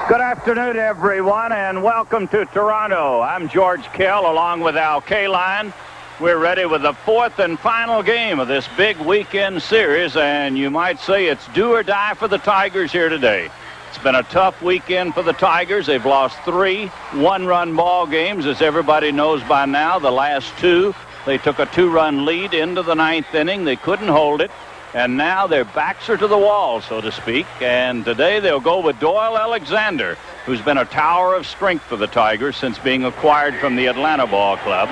Good afternoon, everyone, and welcome to Toronto. I'm George Kell, along with Al Kaline. We're ready with the fourth and final game of this big weekend series, and you might say it's do or die for the Tigers here today. It's been a tough weekend for the Tigers. They've lost 3 one-run ball games, as everybody knows by now. The last 2, they took a 2-run lead into the 9th inning. They couldn't hold it. And now their backs are to the wall, so to speak. And today they'll go with Doyle Alexander, who's been a tower of strength for the Tigers since being acquired from the Atlanta Ball Club.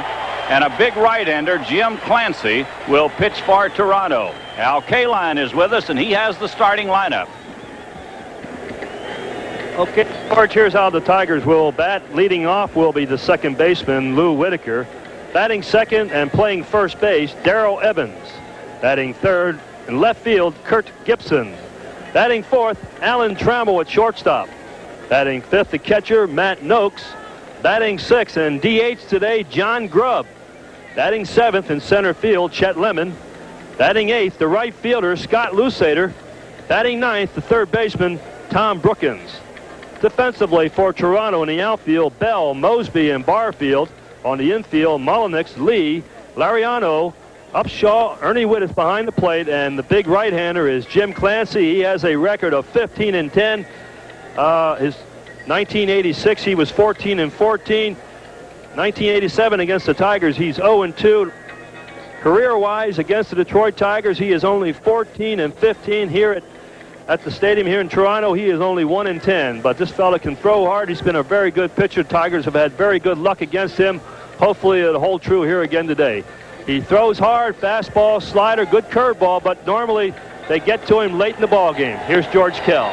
And a big right-hander, Jim Clancy, will pitch for Toronto. Al Kaline is with us, and he has the starting lineup. Okay, George, here's how the Tigers will bat. Leading off will be the second baseman, Lou Whitaker. Batting second and playing first base, Darrell Evans. Batting third, in left field, Kurt Gibson. Batting fourth, Alan Trammell at shortstop. Batting fifth, the catcher, Matt Noakes. Batting sixth and DH today, John Grubb. Batting seventh in center field, Chet Lemon. Batting eighth, the right fielder, Scott Lusader. Batting ninth, the third baseman, Tom Brookins. Defensively for Toronto in the outfield, Bell, Mosby, and Barfield. On the infield, Mullenix, Lee, Lariano, Upshaw, Ernie Witt is behind the plate, and the big right-hander is Jim Clancy. He has a record of 15-10. His 1986, he was 14-14. 1987 against the Tigers, he's 0-2. Career-wise against the Detroit Tigers, he is only 14-15 here at the stadium here in Toronto. He is only 1-10. But this fella can throw hard. He's been a very good pitcher. Tigers have had very good luck against him. Hopefully it'll hold true here again today. He throws hard, fastball, slider, good curveball, but normally they get to him late in the ball game. Here's George Kell.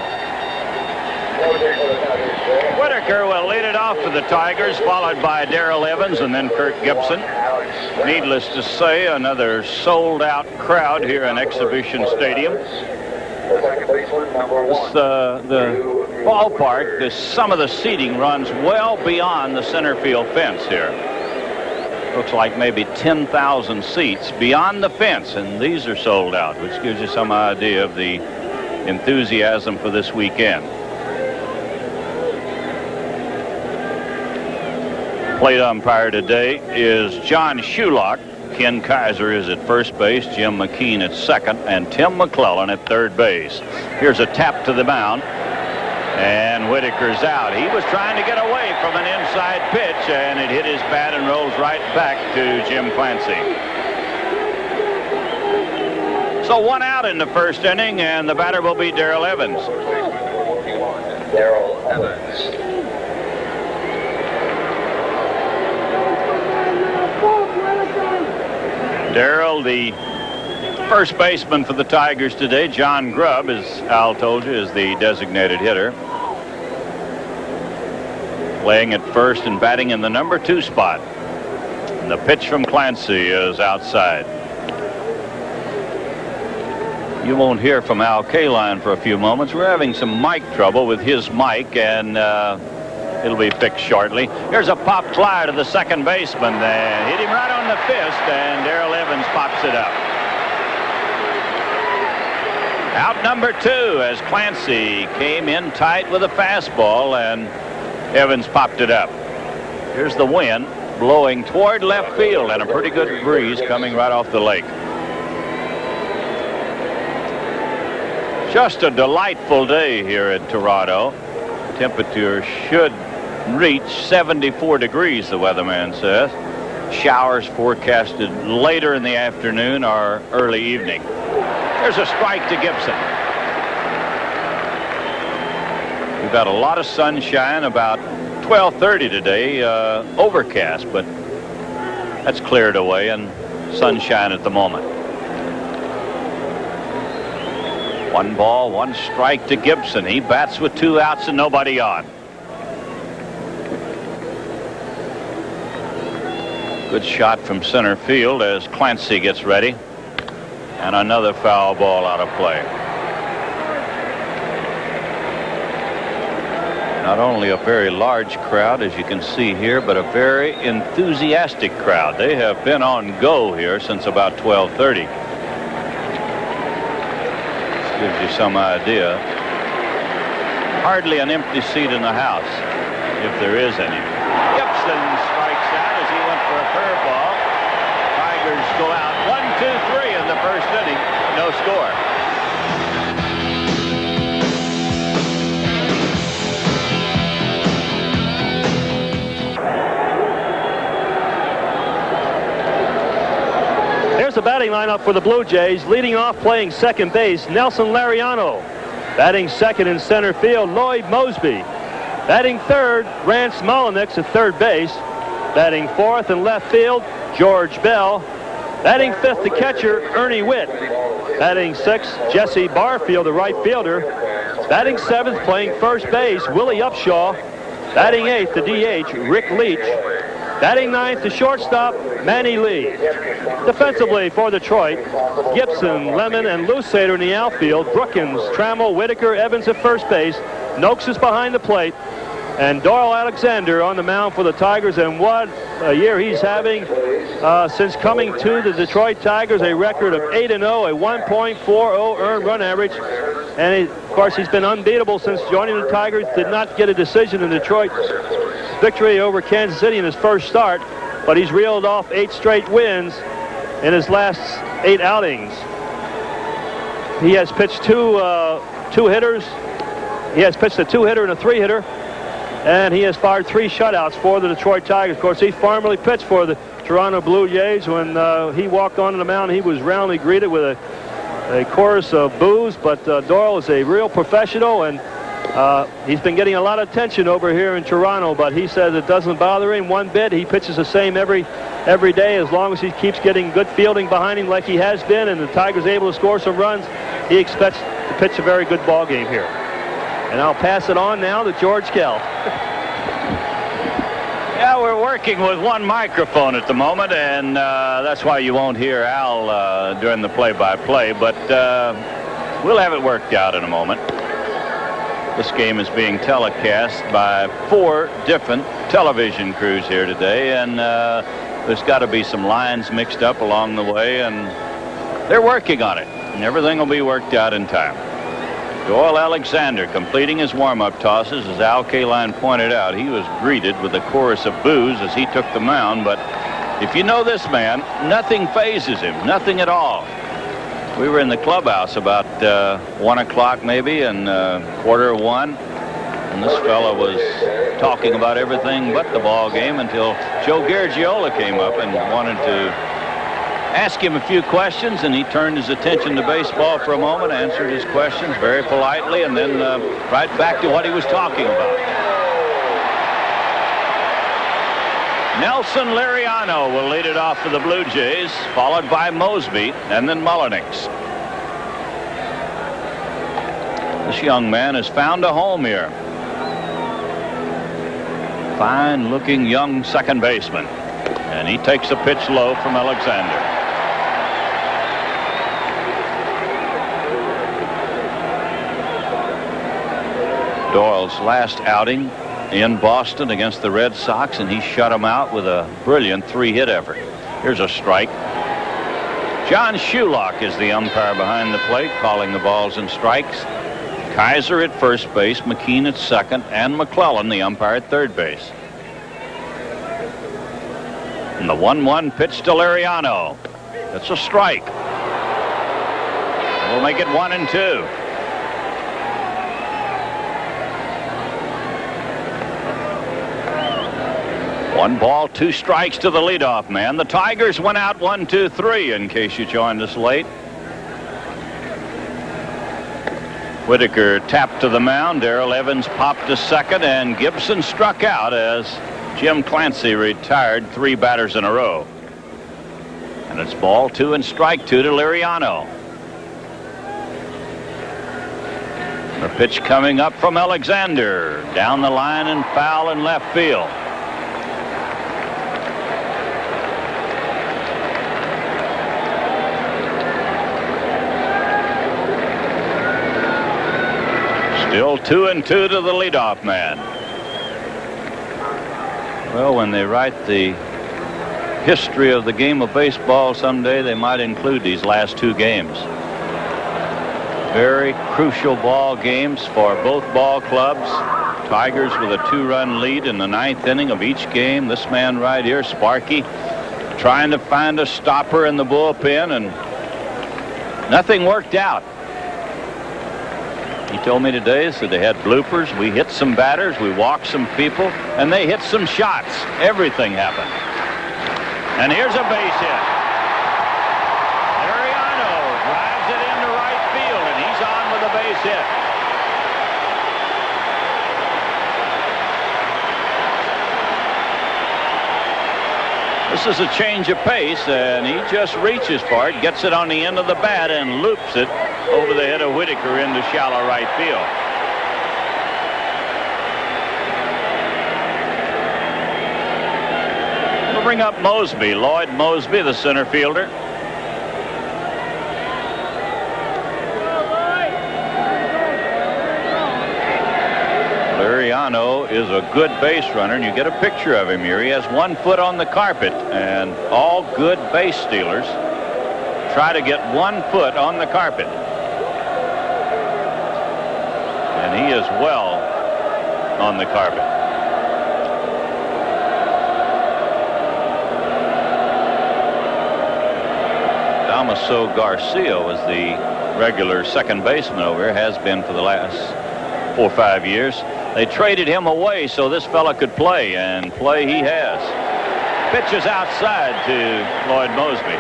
Whitaker will lead it off for the Tigers, followed by Darrell Evans and then Kurt Gibson. Needless to say, another sold-out crowd here in Exhibition Stadium. The ballpark, some of the seating runs well beyond the center field fence here. Looks like maybe 10,000 seats beyond the fence, and these are sold out, which gives you some idea of the enthusiasm for this weekend. Plate umpire today is John Shulock. Ken Kaiser is at first base, Jim McKean at second, and Tim McClellan at third base. Here's a tap to the mound. And Whitaker's out. He was trying to get away from an inside pitch, and it hit his bat and rolls right back to Jim Clancy. So 1 out in the first inning, and the batter will be Darrell Evans. Darrell Evans. Darrell, the first baseman for the Tigers today. John Grubb, as Al told you, is the designated hitter. Playing at first and batting in the number 2 spot. And the pitch from Clancy is outside. You won't hear from Al Kaline for a few moments. We're having some mic trouble with his mic, and it'll be fixed shortly. Here's a pop fly to the second baseman. Hit him right on the fist, and Darrell Evans pops it up. Out number 2 as Clancy came in tight with a fastball, and Evans popped it up. Here's the wind blowing toward left field, and a pretty good breeze coming right off the lake. Just a delightful day here in Toronto. Temperature should reach 74 degrees, the weatherman says. Showers forecasted later in the afternoon or early evening. There's a strike to Gibson. We've got a lot of sunshine, about 12:30 today, overcast, but that's cleared away and sunshine at the moment. 1 ball, 1 strike to Gibson. He bats with 2 outs and nobody on. Good shot from center field as Clancy gets ready. And another foul ball out of play. Not only a very large crowd, as you can see here, but a very enthusiastic crowd. They have been on go here since about 12:30. This gives you some idea. hardly an empty seat in the house, if there is any. Gibson strikes out as he went for a curveball. Tigers go out 1-2-3 in the first inning. No score. Here's the batting lineup for the Blue Jays. Leading off, playing second base, Nelson Lariano. Batting second in center field, Lloyd Mosby. Batting third, Rance Mulliniks at third base. Batting fourth in left field, George Bell. Batting fifth, the catcher, Ernie Witt. Batting sixth, Jesse Barfield, the right fielder. Batting seventh, playing first base, Willie Upshaw. Batting eighth, the DH, Rick Leach. Batting ninth, the shortstop, Manny Lee. Defensively for Detroit, Gibson, Lemon, and Lusader in the outfield. Brookins, Trammell, Whitaker, Evans at first base. Noakes is behind the plate. And Doyle Alexander on the mound for the Tigers. And what a year he's having since coming to the Detroit Tigers. A record of 8-0, a 1.40 earned run average. And of course, he's been unbeatable since joining the Tigers. Did not get a decision in Detroit. Victory over Kansas City in his first start, but he's reeled off 8 straight wins in his last 8 outings. He has pitched two hitters. He has pitched a 2-hitter and a 3-hitter, and he has fired 3 shutouts for the Detroit Tigers. Of course, he formerly pitched for the Toronto Blue Jays. When he walked onto the mound, he was roundly greeted with a chorus of boos, but Doyle is a real professional, and he's been getting a lot of attention over here in Toronto, but he says it doesn't bother him one bit. He pitches the same every day as long as he keeps getting good fielding behind him like he has been, and the Tigers able to score some runs. He expects to pitch a very good ball game here. And I'll pass it on now to George Kell. Yeah, we're working with one microphone at the moment, and that's why you won't hear Al during the play-by-play, but we'll have it worked out in a moment. This game is being telecast by 4 different television crews here today, and there's got to be some lines mixed up along the way, and they're working on it, and everything will be worked out in time. Doyle Alexander completing his warm-up tosses. As Al Kaline pointed out, he was greeted with a chorus of boos as he took the mound, but if you know this man, nothing phases him, nothing at all. We were in the clubhouse about 1 o'clock maybe, and 1:15, and this fella was talking about everything but the ball game until Joe Garagiola came up and wanted to ask him a few questions, and he turned his attention to baseball for a moment, answered his questions very politely, and then right back to what he was talking about. Nelson Lariano will lead it off for the Blue Jays, followed by Mosby and then Mulliniks. This young man has found a home here. Fine-looking young second baseman. And he takes a pitch low from Alexander. Doyle's last outing in Boston against the Red Sox, and he shut him out with a brilliant 3-hit effort. Here's a strike. John Shulock is the umpire behind the plate, calling the balls and strikes. Kaiser at first base, McKean at second, and McClellan, the umpire, at third base. And the 1-1 pitch to Lariano. That's a strike. We'll make it 1-2. One ball, 2 strikes to the leadoff man. The Tigers went out 1-2-3, in case you joined us late. Whitaker tapped to the mound. Darrell Evans popped to second, and Gibson struck out as Jim Clancy retired 3 batters in a row. And it's ball 2 and strike 2 to Lariano. A pitch coming up from Alexander. Down the line and foul in left field. Still 2-2 to the leadoff man. Well, when they write the history of the game of baseball someday, they might include these last 2 games. Very crucial ball games for both ball clubs. Tigers with a 2-run lead in the 9th inning of each game. This man right here, Sparky, trying to find a stopper in the bullpen, and nothing worked out. He told me today that they had bloopers. We hit some batters, we walked some people, and they hit some shots. Everything happened. And here's a base hit. Liriano drives it into right field, and he's on with a base hit. This is a change of pace, and he just reaches for it, gets it on the end of the bat, and loops it over the head of Whitaker into shallow right field. We'll bring up Mosby, Lloyd Mosby, the center fielder. Liriano is a good base runner, and you get a picture of him here. He has 1 foot on the carpet, and all good base stealers try to get 1 foot on the carpet. And he is well on the carpet. Damaso Garcia was the regular second baseman over here, has been for the last 4 or 5 years. They traded him away so this fella could play, and play he has. Pitches outside to Lloyd Mosby.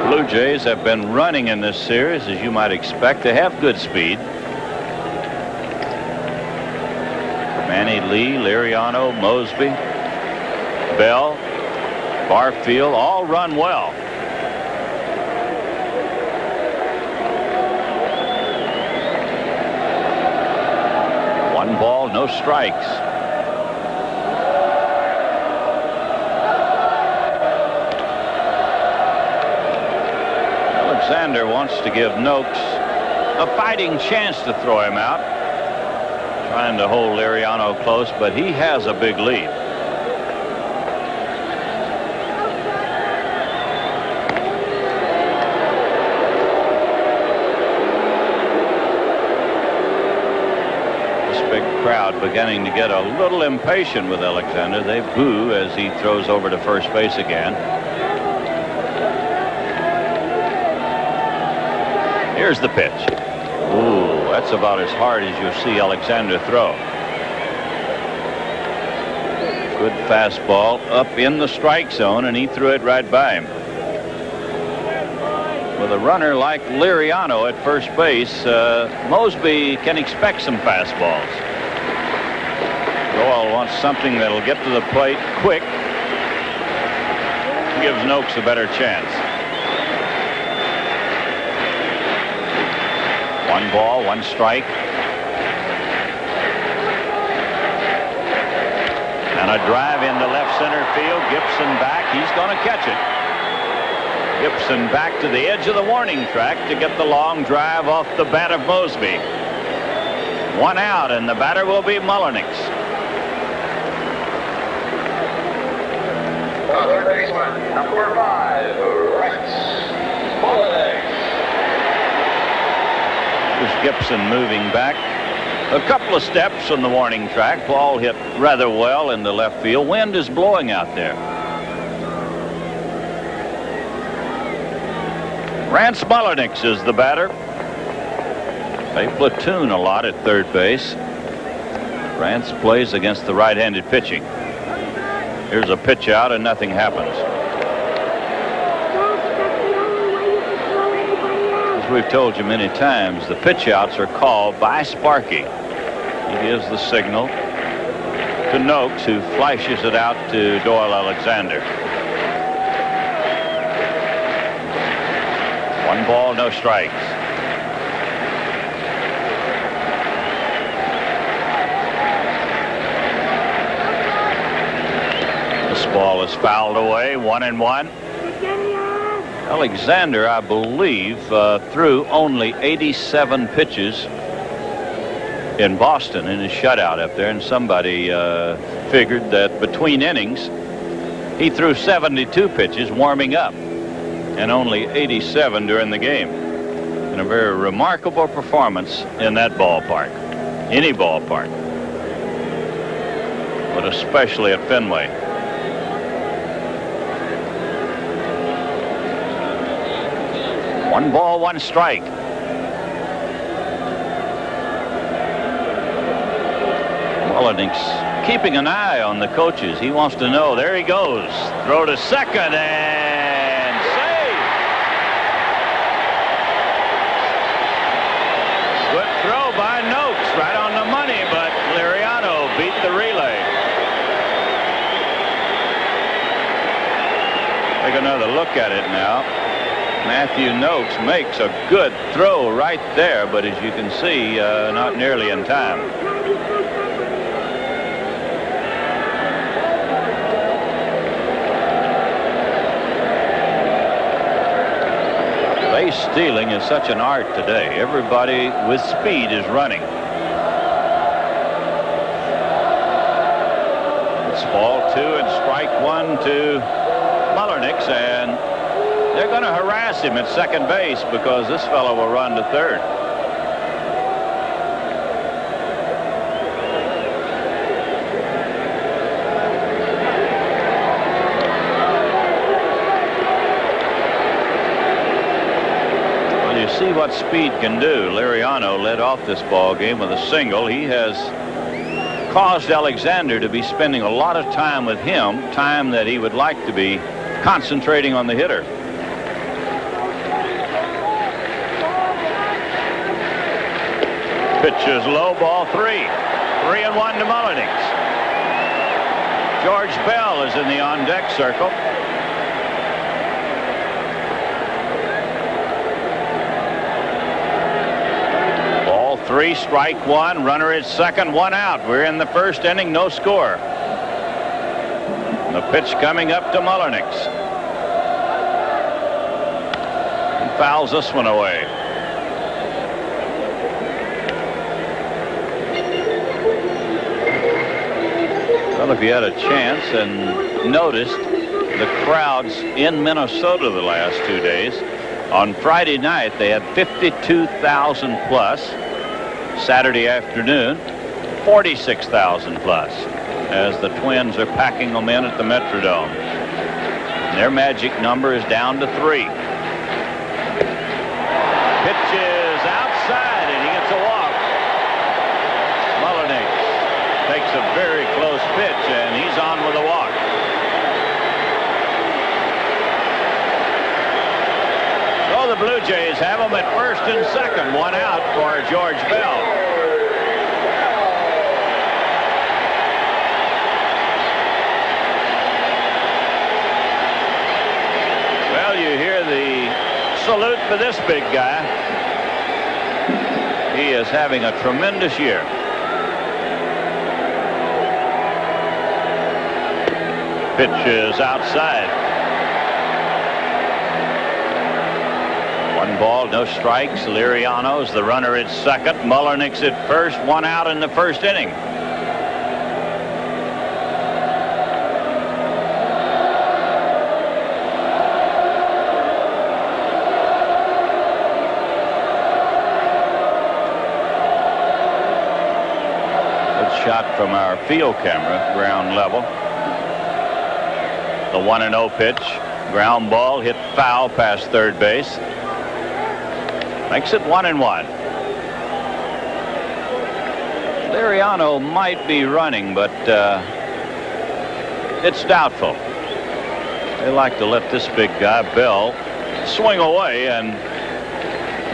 Blue Jays have been running in this series, as you might expect. They have good speed. Manny Lee, Liriano, Mosby, Bell, Barfield all run well. One ball, no strikes. Alexander wants to give Noakes a fighting chance to throw him out. Trying to hold Liriano close, but he has a big lead. Crowd beginning to get a little impatient with Alexander. They boo as he throws over to first base again. Here's the pitch. Ooh, that's about as hard as you'll see Alexander throw. Good fastball up in the strike zone, and he threw it right by him. With a runner like Liriano at first base, Mosby can expect some fastballs. Doyle wants something that'll get to the plate quick. Gives Noakes a better chance. 1 ball, 1 strike. And a drive into left center field. Gibson back. He's going to catch it. Gibson back to the edge of the warning track to get the long drive off the bat of Mosby. 1 out, and the batter will be Mullenix. Third baseman, number 5, Rex Mullenix. Here's Gibson moving back a couple of steps on the warning track. Ball hit rather well into left field. Wind is blowing out there. Rance Mullenix is the batter. They platoon a lot at third base. Rance plays against the right-handed pitching. Here's a pitch out, and nothing happens. As we've told you many times, the pitch outs are called by Sparky. He gives the signal to Noakes, who flashes it out to Doyle Alexander. 1 ball, no strikes. This ball is fouled away, 1-1. Alexander, I believe, threw only 87 pitches in Boston in his shutout up there, and somebody figured that between innings He threw 72 pitches warming up and only 87 during the game. And a very remarkable performance in that ballpark. Any ballpark. But especially at Fenway. One ball, one strike. Mullenix keeping an eye on the coaches. He wants to know. There he goes. Throw to second and save. Good throw by Noakes. Right on the money, but Liriano beat the relay. Take another look at it now. Matthew Noakes makes a good throw right there, but as you can see, not nearly in time. Base stealing is such an art today. Everybody with speed is running. It's ball 2 and strike 1 to Mullenix, and they're going to harass him at second base because this fellow will run to third. Well, you see what speed can do. Liriano led off this ball game with a single. He has caused Alexander to be spending a lot of time with him, time that he would like to be concentrating on the hitter. Pitches low, ball 3. 3-1 to Mullenix. George Bell is in the on-deck circle. Ball 3, strike 1. Runner at second, 1 out. We're in the first inning, no score. The pitch coming up to Mullenix. He fouls this one away. Well, if you had a chance and noticed the crowds in Minnesota the last 2 days, on Friday night they had 52,000 plus. Saturday afternoon, 46,000 plus, as the Twins are packing them in at the Metrodome. Their magic number is down to 3. Pitch is outside, and he gets a walk. Mullenix takes a very close pitch, and he's on with a walk. So the Blue Jays have him at first and second, 1 out for George Bell. Well, you hear the salute for this big guy. He is having a tremendous year. Pitch is outside. 1 ball, no strikes. Liriano's the runner at second. Mullenix at first. 1 out in the first inning. Good shot from our field camera, ground level. The 1-0 pitch. Ground ball hit foul past third base. Makes it 1-1. Liriano might be running, but it's doubtful. They like to let this big guy, Bell, swing away, and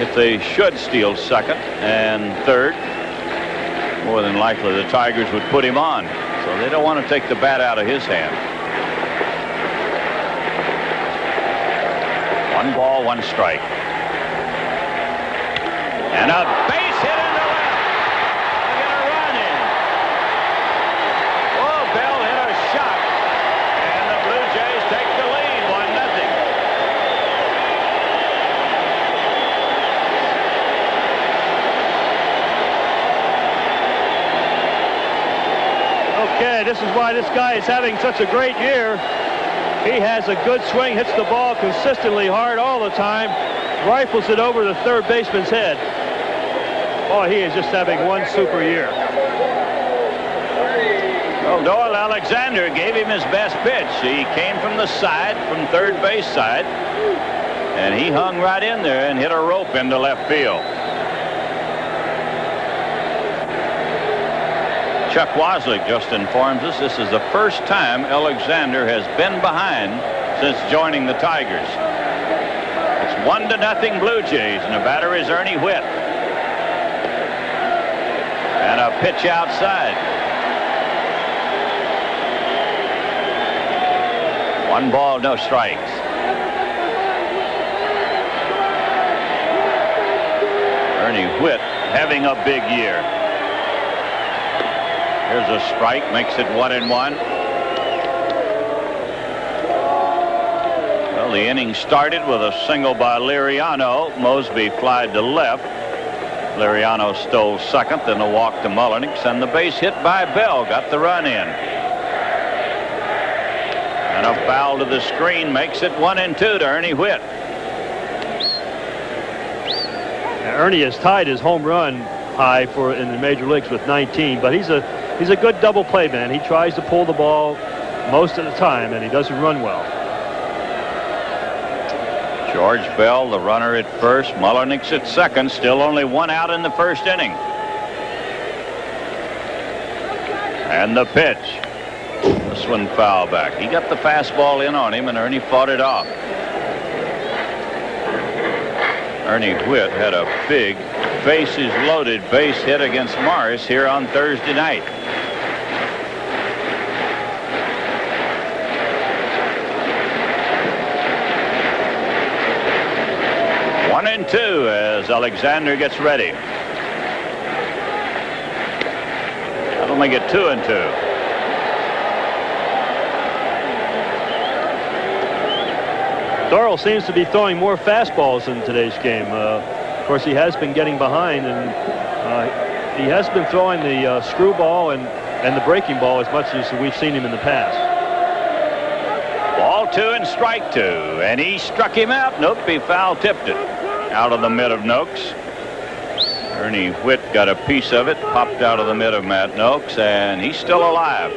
if they should steal second and third, more than likely the Tigers would put him on. So they don't want to take the bat out of his hand. 1 ball, 1 strike. And a base hit into left. They get a run in. Oh, Bell hit a shot. And the Blue Jays take the lead, 1-0. Okay, this is why this guy is having such a great year. He has a good swing, hits the ball consistently hard all the time, rifles it over the third baseman's head. Oh, he is just having one super year. Well, Doyle Alexander gave him his best pitch. He came from the side, from third base side, and he hung right in there and hit a rope into left field. Chuck Waslick just informs us this is the first time Alexander has been behind since joining the Tigers. It's 1-0 Blue Jays, and the batter is Ernie Whitt. And a pitch outside. 1 ball, no strikes. Ernie Whitt having a big year. Here's a strike, makes it 1-1. Well, the inning started with a single by Liriano. Mosby flied to left. Liriano stole second, then a walk to Mullenix, and the base hit by Bell got the run in. And a foul to the screen makes it 1-2 to Ernie Whitt. Ernie has tied his home run high in the major leagues with 19, but he's a good double play man. He tries to pull the ball most of the time, and he doesn't run well. George Bell, the runner at first, Mullenix at second, still only 1 out in the first inning. And the pitch. This one foul back. He got the fastball in on him, and Ernie fought it off. Ernie Whitt had a big bases-loaded base hit against Morris here on Thursday night. One and two as Alexander gets ready. That'll make it 2-2. Doyle seems to be throwing more fastballs in today's game. Of course, he has been getting behind, and he has been throwing the screwball and the breaking ball as much as we've seen him in the past. Ball 2 and strike 2, and he struck him out. Nope, he foul tipped it out of the mid of Noakes. Ernie Whitt got a piece of it, popped out of the mid of Matt Noakes, and he's still alive.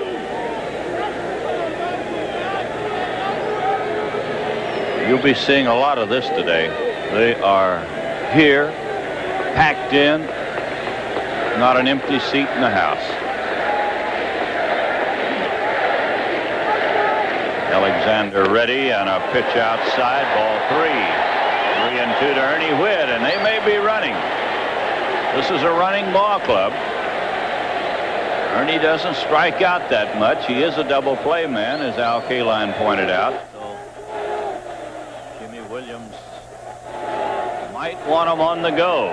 You'll be seeing a lot of this today. They are here, packed in, not an empty seat in the house. Alexander ready, and a pitch outside, ball 3. 3-2 to Ernie Whitt, and they may be running. This is a running ball club. Ernie doesn't strike out that much. He is a double play man, as Al Kaline pointed out. Williams might want him on the go.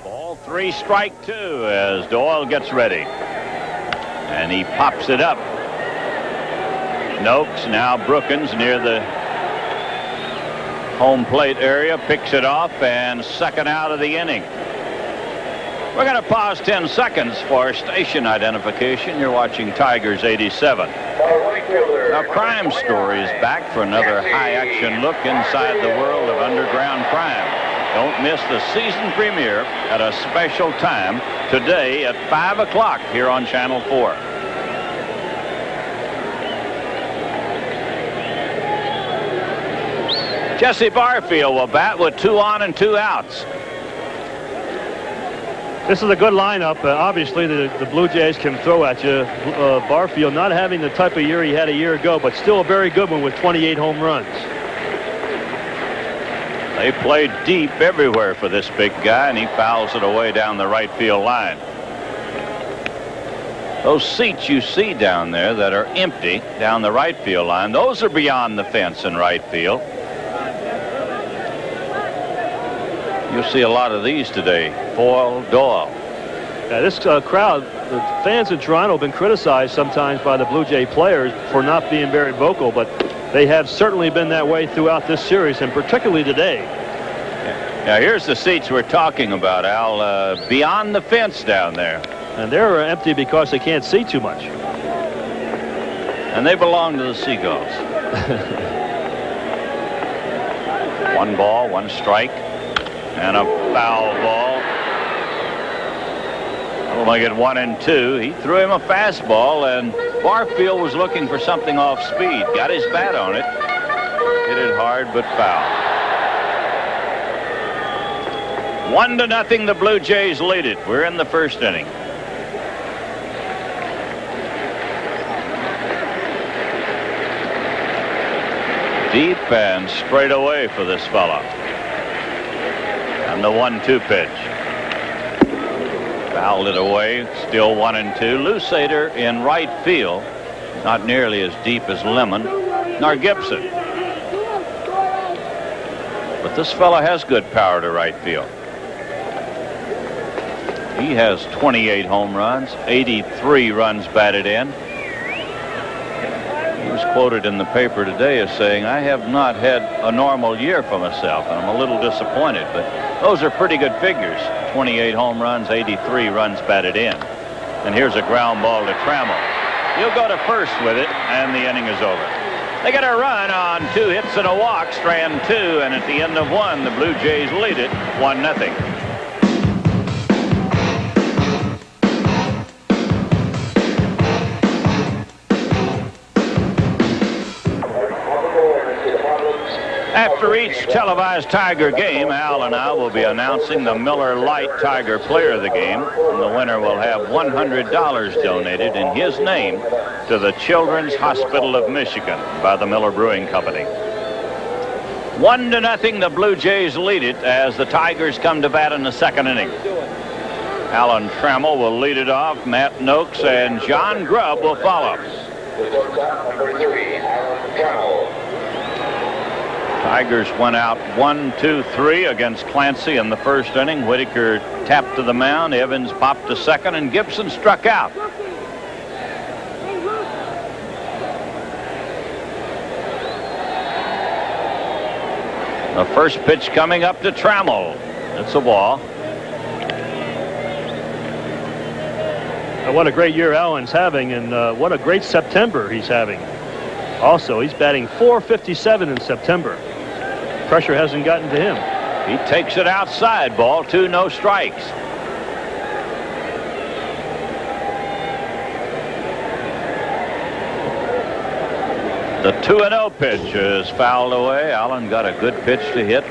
Ball 3, strike 2 as Doyle gets ready. And he pops it up. Noakes, now Brookins near the home plate area, picks it off, and second out of the inning. We're going to pause 10 seconds for station identification. You're watching Tigers 87. Now, Crime Story is back for another high-action look inside the world of underground crime. Don't miss the season premiere at a special time today at 5 o'clock here on Channel 4. Jesse Barfield will bat with 2 on and 2 outs. This is a good lineup. Obviously, the Blue Jays can throw at you. Barfield not having the type of year he had a year ago, but still a very good one with 28 home runs. They played deep everywhere for this big guy, and he fouls it away down the right field line. Those seats you see down there that are empty down the right field line, those are beyond the fence in right field. You'll see a lot of these today. Foyle, Doyle. Yeah, this crowd, the fans in Toronto have been criticized sometimes by the Blue Jay players for not being very vocal, but They have certainly been that way throughout this series, and particularly today. Now, here's the seats we're talking about, Al, beyond the fence down there. And they're empty because they can't see too much. And they belong to the Seagulls. 1 ball, 1 strike, and a foul ball. We'll make it 1 and 2. He threw him a fastball, and Barfield was looking for something off speed. Got his bat on it. Hit it hard, but foul. 1-0, the Blue Jays lead it. We're in the first inning. Deep and straight away for this fella. And the 1-2 pitch. Fouled it away. Still 1 and 2. Lusader in right field. Not nearly as deep as Lemon nor Gibson. But this fella has good power to right field. He has 28 home runs, 83 runs batted in. He was quoted in the paper today as saying, "I have not had a normal year for myself, and I'm a little disappointed." But those are pretty good figures. 28 home runs, 83 runs batted in. And here's a ground ball to Trammell. He'll go to first with it, and the inning is over. They get a run on 2 hits and a walk, strand 2, and at the end of 1, the Blue Jays lead it 1-0. After each televised Tiger game, Al and I will be announcing the Miller Lite Tiger Player of the Game, and the winner will have $100 donated in his name to the Children's Hospital of Michigan by the Miller Brewing Company. 1-0, the Blue Jays lead it as the Tigers come to bat in the second inning. Alan Trammell will lead it off. Matt Noakes and John Grubb will follow. Number 3, Alan Trammell. Tigers went out 1-2-3 against Clancy in the first inning. Whitaker tapped to the mound. Evans popped to second, and Gibson struck out. The first pitch coming up to Trammell. It's a ball. What a great year Allen's having, and what a great September he's having. Also, he's batting .457 in September. Pressure hasn't gotten to him. He takes it outside. Ball 2, no strikes. The 2-0 pitch is fouled away. Allen got a good pitch to hit.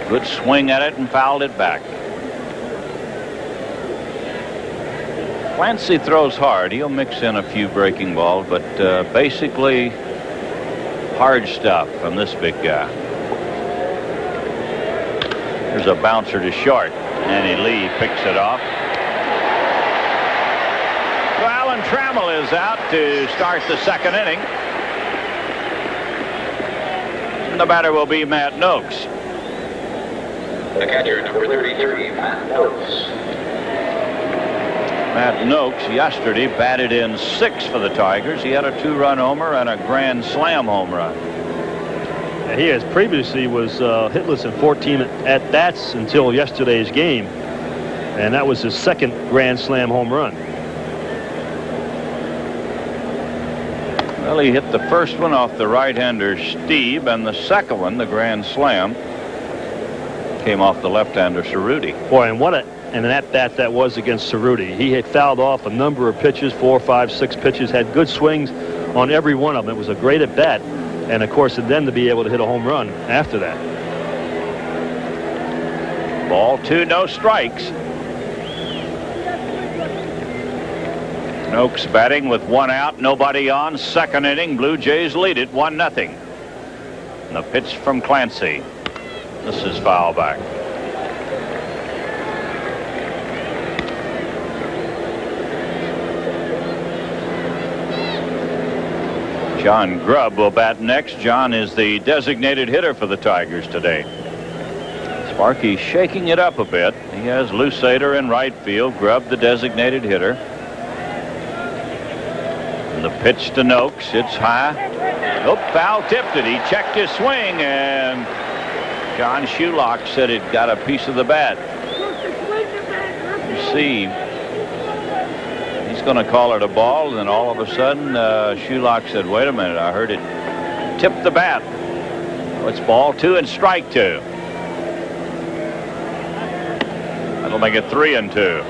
Good swing at it and fouled it back. Clancy throws hard. He'll mix in a few breaking balls, but basically hard stuff from this big guy. There's a bouncer to short. Annie Lee picks it off. So Alan Trammell is out to start the second inning. And the batter will be Matt Noakes. The catcher, number 33, Matt Noakes. Matt Noakes yesterday batted in 6 for the Tigers. He had a 2-run homer and a grand slam home run. He has previously was hitless in 14 at-bats until yesterday's game, and that was his second grand slam home run. Well, he hit the first one off the right-hander Steve, and the second one, the grand slam, came off the left-hander Cerruti. Boy, and what an at-bat that was against Cerruti. He had fouled off a number of pitches, 4, 5, 6 pitches, had good swings on every one of them. It was a great at-bat. And, of course, then to be able to hit a home run after that. Ball 2, no strikes. Noakes batting with 1 out, nobody on. Second inning, Blue Jays lead it 1-0. And the pitch from Clancy. This is foul back. John Grubb will bat next. John is the designated hitter for the Tigers today. Sparky shaking it up a bit. He has Lusader in right field. Grubb the designated hitter. And the pitch to Noakes. It's high. Nope, foul tipped it. He checked his swing, and John Shulock said it got a piece of the bat. You see, he's going to call it a ball, and then all of a sudden, Shulock said, wait a minute, I heard it tip the bat. Well, it's ball 2 and strike 2. That'll make it 3-2.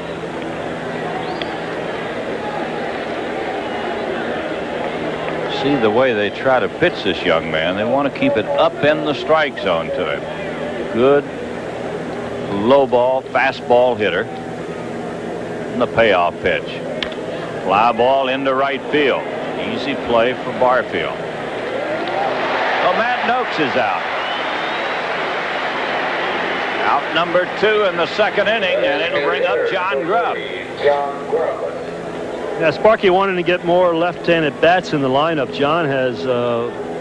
See the way they try to pitch this young man. They want to keep it up in the strike zone to him. Good low ball, fastball hitter. And the payoff pitch. Fly ball into right field. Easy play for Barfield. Well, Matt Noakes is out. Out number 2 in the second inning, and it'll bring up John Grubb. Yeah, Sparky wanted to get more left-handed bats in the lineup. John has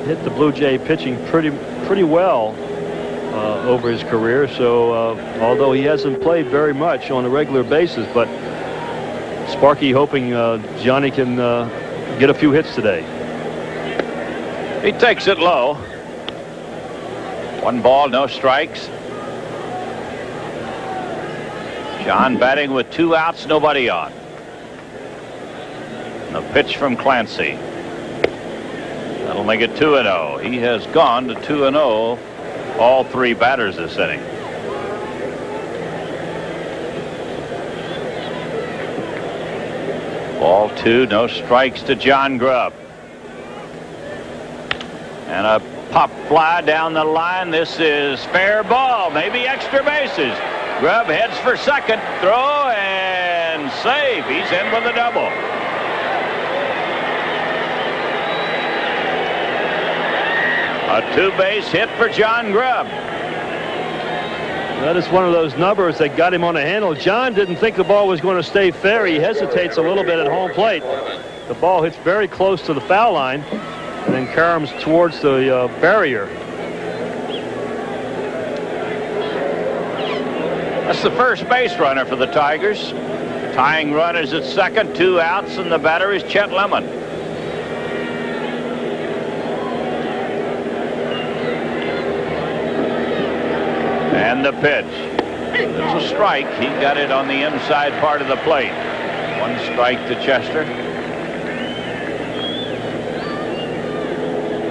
hit the Blue Jay pitching pretty well over his career. So although he hasn't played very much on a regular basis, but Sparky hoping Johnny can get a few hits today. He takes it low. 1 ball, no strikes. John batting with 2 outs, nobody on. And a pitch from Clancy. That'll make it 2-0. He has gone to 2-0 all 3 batters this inning. Ball 2, no strikes to John Grubb. And a pop fly down the line. This is fair ball, maybe extra bases. Grubb heads for second, throw, and save. He's in with a double. A 2-base hit for John Grubb. That is one of those numbers that got him on a handle. John didn't think the ball was going to stay fair. He hesitates a little bit at home plate. The ball hits very close to the foul line and then caroms towards the barrier. That's the first base runner for the Tigers. Tying run is at second, 2 outs, and the batter is Chet Lemon. And the pitch. There's a strike. He got it on the inside part of the plate. 1 strike to Chester.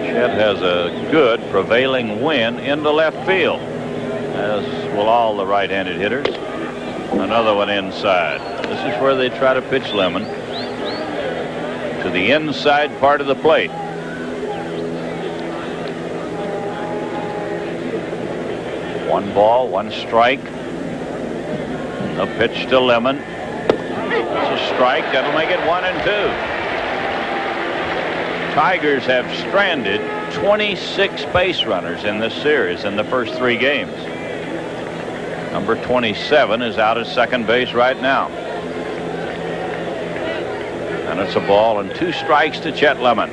Chet has a good prevailing wind into left field, as will all the right-handed hitters. Another one inside. This is where they try to pitch Lemon, to the inside part of the plate. One ball, 1 strike. A pitch to Lemon. It's a strike. That'll make it 1-2. Tigers have stranded 26 base runners in this series in the first 3 games. Number 27 is out at second base right now. And it's a ball and 2 strikes to Chet Lemon.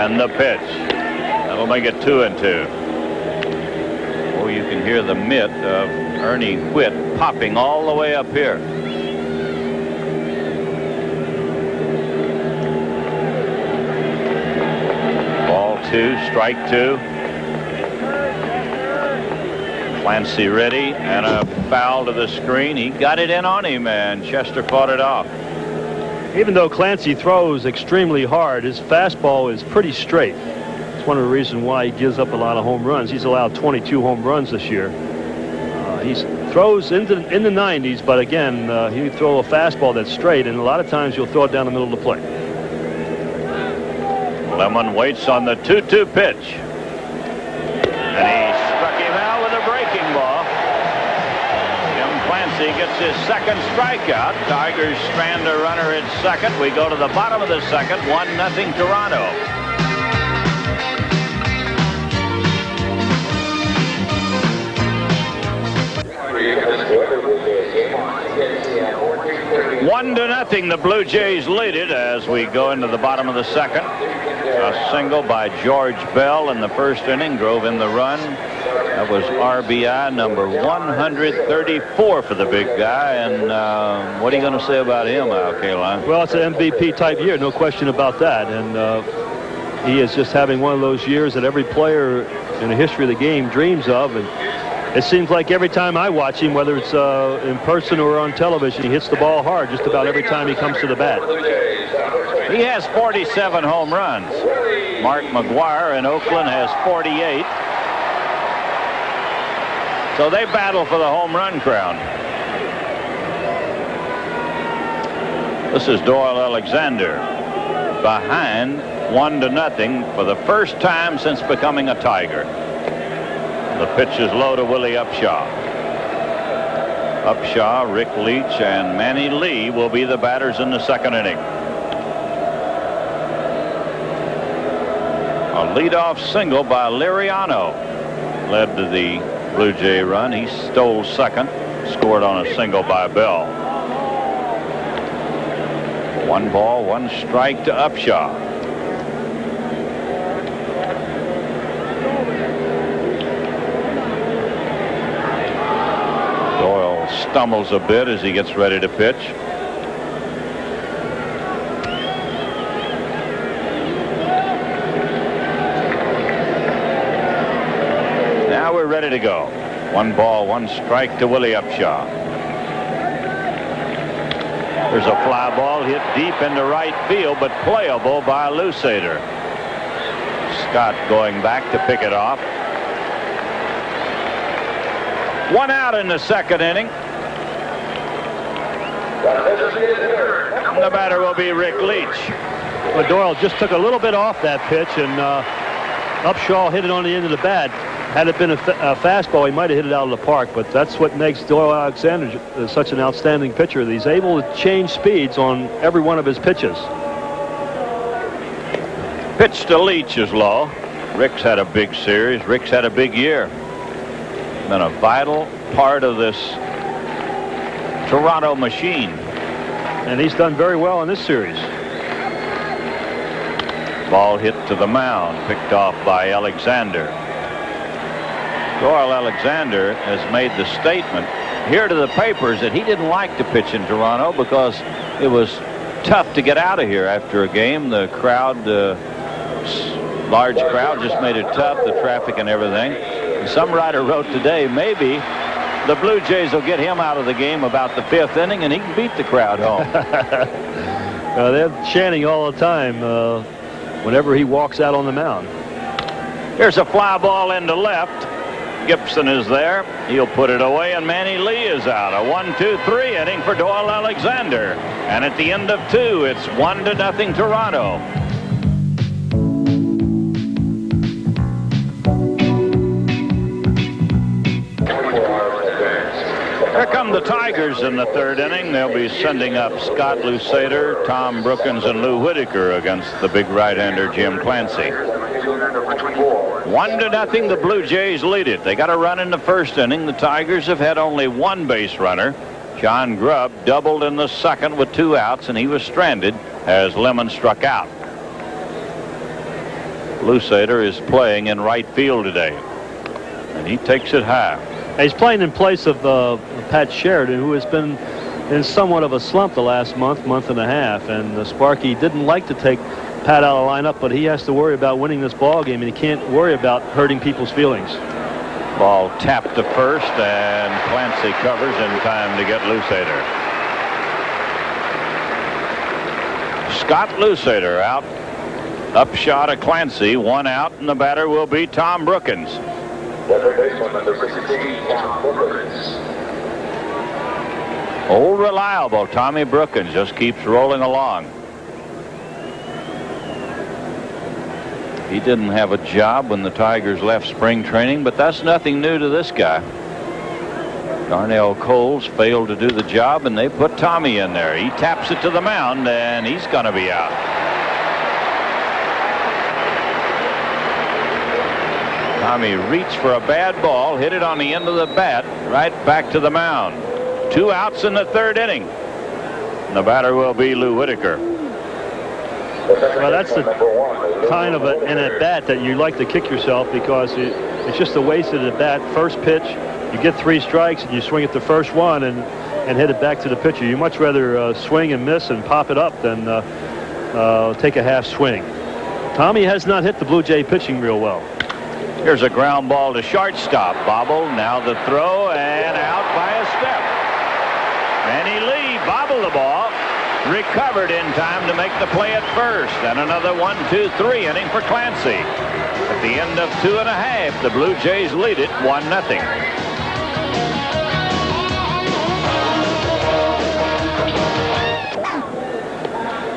And the pitch. That'll make it 2-2. Oh, you can hear the mitt of Ernie Whitt popping all the way up here. Ball 2, strike 2. Clancy ready, and a foul to the screen. He got it in on him, and Chester fought it off. Even though Clancy throws extremely hard, his fastball is pretty straight. It's one of the reasons why he gives up a lot of home runs. He's allowed 22 home runs this year. He throws in the 90s, but again, he throw a fastball that's straight, and a lot of times you'll throw it down the middle of the plate. Lemon waits on the 2-2 pitch. And he struck him out with a breaking ball. Clancy gets his second strikeout. Tigers strand a runner at second. We go to the bottom of the second. 1-0 Toronto. One to nothing, the Blue Jays lead it as we go into the bottom of the second. A single by George Bell in the first inning drove in the run. That was RBI number 134 for the big guy. And what are you going to say about him, Al Kaline? Well, it's an MVP type year, no question about that. And he is just having one of those years that every player in the history of the game dreams of. And it seems like every time I watch him, whether it's in person or on television, he hits the ball hard just about every time he comes to the bat. He has 47 home runs. Mark McGuire in Oakland has 48. So they battle for the home run crown. This is Doyle Alexander behind 1-0 for the first time since becoming a Tiger. The pitch is low to Willie Upshaw. Upshaw, Rick Leach, and Manny Lee will be the batters in the second inning. A leadoff single by Liriano led to the Blue Jay run. He stole second, scored on a single by Bell. 1 ball, 1 strike to Upshaw. Doyle stumbles a bit as he gets ready to pitch. Now we're ready to go. 1 ball, 1 strike to Willie Upshaw. There's a fly ball hit deep into right field, but playable by Lusader. Scott going back to pick it off. 1 out in the second inning. The batter will be Rick Leach. Well, Doyle just took a little bit off that pitch, and Upshaw hit it on the end of the bat. Had it been a fastball, he might have hit it out of the park, but that's what makes Doyle Alexander such an outstanding pitcher. He's able to change speeds on every one of his pitches. Pitch to Leach is low. Rick's had a big series. Rick's had a big year. Been a vital part of this Toronto machine. And he's done very well in this series. Ball hit to the mound, picked off by Alexander. Doyle Alexander has made the statement here to the papers that he didn't like to pitch in Toronto because it was tough to get out of here after a game. The crowd, large crowd, just made it tough, the traffic and everything. And some writer wrote today, maybe the Blue Jays will get him out of the game about the 5th inning and he can beat the crowd home. They're chanting all the time whenever he walks out on the mound. Here's a fly ball into left. Gibson is there. He'll put it away, and Manny Lee is out. A 1-2-3 inning for Doyle Alexander. And at the end of 2, it's 1-0 Toronto. Here come the Tigers in the 3rd inning. They'll be sending up Scott Lusader, Tom Brookins, and Lou Whitaker against the big right-hander Jim Clancy. 1-0, the Blue Jays lead it. They got a run in the 1st inning. The Tigers have had only 1 base runner. John Grubb doubled in the 2nd with 2 outs, and he was stranded as Lemon struck out. Lusader is playing in right field today, and he takes it high. He's playing in place of Pat Sheridan, who has been in somewhat of a slump the last month and a half. And Sparky didn't like to take Pat out of the lineup, but he has to worry about winning this ball game, and he can't worry about hurting people's feelings. Ball tapped to first, and Clancy covers in time to get Lusader. Scott Lusader out. Upshot to Clancy, 1 out, and the batter will be Tom Brookins. Old reliable Tommy Brookins just keeps rolling along. He didn't have a job when the Tigers left spring training, but that's nothing new to this guy. Darnell Coles failed to do the job, and they put Tommy in there. He taps it to the mound, and he's going to be out. Tommy reached for a bad ball, hit it on the end of the bat, right back to the mound. 2 outs in the 3rd inning. The batter will be Lou Whitaker. Well, that's the kind of an at-bat that you like to kick yourself because it's just a waste of the bat. First pitch, you get 3 strikes and you swing at the first one and hit it back to the pitcher. You much rather swing and miss and pop it up than take a half swing. Tommy has not hit the Blue Jay pitching real well. Here's a ground ball to shortstop. Bobble, now the throw, and out by a step. Manny Lee bobbled the ball, recovered in time to make the play at first, and another 1-2-3 inning for Clancy. At the end of 2 1/2, the Blue Jays lead it 1-0.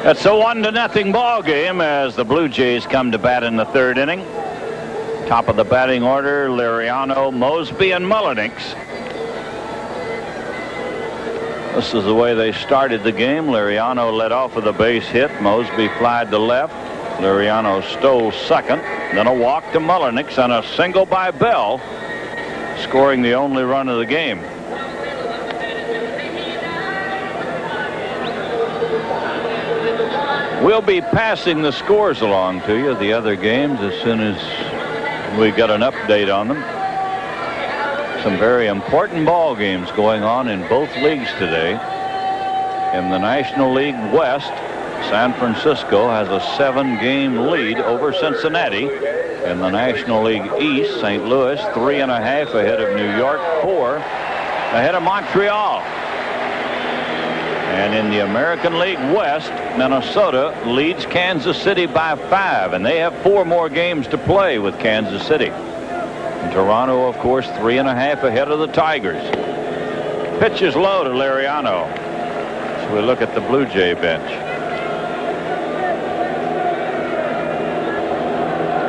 It's a 1-0 ball game as the Blue Jays come to bat in the 3rd inning. Top of the batting order, Liriano, Mosby, and Mullenix. This is the way they started the game. Liriano led off with a base hit. Mosby flied to left. Liriano stole second. Then a walk to Mullenix and a single by Bell, scoring the only run of the game. We'll be passing the scores along to you, the other games, as soon as we get an update on them. Some very important ball games going on in both leagues today. In the National League West, San Francisco has a 7-game lead over Cincinnati. In the National League East, St. Louis 3 1/2 ahead of New York, 4 ahead of Montreal. And in the American League West, Minnesota leads Kansas City by 5, and they have 4 more games to play with Kansas City. And Toronto, of course, 3 1/2 ahead of the Tigers. Pitch is low to Liriano. So we look at the Blue Jay bench.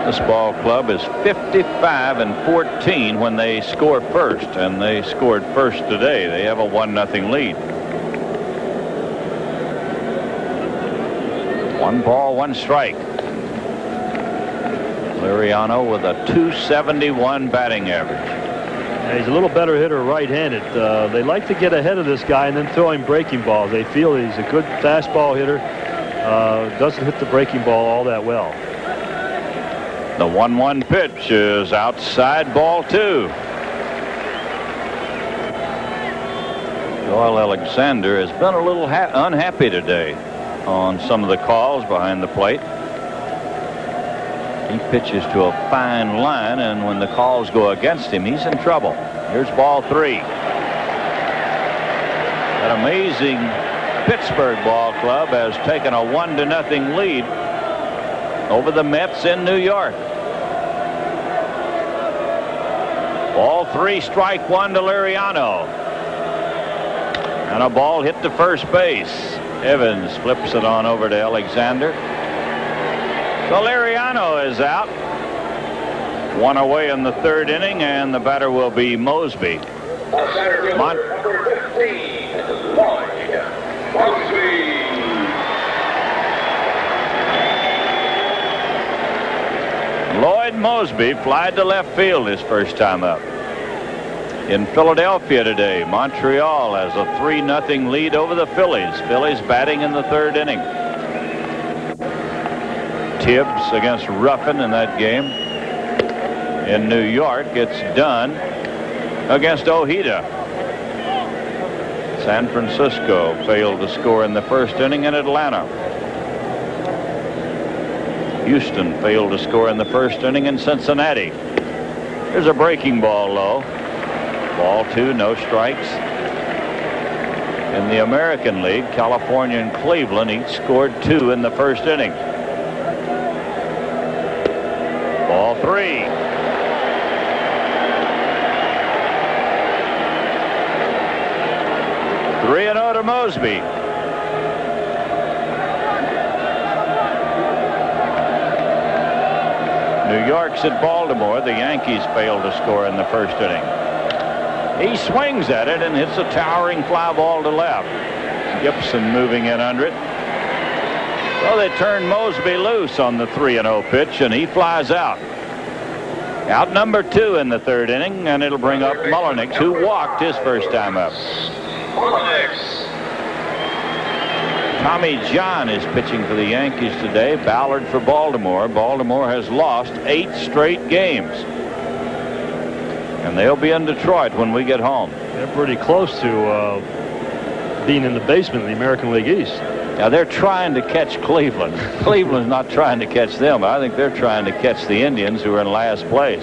This ball club is 55-14 when they score first, and they scored first today. They have a 1-0 lead. 1 ball, 1 strike. Liriano with a .271 batting average. Yeah, he's a little better hitter right-handed. They like to get ahead of this guy and then throw him breaking balls. They feel he's a good fastball hitter. Doesn't hit the breaking ball all that well. The 1-1 pitch is outside, ball 2. Doyle Alexander has been a little unhappy today on some of the calls behind the plate. He pitches to a fine line, and when the calls go against him, he's in trouble. Here's ball 3. That amazing Pittsburgh ball club has taken a 1-0 lead over the Mets in New York. Ball 3, strike 1 to Liriano. And a ball hit to first base. Evans flips it on over to Alexander. So Liriano is out. 1 away in the 3rd inning, and the batter will be Mosby. Lloyd Mosby flied to left field his first time up. In Philadelphia today, Montreal has a 3-0 lead over the Phillies. Phillies batting in the 3rd inning. Tibbs against Ruffin in that game. In New York, it's Dunn against Ojeda. San Francisco failed to score in the 1st inning in Atlanta. Houston failed to score in the 1st inning in Cincinnati. There's a breaking ball low. Ball 2, no strikes. In the American League, California and Cleveland each scored 2 in the 1st inning. Ball 3. Three and 0 to Mosby. New York's at Baltimore. The Yankees failed to score in the 1st inning. He swings at it and hits a towering fly ball to left. Gibson moving in under it. Well, they turn Mosby loose on the 3-0 pitch, and he flies out. Out number 2 in the 3rd inning, and it'll bring up Mullenix, who walked his first time up. Tommy John is pitching for the Yankees today. Ballard for Baltimore. Baltimore has lost 8 straight games. And they'll be in Detroit when we get home. They're pretty close to being in the basement of the American League East. Now they're trying to catch Cleveland. Cleveland's not trying to catch them. I think they're trying to catch the Indians, who are in last place.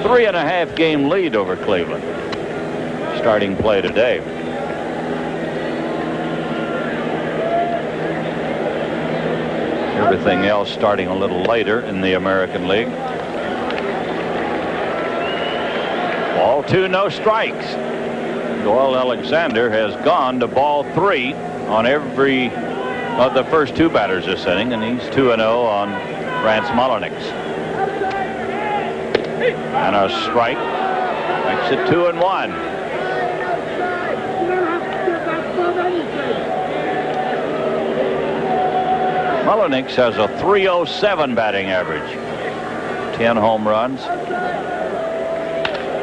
3.5 game lead over Cleveland. Starting play today. Everything else starting a little later in the American League. Ball 2, no strikes. Doyle Alexander has gone to ball 3 on every of the first 2 batters this inning, and he's 2-0 on Rance Mulliniks. And a strike makes it 2-1. Mulliniks has a .307 batting average, 10 home runs,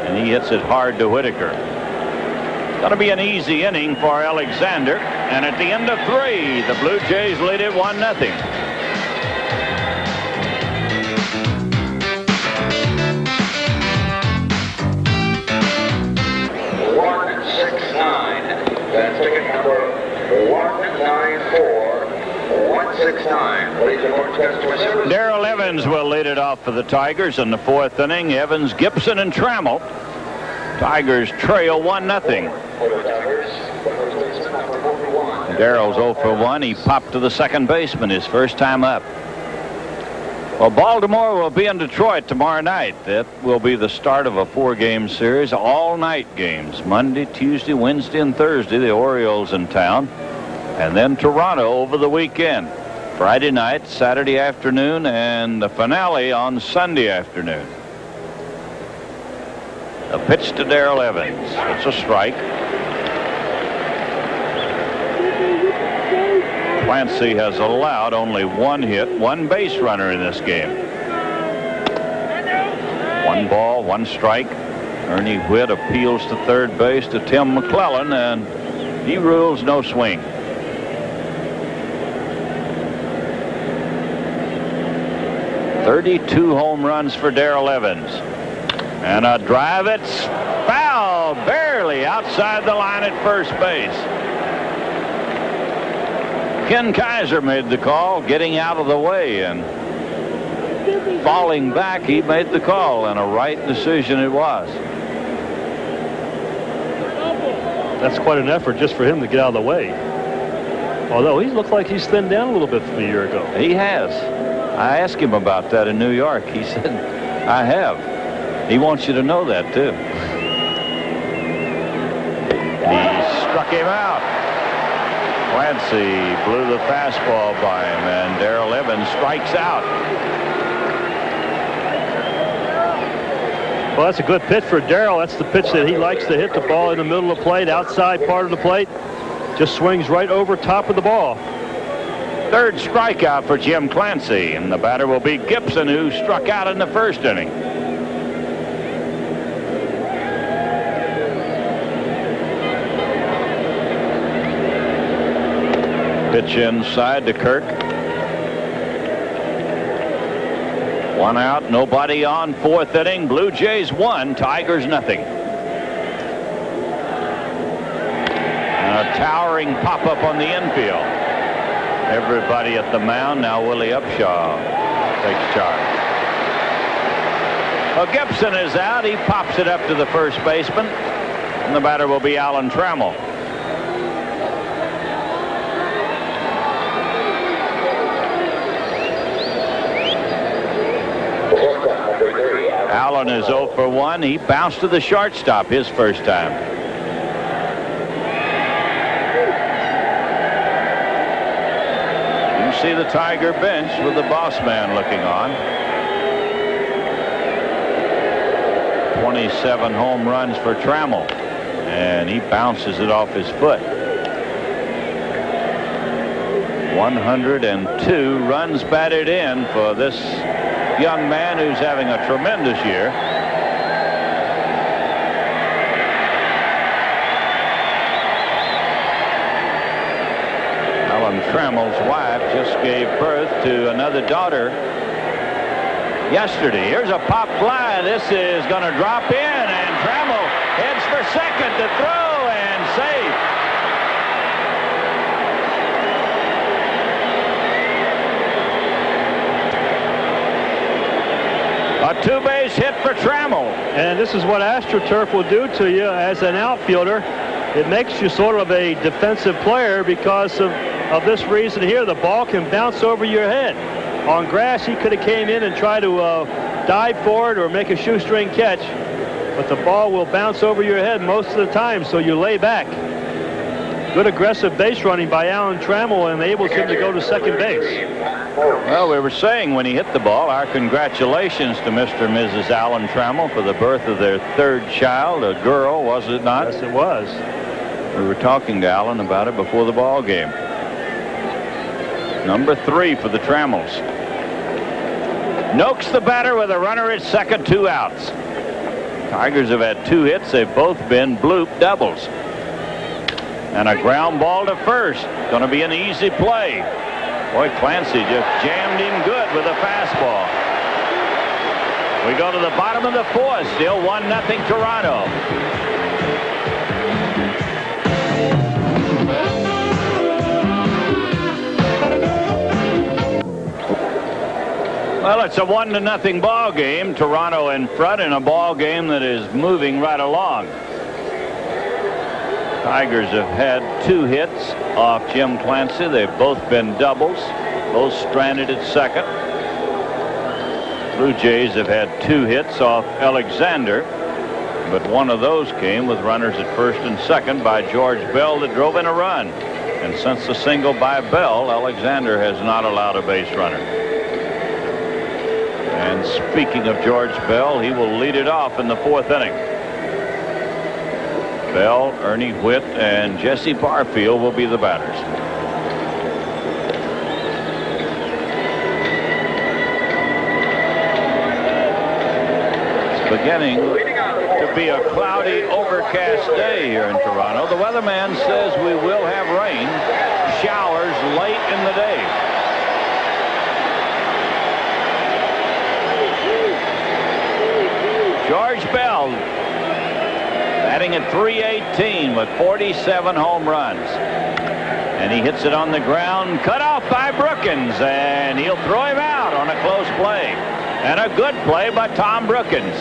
and he hits it hard to Whitaker. Going to be an easy inning for Alexander, and at the end of 3, the Blue Jays lead it 1-0. 169. That's ticket number 194. 169. Please report customer service. Darrell Evans will lead it off for the Tigers in the 4th inning. Evans, Gibson, and Trammell. Tigers trail 1-0. Darrell's 0 for 1. He popped to the second baseman his first time up. Well, Baltimore will be in Detroit tomorrow night. That will be the start of a 4-game series, all-night games. Monday, Tuesday, Wednesday, and Thursday, the Orioles in town. And then Toronto over the weekend. Friday night, Saturday afternoon, and the finale on Sunday afternoon. A pitch to Darrell Evans. It's a strike. Clancy has allowed only 1 hit, 1 base runner in this game. 1 ball, 1 strike. Ernie Whitt appeals to third base to Tim McClellan, and he rules no swing. .32 home runs for Darrell Evans. And a drive, it's foul, barely outside the line at first base. Ken Kaiser made the call, getting out of the way, and falling back, he made the call, and a right decision it was. That's quite an effort just for him to get out of the way. Although he looks like he's thinned down a little bit from a year ago. He has. I asked him about that in New York. He said, I have. He wants you to know that, too. He struck him out. Clancy blew the fastball by him, and Darrell Evans strikes out. Well, that's a good pitch for Darrell. That's the pitch that he likes to hit, the ball in the middle of the plate, outside part of the plate. Just swings right over top of the ball. 3rd strikeout for Jim Clancy, and the batter will be Gibson, who struck out in the 1st inning. Pitch inside to Kirk. 1 out, nobody on, 4th inning. Blue Jays 1, Tigers 0. And a towering pop-up on the infield. Everybody at the mound. Now Willie Upshaw takes charge. Well, Gibson is out. He pops it up to the first baseman. And the batter will be Alan Trammell. Allen is 0 for 1. He bounced to the shortstop his first time. You see the Tiger bench with the boss man looking on. 27 home runs for Trammell, and he bounces it off his foot. 102 runs batted in for this young man who's having a tremendous year. Alan Trammell's wife just gave birth to another daughter yesterday. Here's a pop fly. This is going to drop in, and Trammell heads for second to throw and safe. A two-base hit for Trammell. And this is what AstroTurf will do to you as an outfielder. It makes you sort of a defensive player because of this reason here. The ball can bounce over your head. On grass, he could have came in and tried to dive for it or make a shoestring catch. But the ball will bounce over your head most of the time, so you lay back. Good aggressive base running by Alan Trammell enables him to go to second base. Well, we were saying when he hit the ball, our congratulations to Mr. and Mrs. Alan Trammell for the birth of their third child, a girl, was it not? Yes, it was. We were talking to Alan about it before the ball game. Number 3 for the Trammells. Noakes the batter with a runner at second, 2 outs. Tigers have had 2 hits. They've both been bloop doubles. And a ground ball to first. Going to be an easy play. Boy, Clancy just jammed him good with a fastball. We go to the bottom of the 4th. Still 1-0 Toronto. Well, it's a 1-0 ball game. Toronto in front in a ball game that is moving right along. Tigers have had 2 hits off Jim Clancy. They've both been doubles, both stranded at second. Blue Jays have had 2 hits off Alexander, but one of those came with runners at first and second by George Bell that drove in a run. And since the single by Bell, Alexander has not allowed a base runner. And speaking of George Bell, he will lead it off in the 4th inning. Bell, Ernie Whitt, and Jesse Barfield will be the batters. It's beginning to be a cloudy, overcast day here in Toronto. The weatherman says we will have rain, showers late in the day. George Bell batting at .318 with 47 home runs. And he hits it on the ground, cut off by Brookins, and he'll throw him out on a close play. And a good play by Tom Brookins.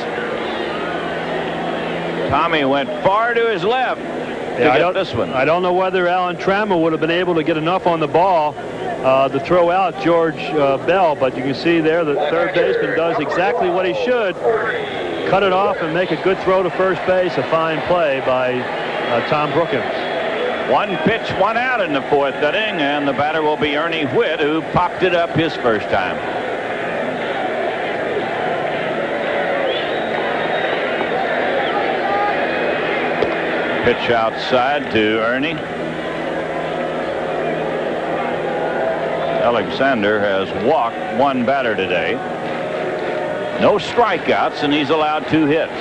Tommy went far to his left to get this one. I don't know whether Alan Trammell would have been able to get enough on the ball to throw out George Bell, but you can see there the third baseman does exactly what he should. Cut it off and make a good throw to first base. A fine play by Tom Brookins. 1 pitch, 1 out in the 4th inning, and the batter will be Ernie Whitt, who popped it up his first time. Pitch outside to Ernie. Alexander has walked 1 batter today. No strikeouts, and he's allowed 2 hits.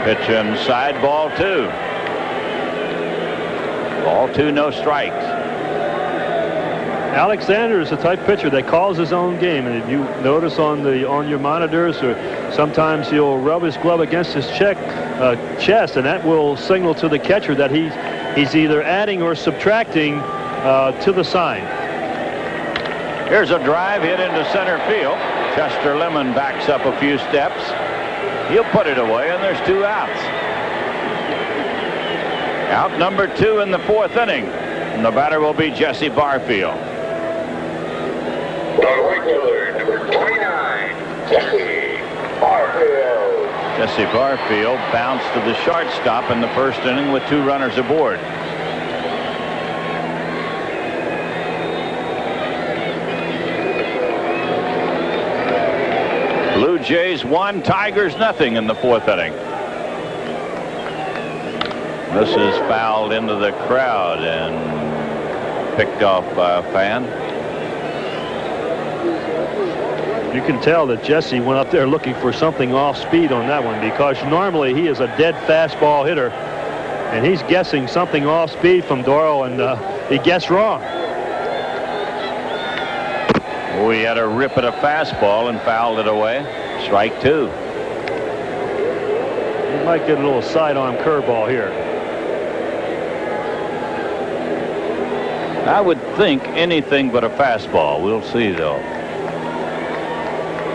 Pitch inside, ball 2. Ball 2, no strikes. Alexander is the type pitcher that calls his own game, and if you notice on your monitors, or sometimes he'll rub his glove against his chest, and that will signal to the catcher that he's either adding or subtracting to the sign. Here's a drive hit into center field. Chester Lemon backs up a few steps. He'll put it away, and there's 2 outs. Out number 2 in the 4th inning. And the batter will be Jesse Barfield. The regular, number 29, Jesse Barfield. Jesse Barfield bounced to the shortstop in the 1st inning with 2 runners aboard. Blue Jays 1, Tigers nothing in the 4th inning. This is fouled into the crowd and picked off by a fan. You can tell that Jesse went up there looking for something off speed on that one, because normally he is a dead fastball hitter, and he's guessing something off speed from Doyle, and he guessed wrong. We had a rip at a fastball and fouled it away. Strike 2. He might get a little sidearm curveball here. I would think anything but a fastball. We'll see, though.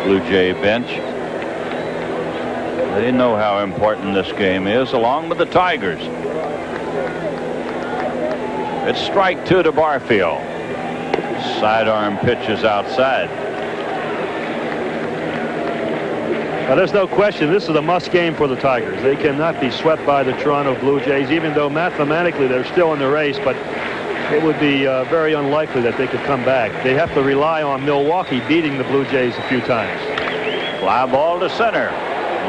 Blue Jay bench. They know how important this game is, along with the Tigers. It's strike 2 to Barfield. Sidearm pitches outside. Now, there's no question this is a must game for the Tigers. They cannot be swept by the Toronto Blue Jays, even though mathematically they're still in the race, but it would be very unlikely that they could come back. They have to rely on Milwaukee beating the Blue Jays a few times. Fly ball to center.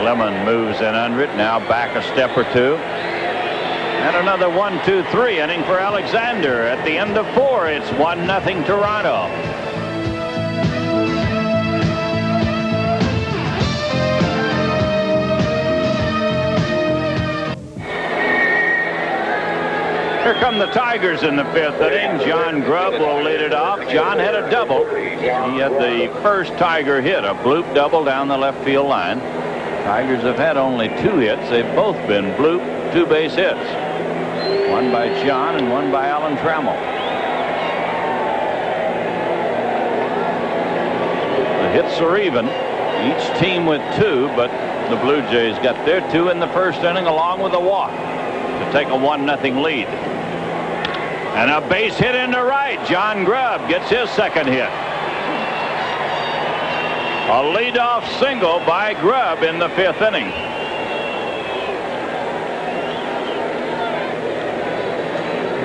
Lemon moves in under it, now back a step or two. And another 1-2-3 inning for Alexander. At the end of 4, it's 1-0 Toronto. Here come the Tigers in the 5th inning. John Grubb will lead it off. John had a double. He had the first Tiger hit, a bloop double down the left field line. Tigers have had only 2 hits. They've both been bloop 2-base hits. One by John and one by Alan Trammell. The hits are even. Each team with 2, but the Blue Jays got their 2 in the first inning along with a walk to take a 1-0 lead. And a base hit into right. John Grubb gets his second hit. A leadoff single by Grubb in the 5th inning.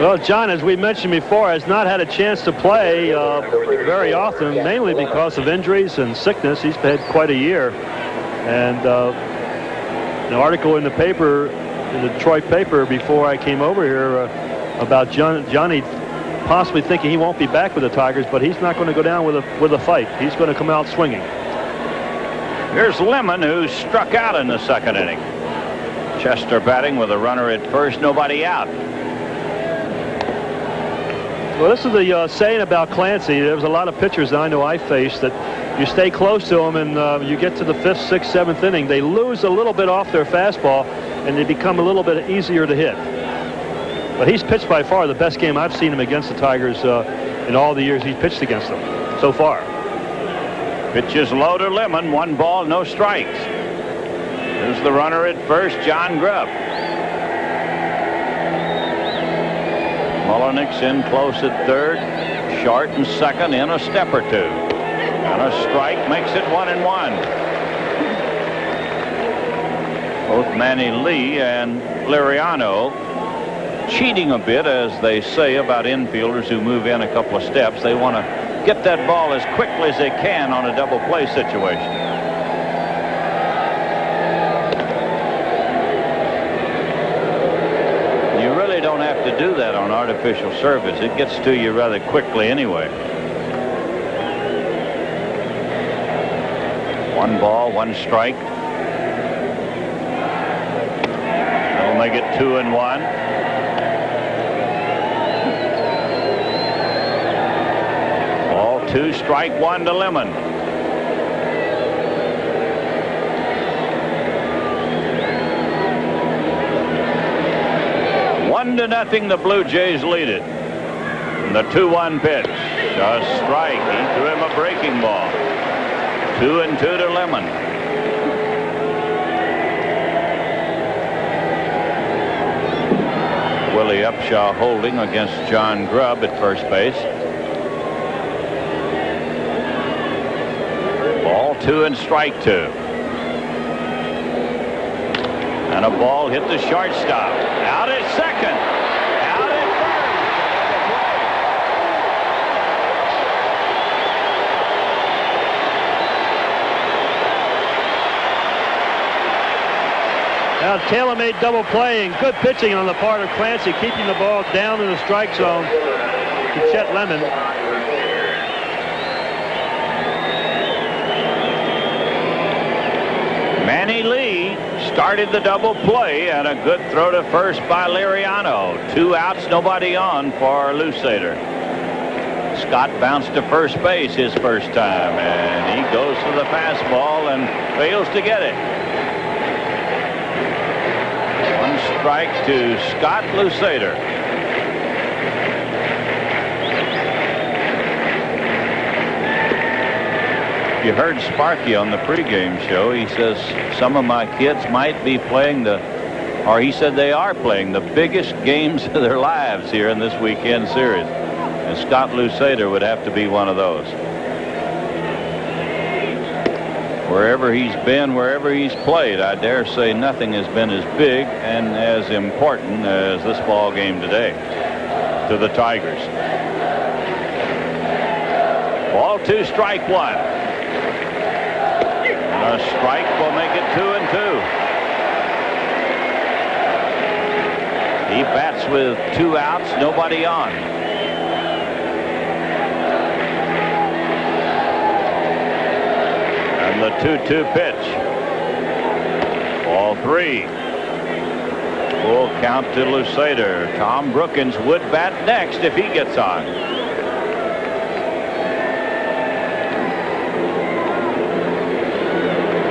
Well, John, as we mentioned before, has not had a chance to play very often, mainly because of injuries and sickness. He's had quite a year. And an article in the paper, in the Detroit paper, before I came over here about Johnny possibly thinking he won't be back with the Tigers, but he's not going to go down with a fight. He's going to come out swinging. Here's Lemon, who struck out in the 2nd inning. Chester batting with a runner at first, nobody out. Well, this is the saying about Clancy. There's a lot of pitchers I know I faced that you stay close to them and you get to the 5th, 6th, 7th inning. They lose a little bit off their fastball and they become a little bit easier to hit. But he's pitched by far the best game I've seen him against the Tigers in all the years he's pitched against them so far. Pitch is low to Lemon. 1 ball, no strikes. Here's the runner at first, John Grubb. Mullenix in close at 3rd. Short and 2nd in a step or 2. And a strike makes it 1-1. Both Manny Lee and Liriano cheating a bit, as they say about infielders who move in a couple of steps. They want to get that ball as quickly as they can on a double play situation. You really don't have to do that on artificial surface. It gets to you rather quickly anyway. 1 ball, 1 strike. They'll make it 2-1. 2, strike 1 to Lemon. One to nothing, the Blue Jays lead it. And the 2-1 pitch. A strike. He threw him a breaking ball. 2-2 to Lemon. Willie Upshaw holding against John Grubb at first base. 2 and strike 2. And a ball hit the shortstop. Out at second. Out at third. Now, tailor-made double play and good pitching on the part of Clancy, keeping the ball down in the strike zone to Chet Lemon. Manny Lee started the double play, and a good throw to first by Liriano. 2 outs, nobody on for Lusader. Scott bounced to first base his first time, and he goes to the fastball and fails to get it. One strike to Scott Lusader. You heard Sparky on the pregame show. He says some of my kids might be playing or he said they are playing the biggest games of their lives here in this weekend series. And Scott Lusader would have to be one of those. Wherever he's been, wherever he's played, I dare say nothing has been as big and as important as this ball game today to the Tigers. Ball 2, strike 1. A strike will make it 2-2. He bats with 2 outs, nobody on. And the 2-2 pitch. Ball 3. Full count to Lusader. Tom Brookins would bat next if he gets on.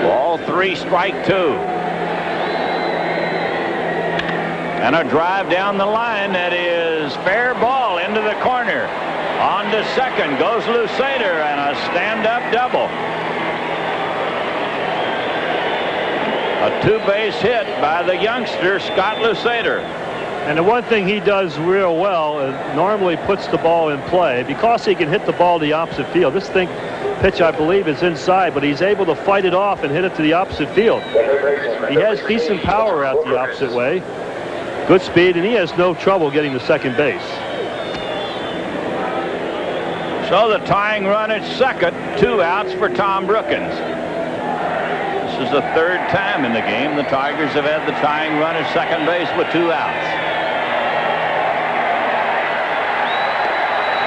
Ball 3, strike 2. And a drive down the line that is fair ball into the corner. On to second goes Lusader, and a stand-up double. A 2-base hit by the youngster Scott Lusader. And the one thing he does real well normally puts the ball in play because he can hit the ball to the opposite field. This pitch, I believe, is inside, but he's able to fight it off and hit it to the opposite field. He has decent power out the opposite way. Good speed, and he has no trouble getting to second base. So the tying run at second, 2 outs for Tom Brookins. This is the 3rd time in the game the Tigers have had the tying run at second base with 2 outs.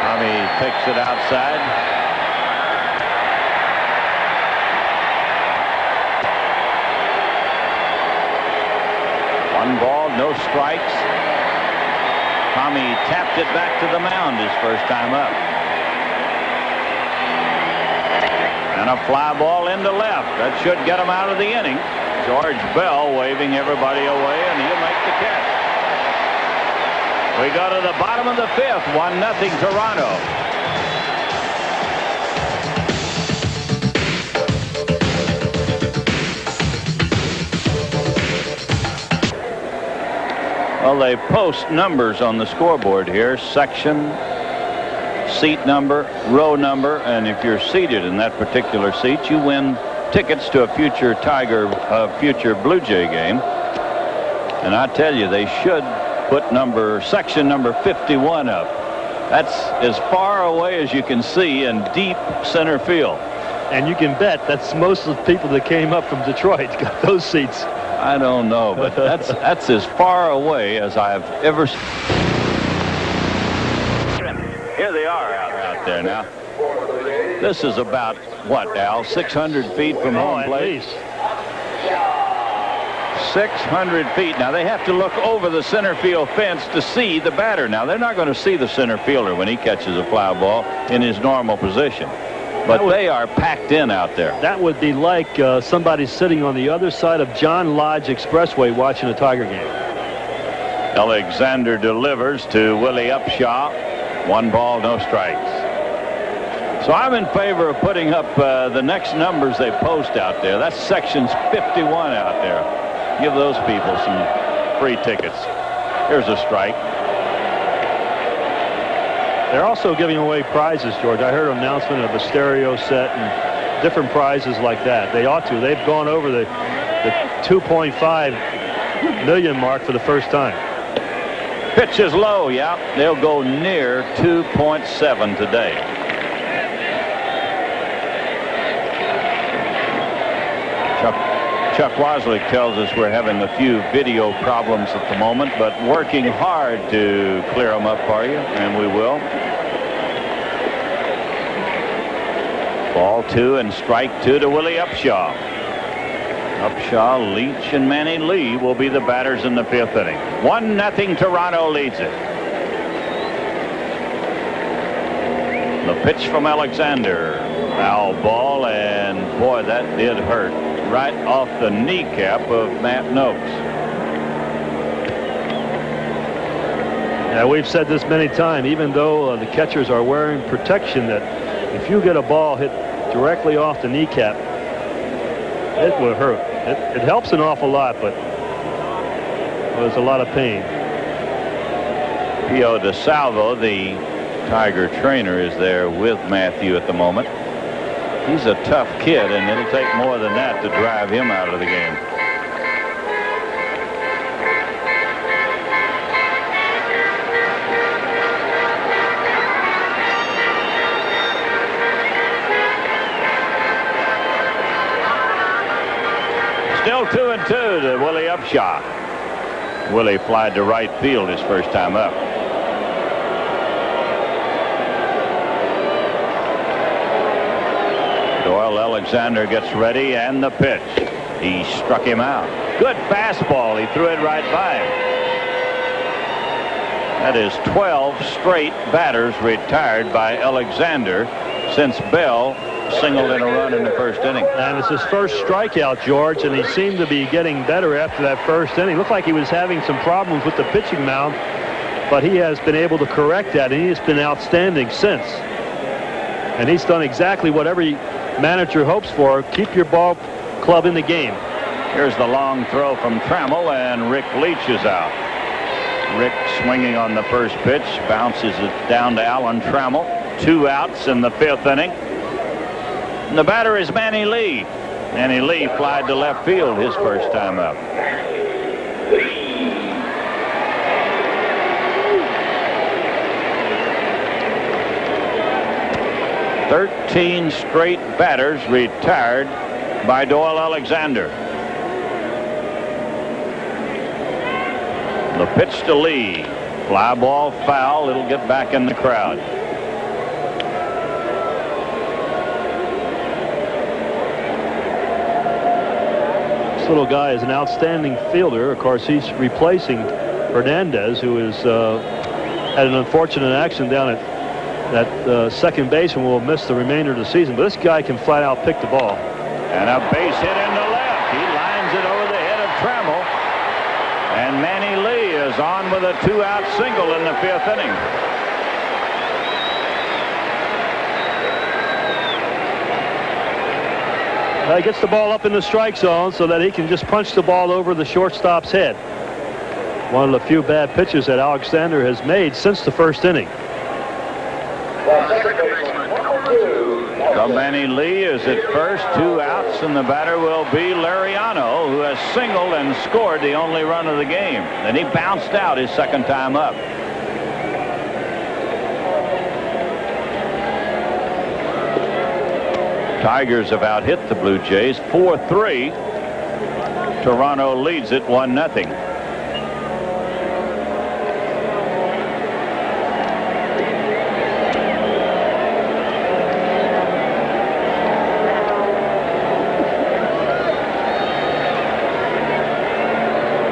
Tommy takes it outside. One ball, no strikes. Tommy tapped it back to the mound his first time up. And a fly ball into left. That should get him out of the inning. George Bell waving everybody away, and he'll make the catch. We go to the bottom of the 5th, 1-0 Toronto. Well, they post numbers on the scoreboard here. Section, seat number, row number, and if you're seated in that particular seat, you win tickets to a future future Blue Jay game. And I tell you, they should put section number 51 up. That's as far away as you can see in deep center field. And you can bet that's most of the people that came up from Detroit got those seats. I don't know, but that's as far away as I've ever seen. Here they are out there now. This is about, what, Al, 600 feet from home plate? 600 feet. Now, they have to look over the center field fence to see the batter. Now, they're not going to see the center fielder when he catches a fly ball in his normal position. But they are packed in out there. That would be like somebody sitting on the other side of John Lodge Expressway watching a Tiger game. Alexander delivers to Willie Upshaw. 1 ball, no strikes. So I'm in favor of putting up the next numbers they post out there. That's sections 51 out there. Give those people some free tickets. Here's a strike. They're also giving away prizes, George. I heard an announcement of a stereo set and different prizes like that. They ought to. They've gone over the 2.5 million mark for the first time. Pitch is low, yeah. They'll go near 2.7 today. Chuck Waslick tells us we're having a few video problems at the moment, but working hard to clear them up for you, and we will. Ball 2 and strike 2 to Willie Upshaw. Upshaw, Leach, and Manny Lee will be the batters in the 5th inning. 1-0 Toronto leads it. pitch from Alexander. Foul ball, and boy, that did hurt. Right off the kneecap of Matt Noakes. Yeah, we've said this many times, even though the catchers are wearing protection, that if you get a ball hit directly off the kneecap, it will hurt. It helps an awful lot, but there's a lot of pain. Pio DeSalvo, the Tiger trainer, is there with Matthew at the moment. He's a tough kid, and it'll take more than that to drive him out of the game. Still 2-2 to Willie Upshaw. Willie flied to right field his first time up. Doyle Alexander gets ready, and the pitch. He struck him out. Good fastball. He threw it right by him. That is 12 straight batters retired by Alexander since Bell singled in a run in the first inning. And it's his first strikeout, George, and he seemed to be getting better after that first inning. Looked like he was having some problems with the pitching mound, but he has been able to correct that, and he has been outstanding since. And he's done exactly what every manager hopes for. Keep your ball club in the game. Here's the long throw from Trammell, and Rick Leach is out. Rick swinging on the first pitch, bounces it down to Alan Trammell. 2 outs in the 5th inning. And the batter is Manny Lee. Manny Lee flied to left field his first time up. "13 straight batters retired by Doyle Alexander." The pitch to Lee. Fly ball foul. It'll get back in the crowd. This little guy is an outstanding fielder. Of course, he's replacing Hernandez, who is had an unfortunate accident down at second base and will miss the remainder of the season. But this guy can flat out pick the ball. And a base hit into left. He lines it over the head of Trammell. And Manny Lee is on with a 2-out single in the 5th inning. He gets the ball up in the strike zone so that he can just punch the ball over the shortstop's head. One of the few bad pitches that Alexander has made since the first inning. So Manny Lee is at first, 2 outs, and the batter will be Lariano, who has singled and scored the only run of the game. Then he bounced out his second time up. Tigers have out-hit the Blue Jays 4-3. Toronto leads it 1-0.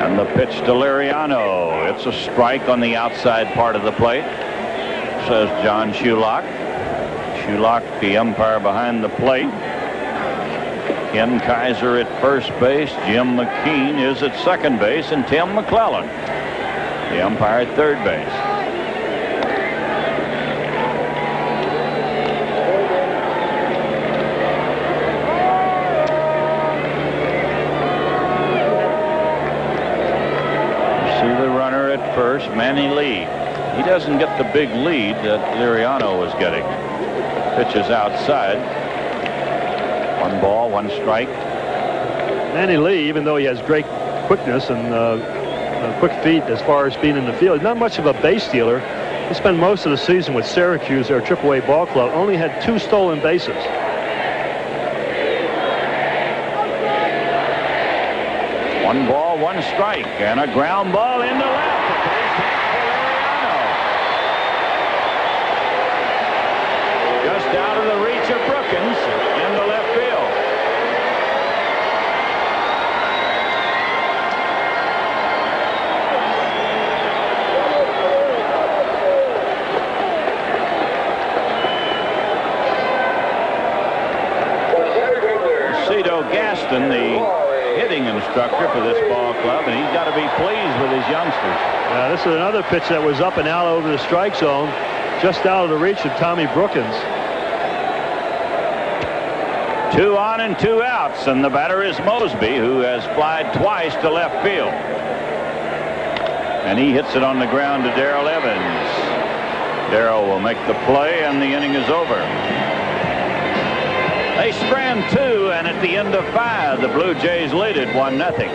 And the pitch to Lariano. It's a strike on the outside part of the plate, says John Shulock. Shulock, the umpire behind the plate. Ken Kaiser at first base. Jim McKean is at second base, and Tim McClellan, the umpire, at third base. You see the runner at first, Manny Lee. He doesn't get the big lead that Liriano was getting. Pitch is outside. 1 ball, 1 strike. Manny Lee, even though he has great quickness and quick feet as far as being in the field, not much of a base stealer. He spent most of the season with Syracuse, their AAA ball club. Only had 2 stolen bases. One ball, 1 strike, and a ground ball into left. Just out of the reach of Brookins into left field. Gaston, the hitting instructor for this ball club, and he's got to be pleased with his youngsters. This is another pitch that was up and out over the strike zone, just out of the reach of Tommy Brookins. 2 on and 2 outs, and the batter is Mosby, who has flied twice to left field. And he hits it on the ground to Doyle Evans. Darrell will make the play, and the inning is over. They strand 2, and at the end of 5, the Blue Jays lead it 1-0.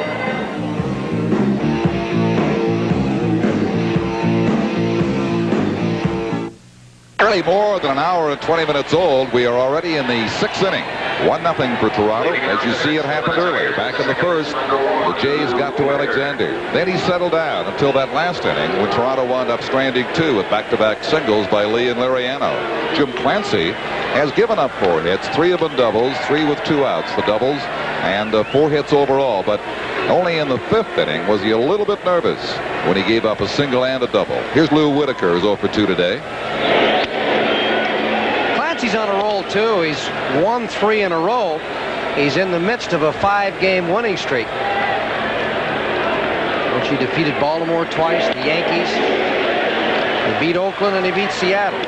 Barely more than an hour and 20 minutes old. We are already in the 6th inning. 1-0 for Toronto. As you see, it happened earlier. Back in the first, the Jays got to Alexander. Then he settled down until that last inning when Toronto wound up stranding 2 with back-to-back singles by Lee and Liriano. Jim Clancy has given up 4 hits, 3 of them doubles, 3 with 2 outs, the doubles, and 4 hits overall. But only in the 5th inning was he a little bit nervous when he gave up a single and a double. Here's Lou Whitaker, who's 0 for 2 today. Clancy's on a roll, too. He's won 3 in a row. He's in the midst of a 5-game winning streak. He defeated Baltimore twice, the Yankees. He beat Oakland, and he beat Seattle.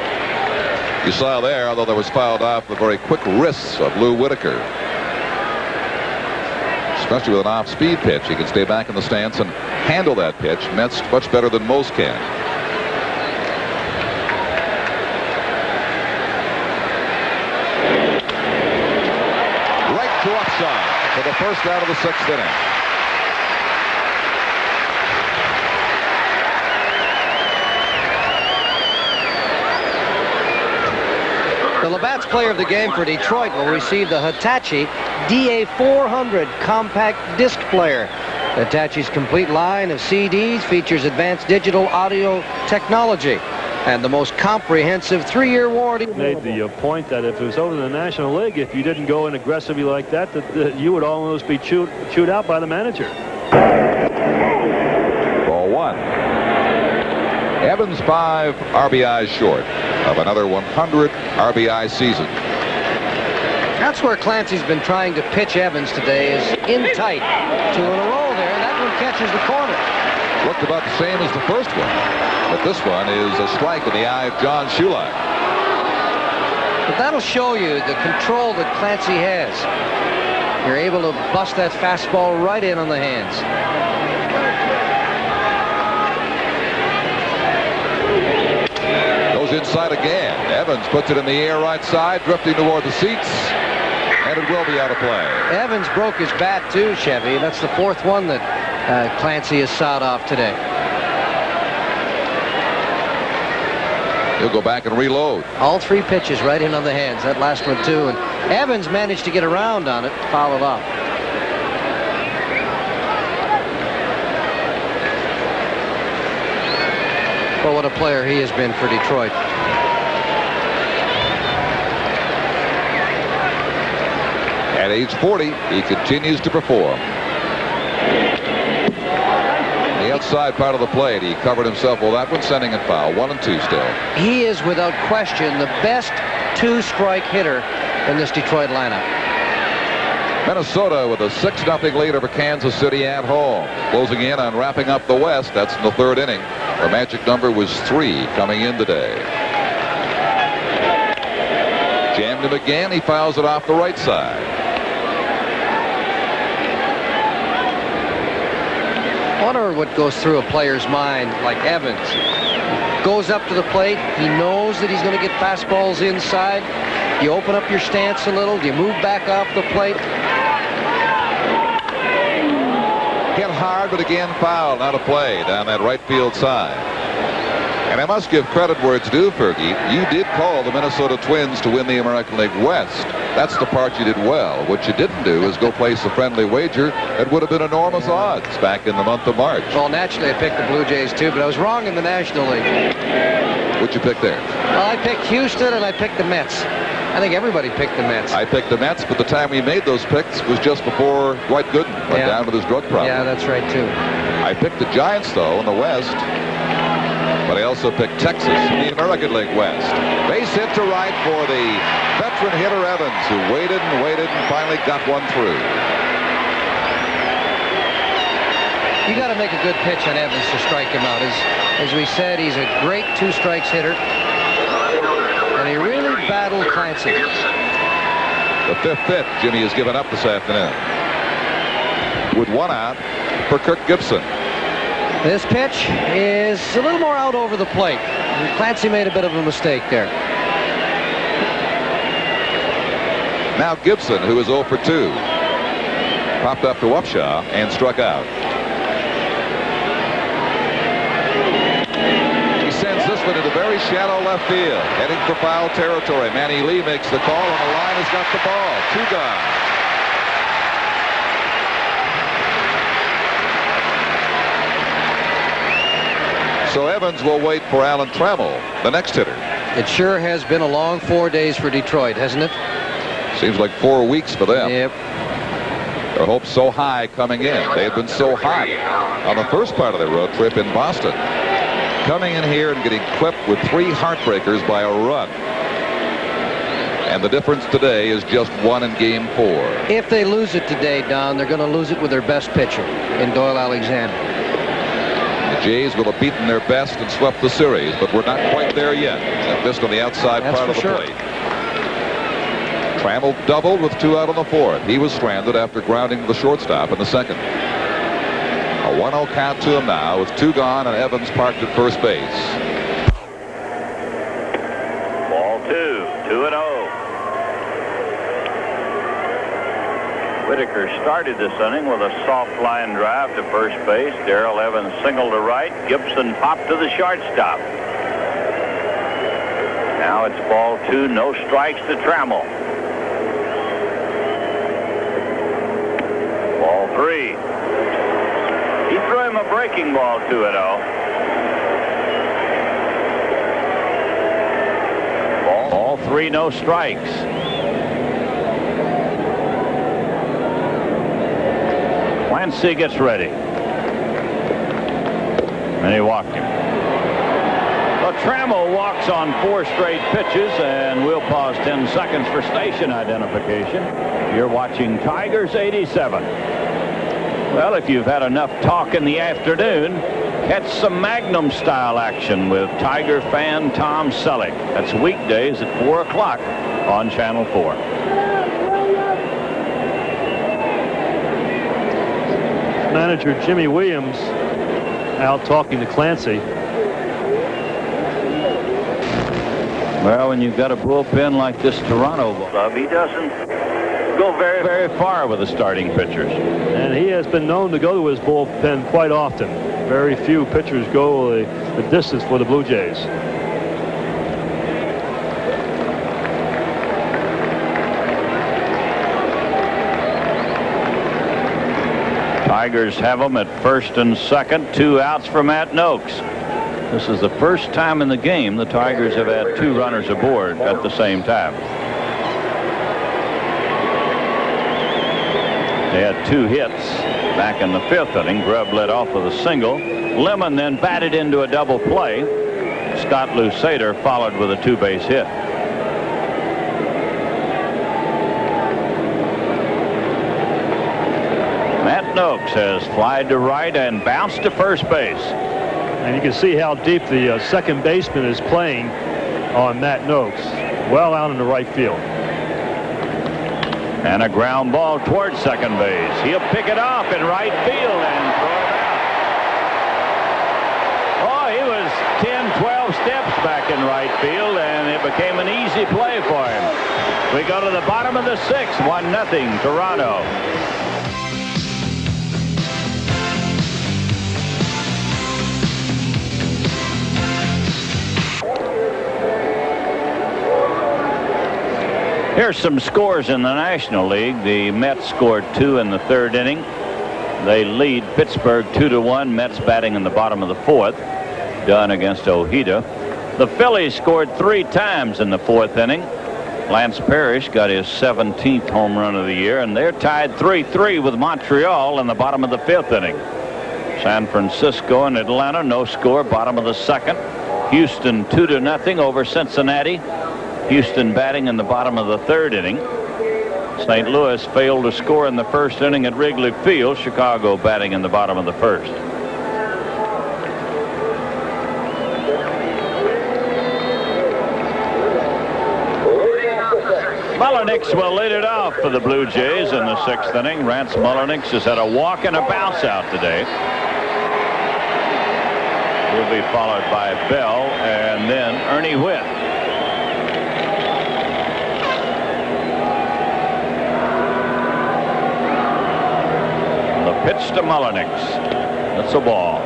You saw there, although there was fouled off, the very quick wrists of Lou Whitaker. Especially with an off-speed pitch, he can stay back in the stance and handle that pitch much better than most can. To upside for the first out of the 6th inning. The Labatt's player of the game for Detroit will receive the Hitachi DA400 compact disc player. Hitachi's complete line of CDs features advanced digital audio technology and the most comprehensive 3-year warranty. Made the point that if it was over in the National League, if you didn't go in aggressively like that, that you would almost be chewed out by the manager. Ball 1. Evans 5 RBIs short of another 100 RBI season. That's where Clancy's been trying to pitch Evans today, is in tight. 2 in a row there, and that one catches the corner. Looked about the same as the first one, but this one is a strike in the eye of John Shulak. But that'll show you the control that Clancy has. You're able to bust that fastball right in on the hands. Goes inside again. Evans puts it in the air right side, drifting toward the seats, and it will be out of play. Evans broke his bat too, Chevy. That's the 4th one that Clancy has sawed off today. He'll go back and reload. All 3 pitches right in on the hands. That last one too. And Evans managed to get around on it, foul it off. Well, what a player he has been for Detroit. At age 40, he continues to perform. The outside part of the plate, he covered himself with that one, sending it foul. 1-2 still. He is, without question, the best 2-strike hitter in this Detroit lineup. Minnesota with a 6-0 lead over Kansas City at home. Closing in on wrapping up the West. That's in the 3rd inning. The magic number was 3 coming in today. Jammed him again. He fouls it off the right side. I wonder what goes through a player's mind like Evans. Goes up to the plate. He knows that he's going to get fastballs inside. You open up your stance a little. You move back off the plate. Hit hard, but again fouled, out of play down that right field side. And I must give credit where it's due, Fergie. You did call the Minnesota Twins to win the American League West. That's the part you did well. What you didn't do is go place a friendly wager that would have been enormous odds back in the month of March. Well, naturally, I picked the Blue Jays, too, but I was wrong in the National League. What'd you pick there? Well, I picked Houston, and I picked the Mets. I think everybody picked the Mets. I picked the Mets, but the time we made those picks was just before Dwight Gooden went down with his drug problem. Yeah, that's right, too. I picked the Giants, though, in the West. but he also picked Texas in the American League West. Base hit to right for the veteran hitter Evans, who waited and waited and finally got one through. You got to make a good pitch on Evans to strike him out. As we said, he's a great two-strikes hitter, and he really battled Clancy. The fifth pitch Jimmy has given up this afternoon. With one out for Kirk Gibson. This pitch is a little more out over the plate. Clancy made a bit of a mistake there. Now Gibson, who is 0 for 2, popped up to Upshaw and struck out. He sends this one into very shallow left field, heading for foul territory. Manny Lee makes the call, and the line has got the ball. 2 gone. So Evans will wait for Alan Trammell, the next hitter. It sure has been a long 4 days for Detroit, hasn't it? Seems like 4 weeks for them. Yep. Their hopes so high coming in. They had been so hot on the first part of their road trip in Boston. Coming in here and getting clipped with 3 heartbreakers by a run. And the difference today is just 1 in Game 4. If they lose it today, Don, they're going to lose it with their best pitcher in Doyle Alexander. The Jays will have beaten their best and swept the series, but we're not quite there yet. At this on the outside That's part of the for sure. plate. Trammell doubled with 2 out on the 4th. He was stranded after grounding the shortstop in the 2nd. A 1-0 count to him now with 2 gone and Evans parked at first base. Ball 2, 2-0. Whitaker started this inning with a soft line drive to first base. Darrell Evans singled to right. Gibson popped to the shortstop. Now it's ball 2, no strikes to Trammell. Ball 3. He threw him a breaking ball, 2-0. Ball 3, no strikes. Clancy gets ready. And he walked him. Well, Trammell walks on 4 straight pitches, and we'll pause 10 seconds for station identification. You're watching Tigers 87. Well, if you've had enough talk in the afternoon, catch some Magnum-style action with Tiger fan Tom Selleck. That's weekdays at 4 o'clock on Channel 4. Manager Jimmy Williams out talking to Clancy. Well, when you've got a bullpen like this Toronto club, he doesn't go very, very far with the starting pitchers. And he has been known to go to his bullpen quite often. Very few pitchers go the distance for the Blue Jays. Tigers have them at first and second. 2 outs for Matt Noakes. This is the first time in the game the Tigers have had 2 runners aboard at the same time. They had 2 hits back in the 5th inning. Grubb led off with a single. Lemon then batted into a double play. Scott Lusader followed with a 2-base hit. Matt Noakes has flied to right and bounced to first base. And you can see how deep the second baseman is playing on Matt Noakes. Well out in the right field. And a ground ball towards second base. He'll pick it off in right field and throw it out. Oh, he was 10, 12 steps back in right field, and it became an easy play for him. We go to the bottom of the 6th, 1-0 Toronto. Here's some scores in the National League. The Mets scored 2 in the 3rd inning. They lead Pittsburgh 2-1. Mets batting in the bottom of the 4th. Done against Ojeda. The Phillies scored 3 times in the 4th inning. Lance Parrish got his 17th home run of the year, and they're tied 3-3 with Montreal in the bottom of the 5th inning. San Francisco and Atlanta, no score, bottom of the 2nd. Houston 2-0 over Cincinnati. Houston batting in the bottom of the third inning. St. Louis failed to score in the first inning at Wrigley Field. Chicago batting in the bottom of the first. Mullenix will lead it off for the Blue Jays in the 6th inning. Rance Mullenix has had a walk and a bounce out today. He'll be followed by Bell and then Ernie Whitt. The pitch to Mullenix. That's a ball.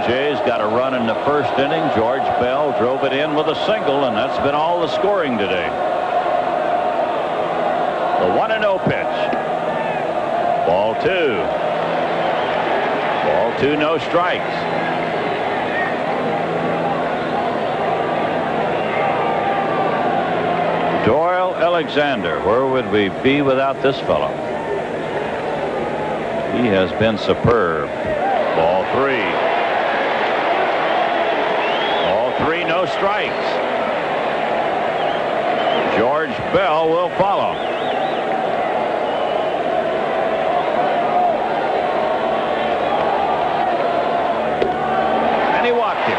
Jays got a run in the first inning. George Bell drove it in with a single, and that's been all the scoring today. The 1-0 pitch. Ball 2. Ball 2, no strikes. Doyle Alexander. Where would we be without this fellow? He has been superb. Ball 3. 3, no strikes. George Bell will follow. And he walked him.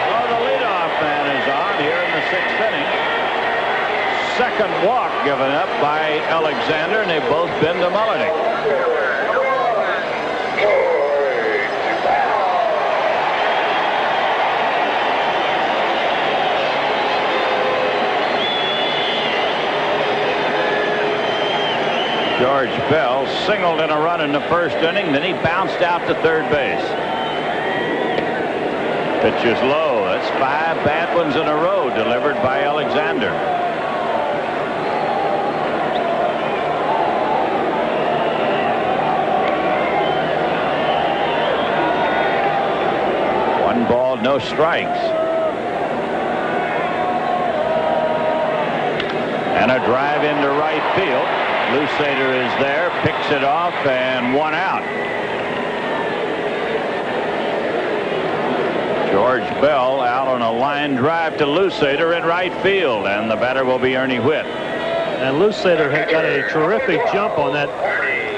Oh, the leadoff man is on here in the 6th inning. Second walk given up by Alexander, and they've both been to Mullenix. George Bell singled in a run in the first inning. Then he bounced out to third base. Pitch is low. That's 5 bad ones in a row delivered by Alexander. One ball, no strikes. And a drive into right field. Lusader is there, picks it off, and 1 out. George Bell out on a line drive to Lusader in right field, and the batter will be Ernie Whitt. And Lusader had got a terrific jump on that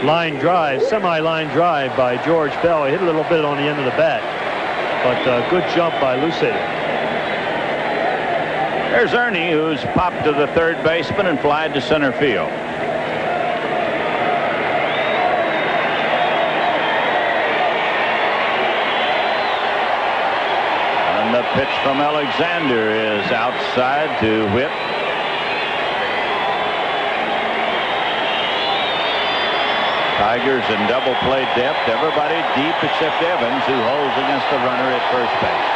line drive, semi-line drive by George Bell. He hit a little bit on the end of the bat, but good jump by Lusader. There's Ernie, who's popped to the third baseman and flied to center field. The pitch from Alexander is outside to Whitt. Tigers in double play depth. Everybody deep except Evans, who holds against the runner at first base.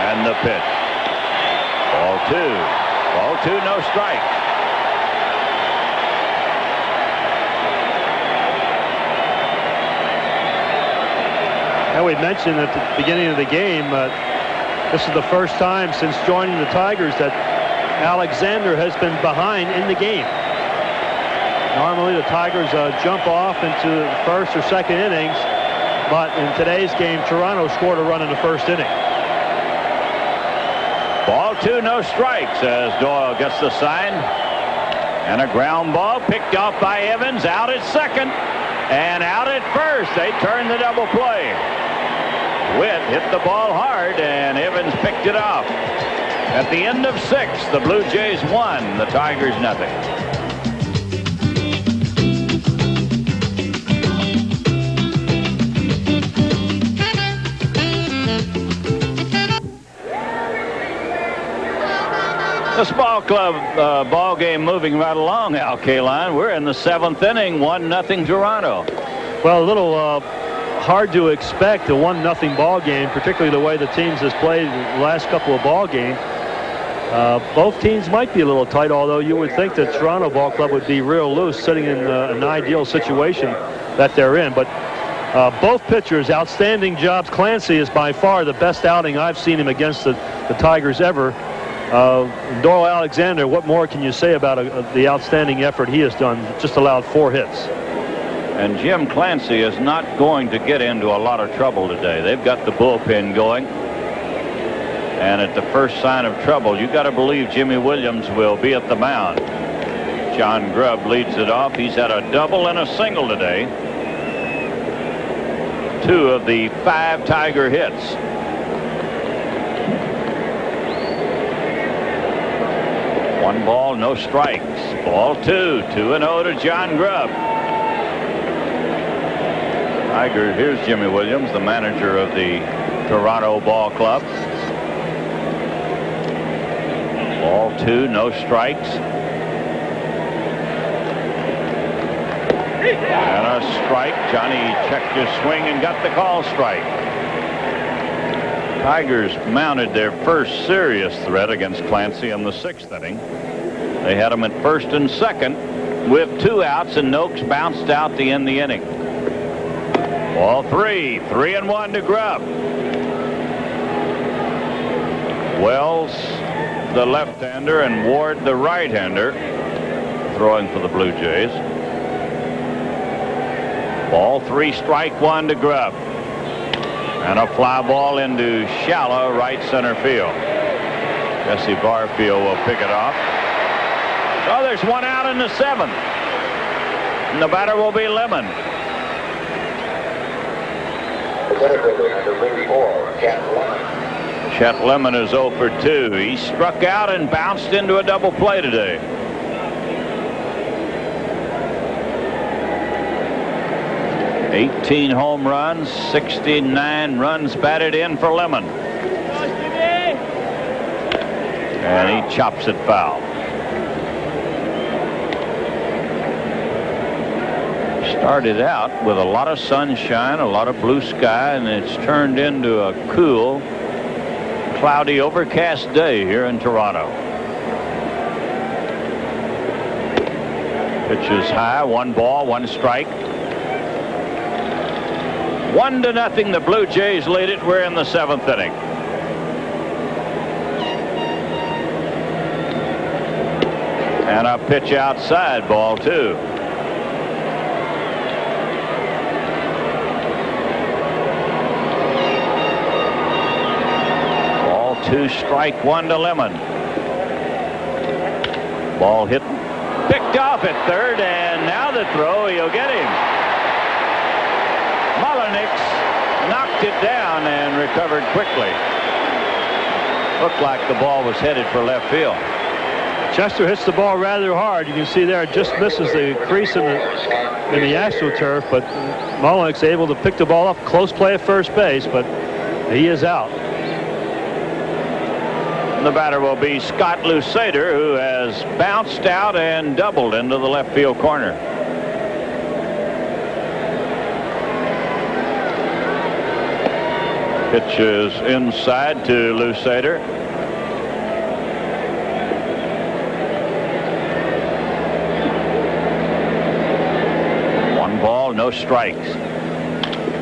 And the pitch. Ball 2. Ball 2, no strike. And we mentioned at the beginning of the game, this is the first time since joining the Tigers that Alexander has been behind in the game. Normally the Tigers jump off into the first or second innings, but in today's game, Toronto scored a run in the first inning. Ball 2, no strikes as Doyle gets the sign. And a ground ball picked off by Evans, out at second and out at first. They turn the double play. Whitt hit the ball hard, and Evans picked it off. At the end of 6, the Blue Jays won, the Tigers nothing. This ball club ball game moving right along, Al Kaline. We're in the 7th inning, 1-0 Toronto. Well, a little hard to expect a 1-0 ball game, particularly the way the teams has played the last couple of ball games. Both teams might be a little tight, although you would think that Toronto Ball Club would be real loose, sitting in an ideal situation that they're in. But Both pitchers, outstanding jobs. Clancy is by far the best outing I've seen him against the Tigers ever. Doyle Alexander, what more can you say about the outstanding effort he has done? Just allowed 4 hits. And Jim Clancy is not going to get into a lot of trouble today. They've got the bullpen going. And at the first sign of trouble, you got to believe Jimmy Williams will be at the mound. John Grubb leads it off. He's had a double and a single today. 2 of the 5 Tiger hits. One ball, no strikes. Ball 2. 2-0 to John Grubb. Tigers, here's Jimmy Williams, the manager of the Toronto Ball Club. Ball 2, no strikes. And a strike. Johnny checked his swing and got the call strike. Tigers mounted their first serious threat against Clancy in the 6th inning. They had him at first and second with 2 outs, and Noakes bounced out to end the inning. Ball 3. 3-1 to Grubb. Wells, the left-hander, and Ward, the right-hander, throwing for the Blue Jays. Ball 3, strike 1 to Grubb. And a fly ball into shallow right center field. Jesse Barfield will pick it off. So there's 1 out in the 7th. And the batter will be Lemon. Chet Lemon is 0 for 2. He struck out and bounced into a double play today. $18 home runs, 69 runs batted in for Lemon. And he chops it foul. Started out with a lot of sunshine, a lot of blue sky, and it's turned into a cool, cloudy, overcast day here in Toronto. Pitch is high, 1 ball, 1 strike. 1-0, the Blue Jays lead it. We're in the 7th inning. And a pitch outside, ball 2. Ball 2, strike 1 to Lemon. Ball hit, picked off at third, and now the throw, he'll get him. Mullenix knocked it down and recovered quickly. Looked like the ball was headed for left field. Chester hits the ball rather hard. You can see there it just misses the crease in the AstroTurf, but Mullenix able to pick the ball up. Close play at first base, but he is out. The batter will be Scott Lusader, who has bounced out and doubled into the left field corner. Pitch is inside to Lusader. One ball, no strikes.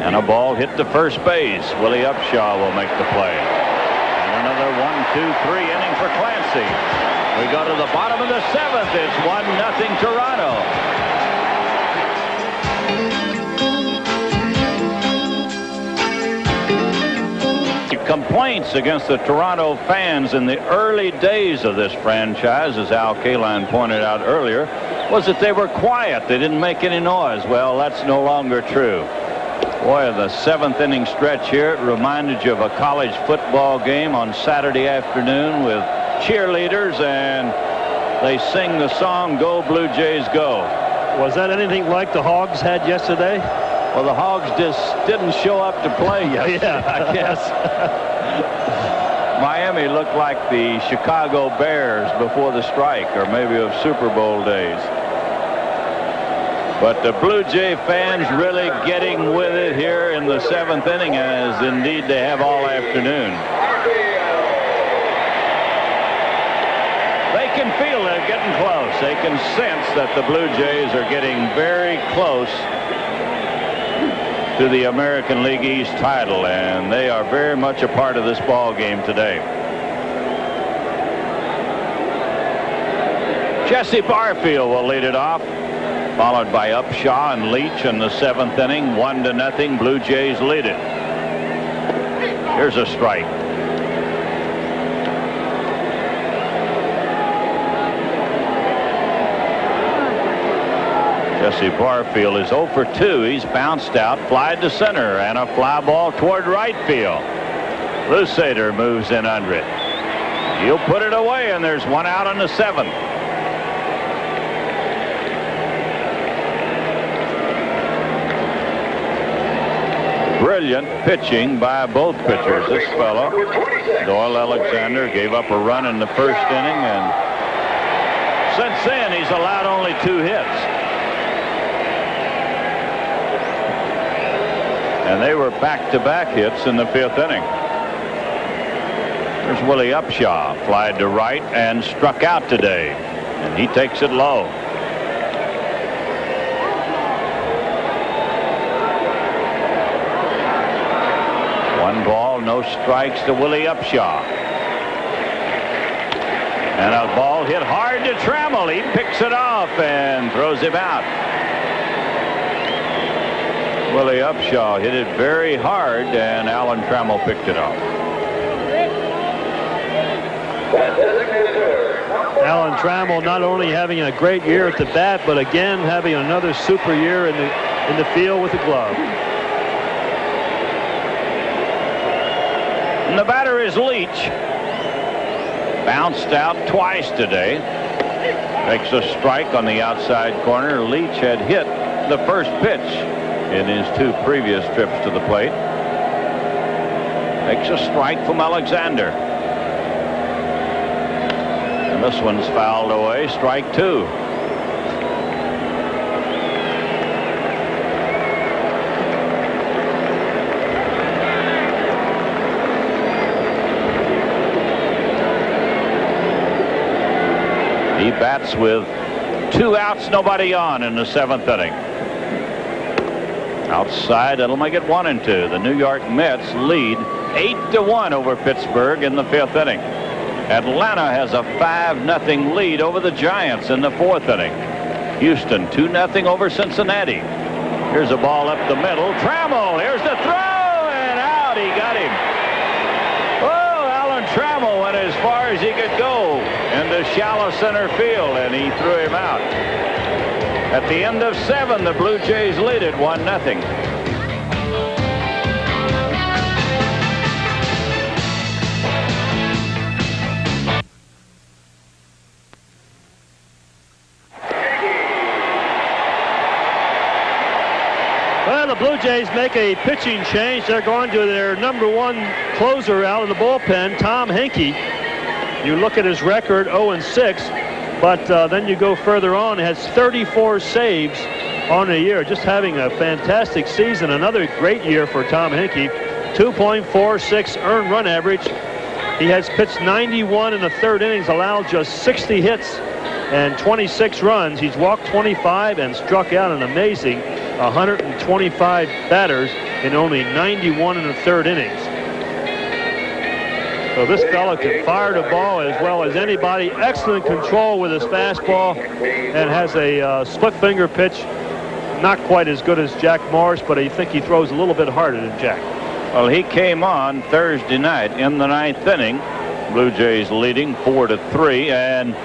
And a ball hit to first base. Willie Upshaw will make the play. And another 1-2-3 inning for Clancy. We go to the bottom of the 7th. It's 1-0 Toronto. Complaints against the Toronto fans in the early days of this franchise, as Al Kaline pointed out earlier, was that they were quiet. They didn't make any noise. Well, that's no longer true. Boy, the 7th inning stretch here, it reminded you of a college football game on Saturday afternoon with cheerleaders, and they sing the song, "Go Blue Jays Go." Was that anything like the Hogs had yesterday? Well, the Hogs just didn't show up to play yesterday, I guess. Miami looked like the Chicago Bears before the strike, or maybe of Super Bowl days. But the Blue Jay fans really getting with it here in the 7th inning, as indeed they have all afternoon. They can feel they're getting close. They can sense that the Blue Jays are getting very close to the American League East title, and they are very much a part of this ball game today. Jesse Barfield will lead it off, followed by Upshaw and Leach in the 7th inning. 1-0. Blue Jays lead it. Here's a strike. Jesse Barfield is 0 for 2. He's bounced out, fly to center, and a fly ball toward right field. Lusader moves in under it. He'll put it away, and there's one out on the 7th. Brilliant pitching by both pitchers. This fellow, Doyle Alexander, gave up a run in the 1st inning, and since then he's allowed only 2 hits. And they were back-to-back hits in the 5th inning. There's Willie Upshaw, flied to right and struck out today, and he takes it low. One ball, no strikes to Willie Upshaw. And a ball hit hard to Trammell. He picks it off and throws him out. Willie Upshaw hit it very hard, and Alan Trammell picked it off. Alan Trammell not only having a great year at the bat, but again having another super year in the field with the glove. And the batter is Leach. Bounced out twice today. Makes a strike on the outside corner. Leach had hit the first pitch in his 2 previous trips to the plate. Makes a strike from Alexander. And this one's fouled away. Strike 2. He bats with 2 outs, nobody on in the 7th inning. Outside, that'll make it 1-2. The New York Mets lead 8-1 over Pittsburgh in the 5th inning. Atlanta has a 5-0 lead over the Giants in the 4th inning. Houston 2-0 over Cincinnati. Here's a ball up the middle. Trammell, here's the throw, and out. He got him. Oh, Alan Trammell went as far as he could go into shallow center field, and he threw him out. At the end of 7, the Blue Jays lead it 1-0. Well, the Blue Jays make a pitching change. They're going to their #1 closer out of the bullpen, Tom Henke. You look at his record, 0-6, but then you go further on, has 34 saves on the year. Just having a fantastic season. Another great year for Tom Henke. 2.46 earned run average. He has pitched 91 in the 3rd innings, allowed just 60 hits and 26 runs. He's walked 25 and struck out an amazing 125 batters in only 91 in the 3rd innings. So this fellow can fire the ball as well as anybody. Excellent control with his fastball, and has a split finger pitch. Not quite as good as Jack Morris, but I think he throws a little bit harder than Jack. Well, he came on Thursday night in the 9th inning. Blue Jays leading 4-3, and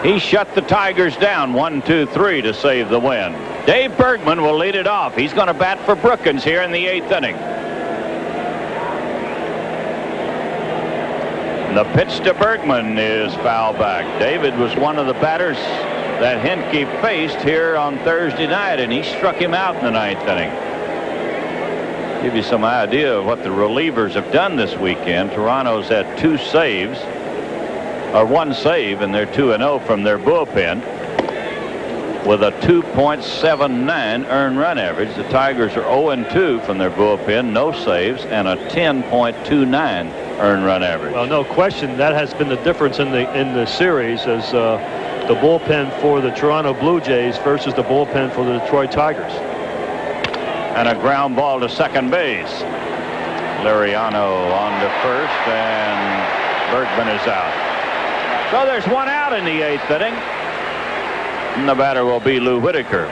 he shut the Tigers down 1-2-3 to save the win. Dave Bergman will lead it off. He's going to bat for Brookins here in the 8th inning. The pitch to Bergman is foul back. David was one of the batters that Henke faced here on Thursday night, and he struck him out in the 9th inning. Give you some idea of what the relievers have done this weekend. Toronto's had 2 saves, or 1 save, and they're 2-0 from their bullpen with a 2.79 earned run average. The Tigers are 0-2 from their bullpen, no saves, and a 10.29 earned run average. Well, no question that has been the difference in the series, as the bullpen for the Toronto Blue Jays versus the bullpen for the Detroit Tigers. and a ground ball to second base. Liriano on to first, and Bergman is out. So there's one out in the 8th inning. And the batter will be Lou Whitaker.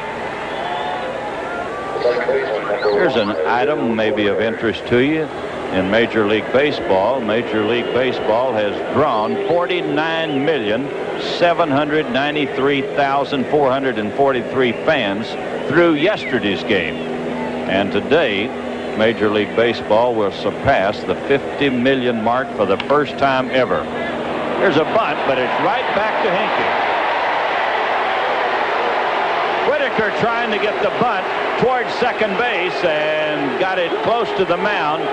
Here's an item maybe of interest to you. In Major League Baseball, Major League Baseball has drawn 49,793,443 fans through yesterday's game. And today, Major League Baseball will surpass the 50 million mark for the first time ever. Here's a bunt, but it's right back to Hinkie. Whitaker trying to get the bunt towards second base and got it close to the mound.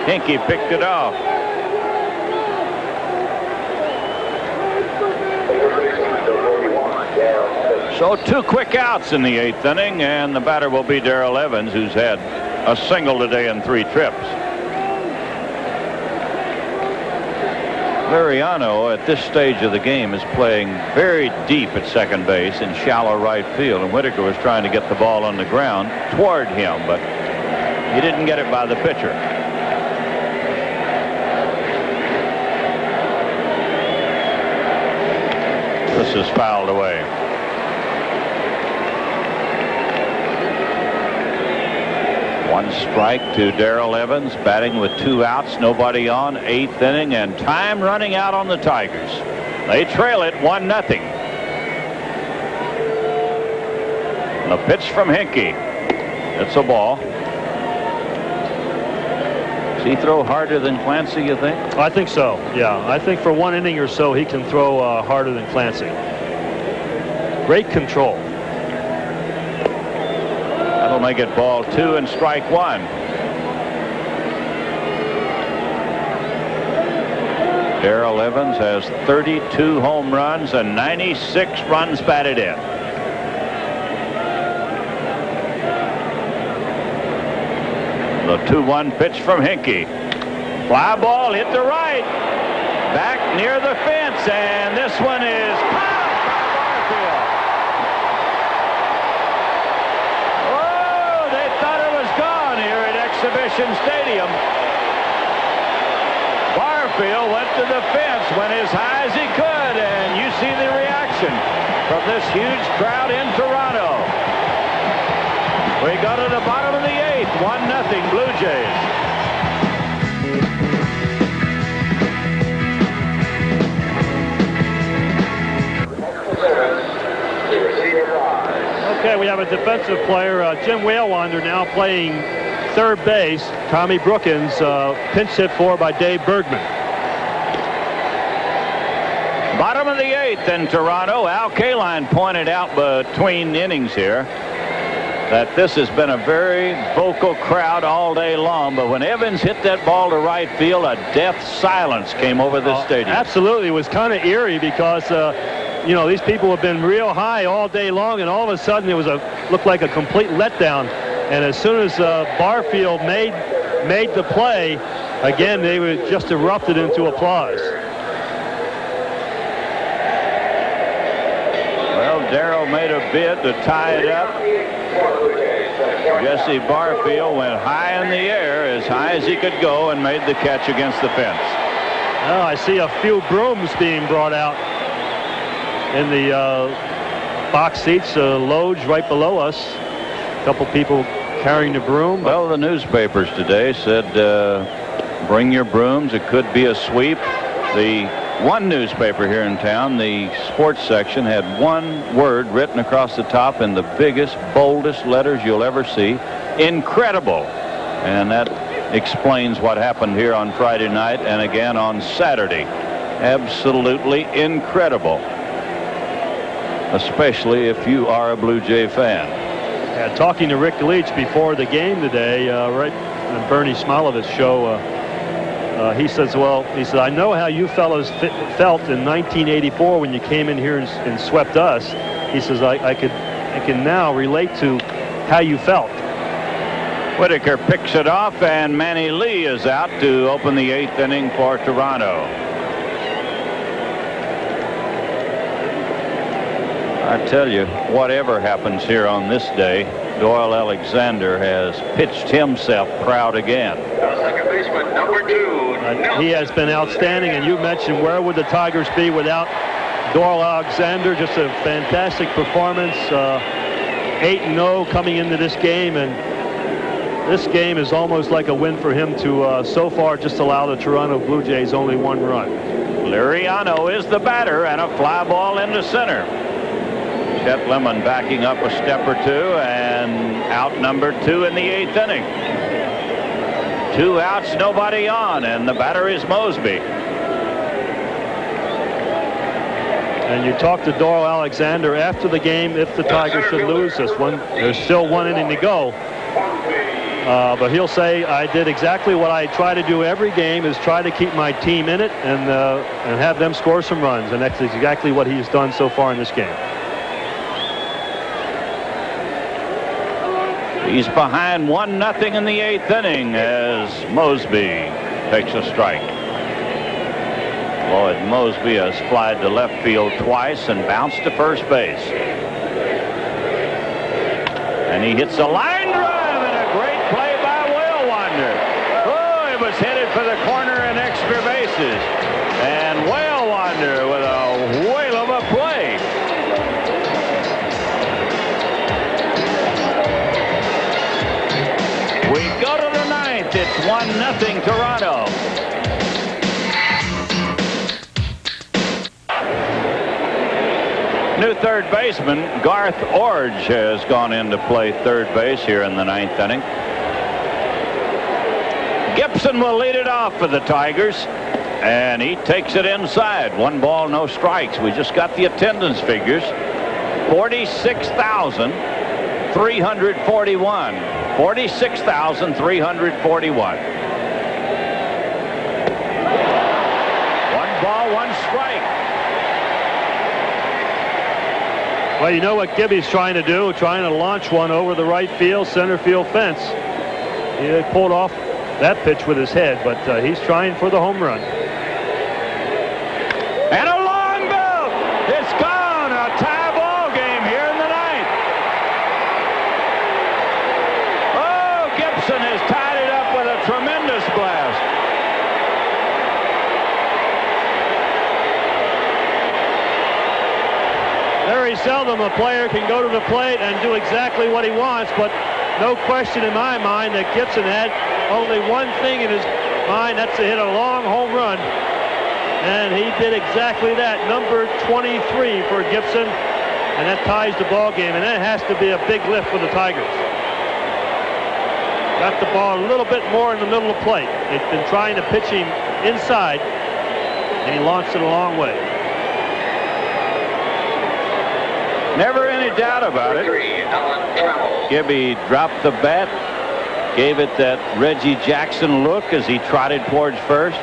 Hinkie picked it off. So 2 quick outs in the 8th inning, and the batter will be Doyle Evans, who's had a single today and 3 trips. Liriano at this stage of the game is playing very deep at second base in shallow right field, and Whitaker was trying to get the ball on the ground toward him, but he didn't get it by the pitcher. This is fouled away. One strike to Darrell Evans, batting with 2 outs, nobody on, 8th inning, and time running out on the Tigers. They trail it 1-0. The pitch from Hinkie. It's a ball. Does he throw harder than Clancy, you think? I think so, yeah. I think for 1 inning or so, he can throw harder than Clancy. Great control. That'll make it ball 2 and strike 1. Darrell Evans has 32 home runs and 96 runs batted in. The 2-1 pitch from Hinkie. Fly ball hit to right. Back near the fence, and this one is popped by Barfield. Oh, they thought it was gone here at Exhibition Stadium. Barfield went to the fence, went as high as he could, and you see the reaction from this huge crowd in Toronto. We go to the bottom of the 8th, 1-0 Blue Jays. Okay, we have a defensive player, Jim Whalewander, now playing third base. Tommy Brookins, pinch hit for by Dave Bergman. Bottom of the 8th in Toronto. Al Kaline pointed out between innings here that this has been a very vocal crowd all day long, but when Evans hit that ball to right field, a death silence came over this stadium. Absolutely. It was kind of eerie because you know, these people have been real high all day long, and all of a sudden it was looked like a complete letdown. And as soon as Barfield made the play, again they were just erupted into applause. Well, Darrell made a bid to tie it up. Jesse Barfield went high in the air, as high as he could go, and made the catch against the fence. Oh, I see a few brooms being brought out in the box seats, loge right below us. A couple people carrying the broom. Well, the newspapers today said bring your brooms. It could be a sweep. The one newspaper here in town, the sports section, had one word written across the top in the biggest, boldest letters you'll ever see: incredible. And that explains what happened here on Friday night and again on Saturday. Absolutely incredible, especially if you are a Blue Jay fan. Talking to Rick Leach before the game today, right on Bernie Smolovit's show, he said, I know how you fellows felt in 1984 when you came in here and swept us. He says, I can now relate to how you felt. Whitaker picks it off, and Manny Lee is out to open the 8th inning for Toronto. I tell you, whatever happens here on this day, Doyle Alexander has pitched himself proud again. Second baseman, number 2. He has been outstanding, and you mentioned where would the Tigers be without Doyle Alexander. Just a fantastic performance. 8-0 coming into this game, and this game is almost like a win for him to so far just allow the Toronto Blue Jays only 1 run. Liriano is the batter, and a fly ball into center. Chet Lemon backing up a step or two, and out number 2 in the 8th inning. 2 outs, nobody on, and the batter is Mosby. And you talked to Doyle Alexander after the game if the Tigers should lose this one. There's still 1 inning to go. But he'll say, I did exactly what I try to do every game, is try to keep my team in it and have them score some runs. And that's exactly what he's done so far in this game. He's behind 1-0 in the 8th inning as Mosby takes a strike. Lloyd Mosby has flied to left field twice and bounced to first base. And he hits a line drive, and a great play by Will Wander. Oh, it was headed for the corner and extra bases. And Will Wander with a whale of a play. We go to the 9th. It's 1-0 Toronto. New third baseman Garth Orge has gone in to play third base here in the 9th inning. Gibson will lead it off for the Tigers, and he takes it inside. 1 ball, no strikes. We just got the attendance figures. 46,341. 46,341. 1 ball, 1 strike. Well, you know what Gibby's trying to do, trying to launch one over the right field, center field fence. He pulled off that pitch with his head, but he's trying for the home run. And a long ball. It's gone. A tie ball game here in the 9th. Oh, Gibson has tied it up with a tremendous blast. Very seldom a player can go to the plate and do exactly what he wants, but no question in my mind that Gibson had only one thing in his mind, that's to hit a long home run. And he did exactly that, number 23 for Gibson, and that ties the ball game, and that has to be a big lift for the Tigers. Got the ball a little bit more in the middle of the plate. They've been trying to pitch him inside, and he launched it a long way. Never any doubt about it. Gibby dropped the bat, gave it that Reggie Jackson look as he trotted towards first.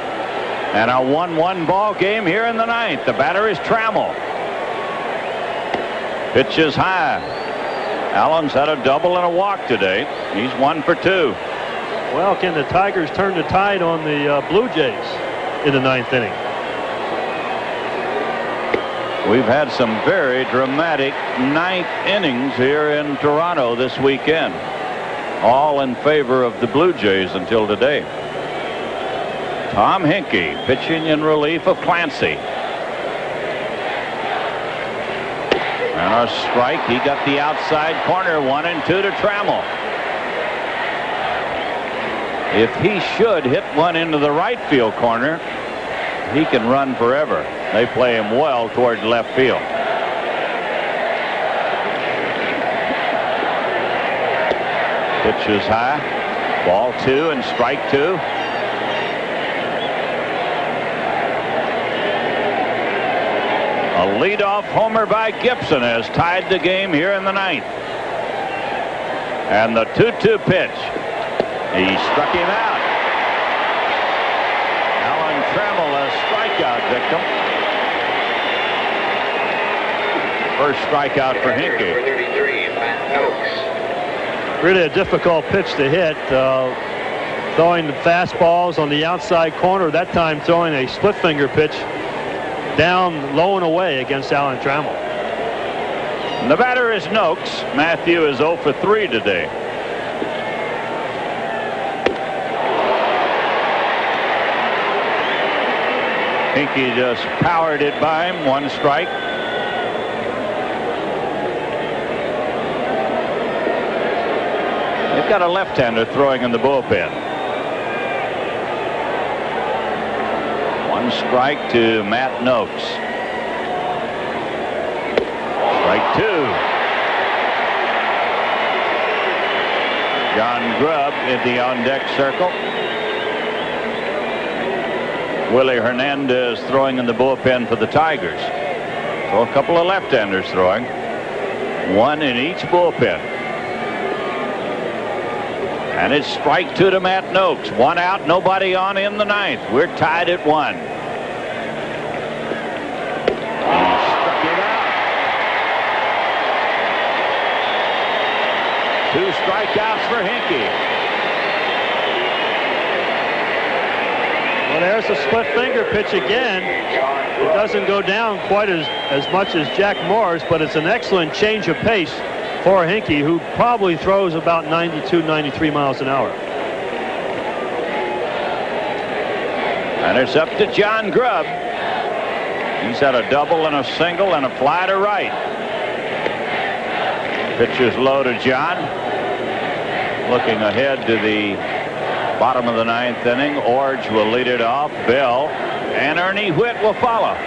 And a 1-1 ball game here in the 9th. The batter is Trammell. Pitch is high. Allen's had a double and a walk today. He's 1 for 2. Well, can the Tigers turn the tide on the Blue Jays in the 9th inning? We've had some very dramatic 9th innings here in Toronto this weekend. All in favor of the Blue Jays until today. Tom Hinkie pitching in relief of Clancy. And a strike. He got the outside corner. 1-2 to Trammell. If he should hit one into the right field corner, he can run forever. They play him well toward left field. Pitch is high. Ball 2 and strike 2. A leadoff homer by Gibson has tied the game here in the 9th. And the 2-2 pitch. He struck him out. Alan Trammell, a strikeout victim. First strikeout for Hinkie. Really a difficult pitch to hit. Throwing the fastballs on the outside corner. That time throwing a split finger pitch down low and away against Alan Trammell. The batter is Noakes. Matthew is 0 for 3 today. Hinkie just powered it by him. 1 strike. They've got a left-hander throwing in the bullpen. 1 strike to Matt Noakes. Strike 2. John Grubb in the on-deck circle. Willie Hernandez throwing in the bullpen for the Tigers. So a couple of left-handers throwing. 1 in each bullpen. And it's strike 2 to Matt Noakes. 1 out, nobody on in the 9th. We're tied at 1. He struck it out. 2 strikeouts for Hinkie. Well, there's a split finger pitch again. It doesn't go down quite as much as Jack Moore's, but it's an excellent change of pace for Hinkie, who probably throws about 92, 93 miles an hour. And it's up to John Grubb. He's had a double and a single and a fly to right. Pitch is low to John. Looking ahead to the bottom of the 9th inning. Orge will lead it off. Bell and Ernie Whitt will follow.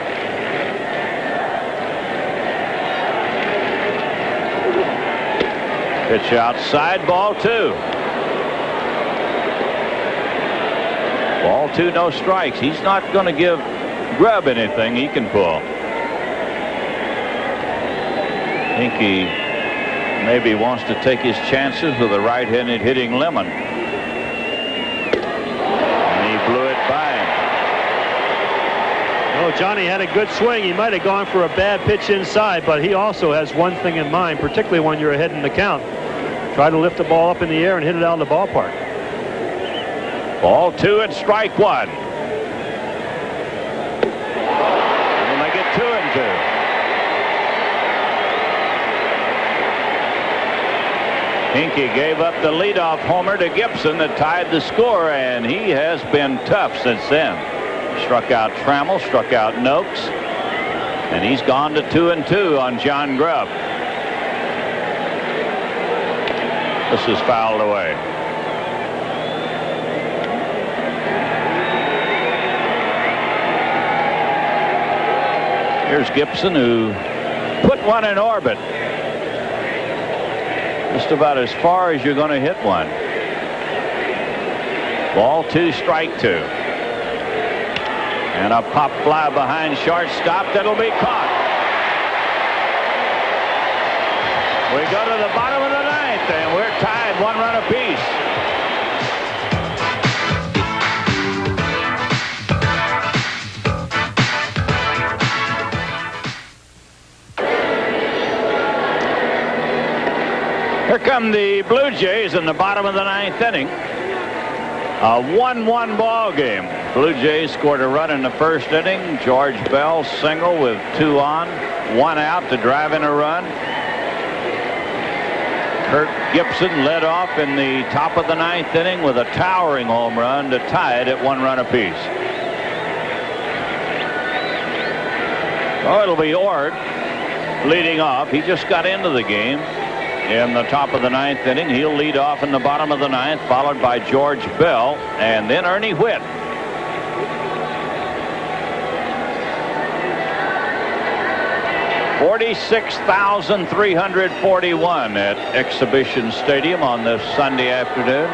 Pitch outside, ball 2. Ball 2, no strikes. He's not going to give Grubb anything he can pull. Hinkie maybe wants to take his chances with a right-handed hitting Lemon. And he blew it by him. Oh, Johnny had a good swing. He might have gone for a bad pitch inside, but he also has one thing in mind, particularly when you're ahead in the count. Try to lift the ball up in the air and hit it out of the ballpark. Ball 2 and strike 1. We'll make it 2-2. Hinkie gave up the leadoff homer to Gibson that tied the score, and he has been tough since then. Struck out Trammell, struck out Noakes, and he's gone to 2-2 on John Grubb. This is fouled away. Here's Gibson, who put one in orbit. Just about as far as you're going to hit one. Ball 2, strike 2. And a pop fly behind shortstop that'll be caught. We go to the bottom of the 9th, and we're tied 1 run apiece. Here come the Blue Jays in the bottom of the 9th inning. A 1-1 ball game. Blue Jays scored a run in the first inning. George Bell single with 2 on, 1 out to drive in a run. Kirk Gibson led off in the top of the 9th inning with a towering home run to tie it at 1 run apiece. Oh, it'll be Ord leading off. He just got into the game in the top of the 9th inning. He'll lead off in the bottom of the 9th, followed by George Bell and then Ernie Whitt. $46,341 at Exhibition Stadium on this Sunday afternoon.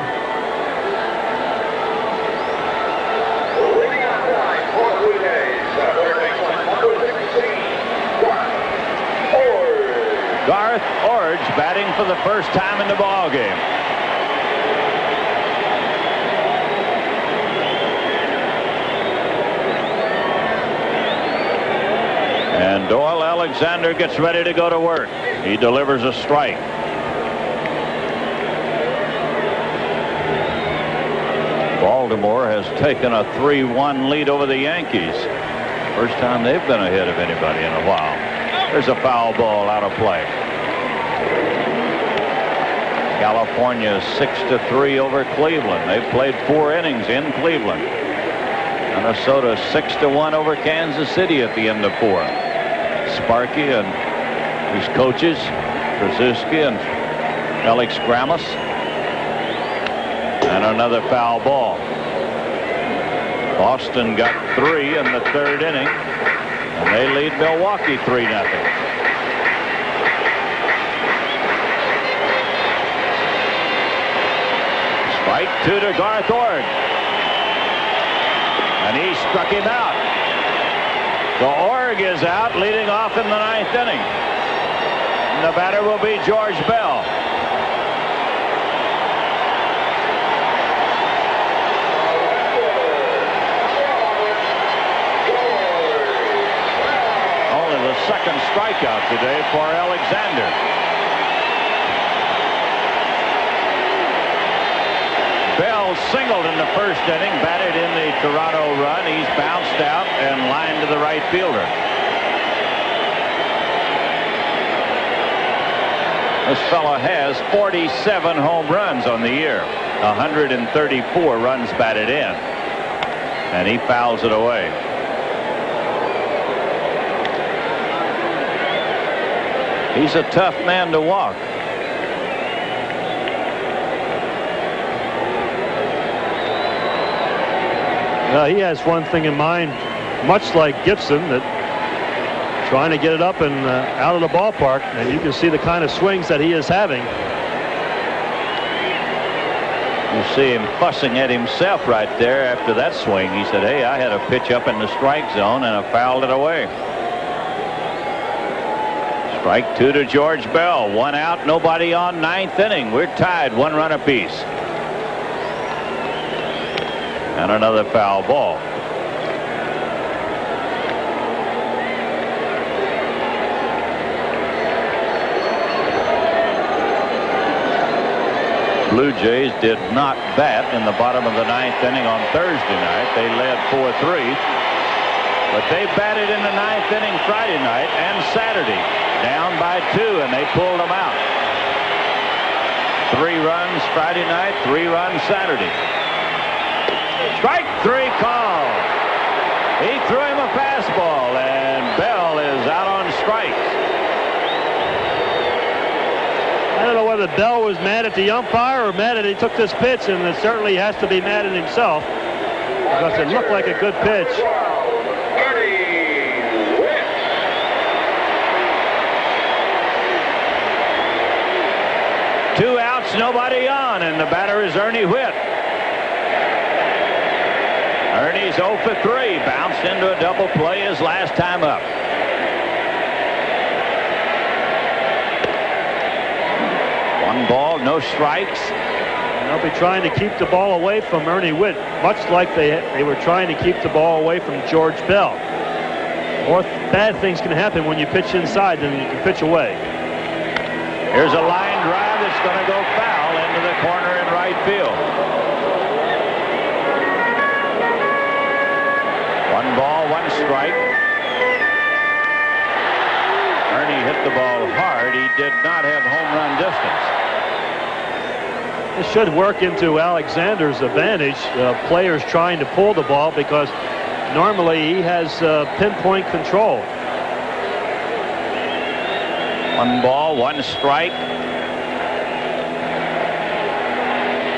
Garth Orge batting for the first time in the ball game. And Doyle Alexander gets ready to go to work. He delivers a strike. Baltimore has taken a 3-1 lead over the Yankees. First time they've been ahead of anybody in a while. There's a foul ball out of play. California 6-3 over Cleveland. They've played 4 innings in Cleveland. Minnesota 6-1 over Kansas City at the end of 4. Sparky and his coaches, Krasuski and Felix Gramus. And another foul ball. Boston got 3 in the 3rd inning, and they lead Milwaukee 3-0. Strike 2 to Garth Ord. And he struck him out. So Org is out, leading off in the 9th inning. And the batter will be George Bell. Only the 2nd strikeout today for Alexander. Bell singled in the 1st inning, batted in the Toronto run. He's bounced out and lined to the right fielder. This fellow has 47 home runs on the year, 134 runs batted in, and he fouls it away. He's a tough man to walk. He has one thing in mind, much like Gibson, that trying to get it up and out of the ballpark, and you can see the kind of swings that he is having. You see him fussing at himself right there after that swing. He said, hey, I had a pitch up in the strike zone and I fouled it away. Strike 2 to George Bell. 1 out, nobody on, 9th inning. We're tied, 1 run apiece. And another foul ball. Blue Jays did not bat in the bottom of the 9th inning on Thursday night. They led 4-3. But they batted in the 9th inning Friday night and Saturday. Down by 2, and they pulled them out. 3 runs Friday night, 3 runs Saturday. Strike 3 call. He threw him a fastball, and Bell is out on strikes. I don't know whether Bell was mad at the umpire or mad that he took this pitch, and it certainly has to be mad at himself because it looked like a good pitch. 2 outs, nobody on, and the batter is Ernie Whitt. Ernie's 0 for 3, bounced into a double play his last time up. One ball, no strikes. And they'll be trying to keep the ball away from Ernie Whitt, much like they were trying to keep the ball away from George Bell. More bad things can happen when you pitch inside than you can pitch away. Here's a line drive that's going to go foul into the corner in right field. 1 ball, 1 strike. Ernie hit the ball hard. He did not have home run distance. This should work into Alexander's advantage. Players trying to pull the ball because normally he has pinpoint control. 1 ball, 1 strike.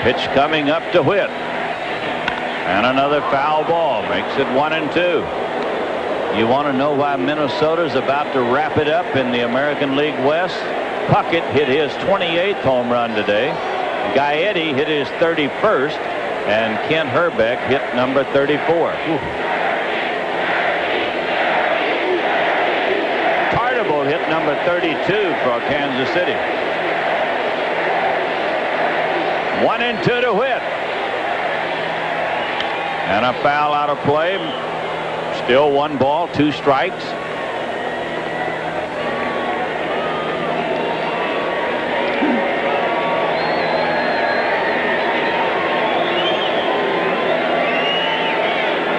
Pitch coming up to Whitt. And another foul ball makes it 1-2. You want to know why Minnesota's about to wrap it up in the American League West? Puckett hit his 28th home run today. Gaetti hit his 31st, and Ken Herbeck hit number 34. Tardible hit number 32 for Kansas City. 1-2 to Whitt. And a foul out of play. Still 1 ball, 2 strikes.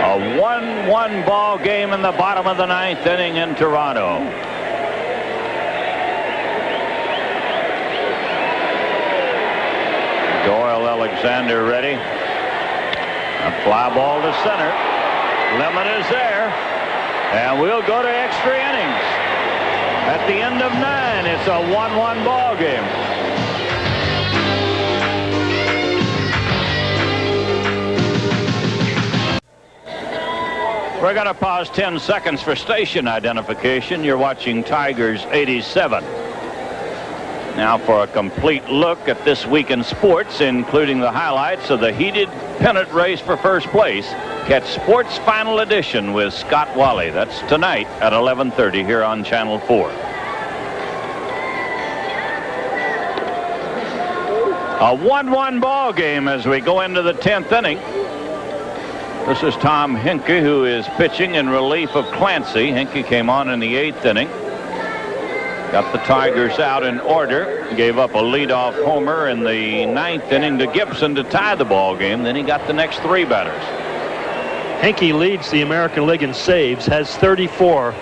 A 1-1 ball game in the bottom of the 9th inning in Toronto. Alexander ready. A fly ball to center. Lemon is there. And we'll go to extra innings. At the end of 9, it's a 1-1 ball game. We're going to pause 10 seconds for station identification. You're watching Tigers 87. Now for a complete look at this week in sports, including the highlights of the heated pennant race for first place. Catch Sports Final Edition with Scott Wally. That's tonight at 11:30 here on Channel 4. A 1-1 ball game as we go into the 10th inning. This is Tom Henke, who is pitching in relief of Clancy. Henke came on in the 8th inning. Got the Tigers out in order. Gave up a leadoff homer in the 9th inning to Gibson to tie the ball game. Then he got the next 3 batters. Henke leads the American League in saves, has 34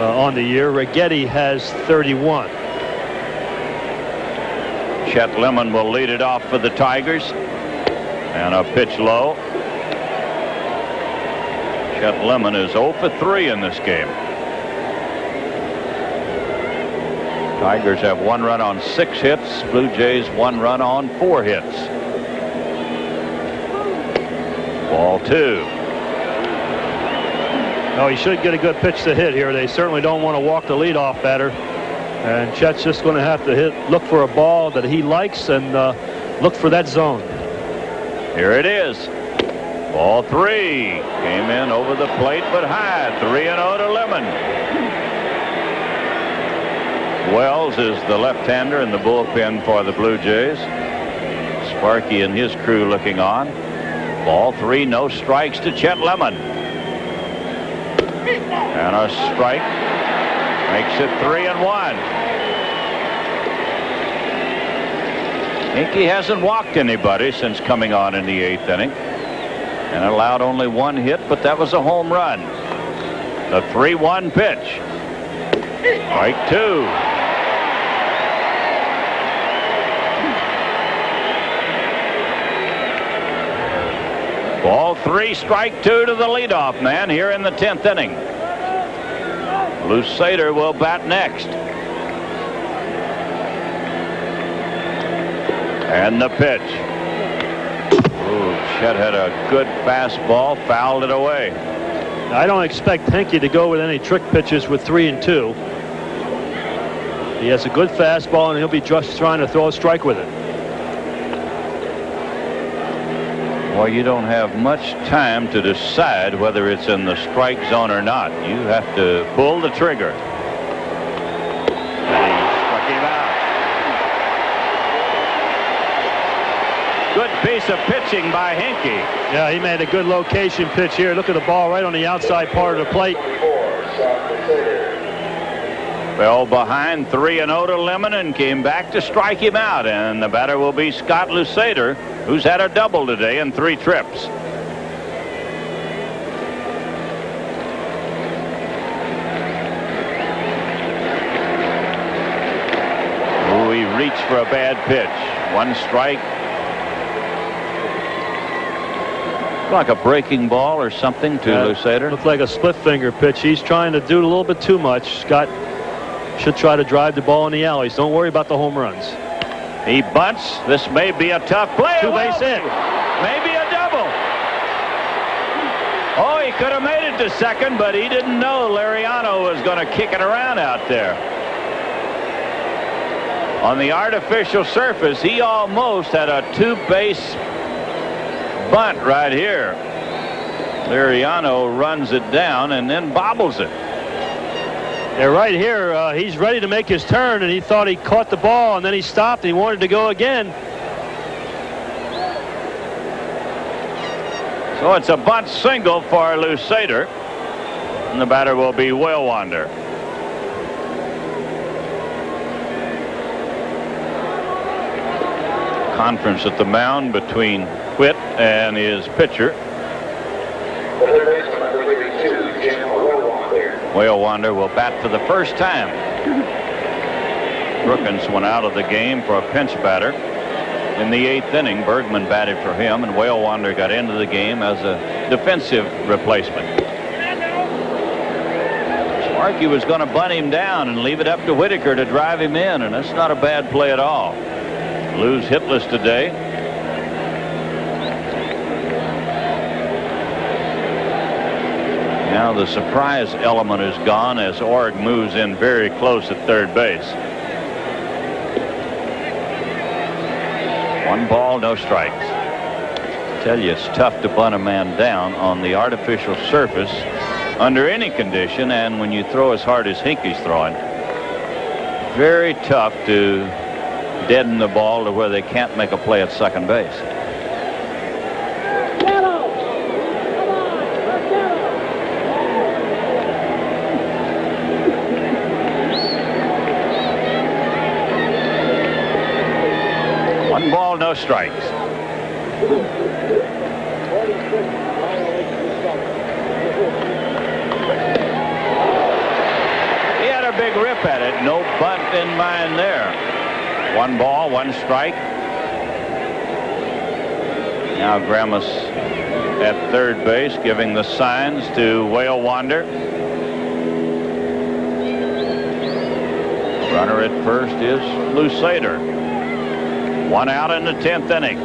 on the year. Righetti has 31. Chet Lemon will lead it off for the Tigers. And a pitch low. Chet Lemon is 0 for 3 in this game. Tigers have 1 run on 6 hits. Blue Jays 1 run on 4 hits. Ball 2. No, he should get a good pitch to hit here. They certainly don't want to walk the leadoff batter. And Chet's just going to have to look for a ball that he likes and look for that zone. Here it is. Ball 3. Came in over the plate but high. 3-0 to Lemon. Wells is the left-hander in the bullpen for the Blue Jays. Sparky and his crew looking on. Ball 3, no strikes to Chet Lemon. And a strike makes it 3-1. Henke hasn't walked anybody since coming on in the 8th inning. And allowed only 1 hit, but that was a home run. The 3-1 pitch. Strike 2. Ball 3, strike 2 to the leadoff man here in the 10th inning. Lusader will bat next. And the pitch. Ooh, Chet had a good fastball, fouled it away. I don't expect Henke to go with any trick pitches with 3 and 2. He has a good fastball, and he'll be just trying to throw a strike with it. Well, you don't have much time to decide whether it's in the strike zone or not. You have to pull the trigger. And he struck him out. Good piece of pitching by Henke. Yeah, he made a good location pitch here. Look at the ball right on the outside part of the plate. Fell behind 3-0 to Lemon and came back to strike him out. And the batter will be Scott Lusader, who's had a double today in 3 trips. Oh, he reached for a bad pitch. 1 strike. Like a breaking ball or something to Lusader. Looked like a split finger pitch. He's trying to do a little bit too much. Scott should try to drive the ball in the alleys. Don't worry about the home runs. He bunts. This may be a tough play. 2-base hit. Maybe a double. Oh, he could have made it to second, but he didn't know Lariano was going to kick it around out there. On the artificial surface, he almost had a 2-base bunt right here. Lariano runs it down and then bobbles it. Yeah, right here, he's ready to make his turn, and he thought he caught the ball, and then he stopped, and he wanted to go again. So it's a bunt single for Lusader, and the batter will be Wellwander. Conference at the mound between Whit and his pitcher. Wellwander will bat for the first time. Brookins went out of the game for a pinch batter. in the 8th inning. Bergman batted for him, and Whale got into the game as a defensive replacement. Sparky was going to bunt him down and leave it up to Whitaker to drive him in, and that's not a bad play at all. Lou's hitless today. Now the surprise element is gone as Org moves in very close at third base. 1 ball, no strikes. I tell you, it's tough to bunt a man down on the artificial surface under any condition, and when you throw as hard as Hinkie's throwing, very tough to deaden the ball to where they can't make a play at second base. One ball, no strikes. Big rip at it. No bunt in mind there. 1 ball, 1 strike. Now Grammas at third base giving the signs to Whale Wander. Runner at first is Lou Sater. 1 out in the 10th inning.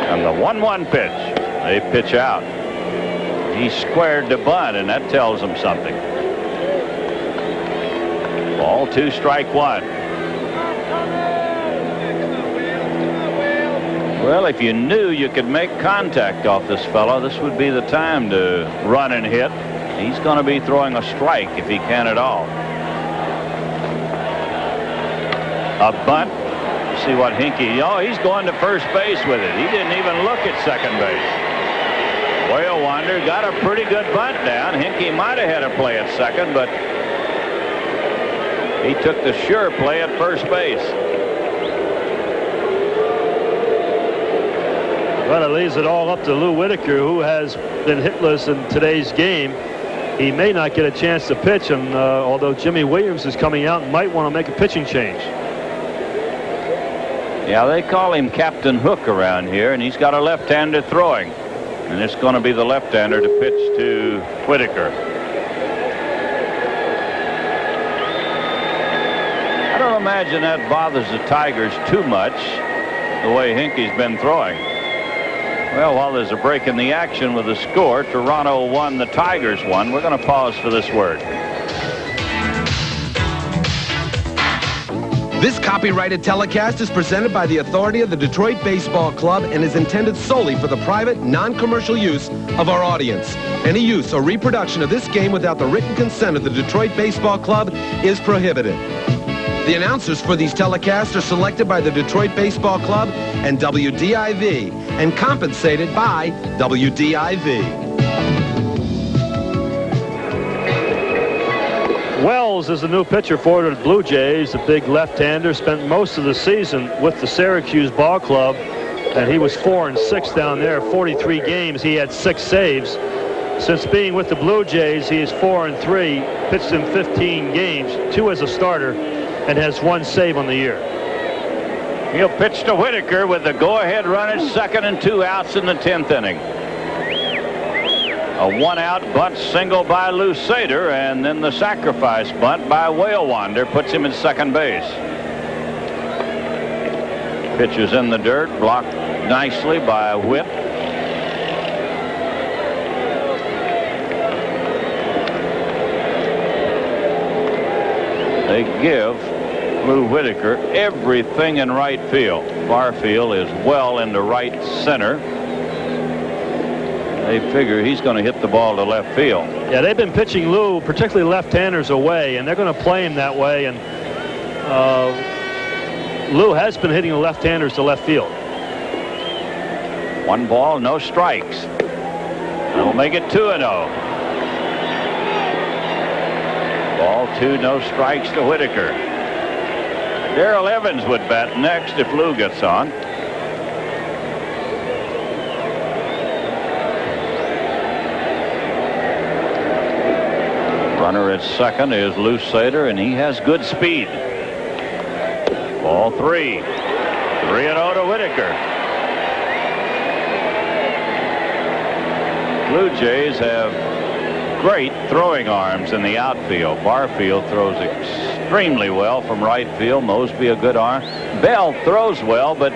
And the 1-1 pitch. They pitch out. He squared the bunt, and that tells them something. Ball 2, strike 1. Well, if you knew you could make contact off this fella, this would be the time to run and hit. He's going to be throwing a strike if he can at all. A bunt. See what Hinkie. Oh, he's going to first base with it. He didn't even look at second base. Whale Wander got a pretty good bunt down. Hinkie might have had a play at second, but he took the sure play at first base. Well, it leaves it all up to Lou Whitaker, who has been hitless in today's game. He may not get a chance to pitch, and although Jimmy Williams is coming out and might want to make a pitching change. Yeah, they call him Captain Hook around here, and he's got a left-hander throwing. And it's going to be the left-hander to pitch to Whitaker. I don't imagine that bothers the Tigers too much, the way Hinkie's been throwing. Well, while there's a break in the action with the score, Toronto 1, the Tigers 1. We're going to pause for this word. This copyrighted telecast is presented by the authority of the Detroit Baseball Club and is intended solely for the private, non-commercial use of our audience. Any use or reproduction of this game without the written consent of the Detroit Baseball Club is prohibited. The announcers for these telecasts are selected by the Detroit Baseball Club and WDIV and compensated by WDIV. Wells is the new pitcher for the Blue Jays, the big left-hander. Spent most of the season with the Syracuse ball club, and he was 4-6 down there. 43 games, he had 6 saves. Since being with the Blue Jays, he is 4-3, pitched in 15 games, 2 as a starter, and has 1 save on the year. He'll pitch to Whitaker with the go-ahead run at second and 2 outs in the 10th inning. A 1-out bunt single by Lou Sater, and then the sacrifice bunt by Whale Wander puts him at second base. Pitch is in the dirt, blocked nicely by Whit. They give Lou Whitaker everything in right field. Far field is well into right center. They figure he's going to hit the ball to left field. Yeah, they've been pitching Lou, particularly left-handers, away, and they're going to play him that way. And Lou has been hitting the left-handers to left field. 1 ball, no strikes. They'll make it 2-0. Ball 2, no strikes to Whitaker. Darrell Evans would bat next if Lou gets on. Runner at second is Lou Sater, and he has good speed. Ball 3. 3-0 to Whitaker. Blue Jays have great throwing arms in the outfield. Barfield throws extremely well from right field. Mosby a good arm. Bell throws well, but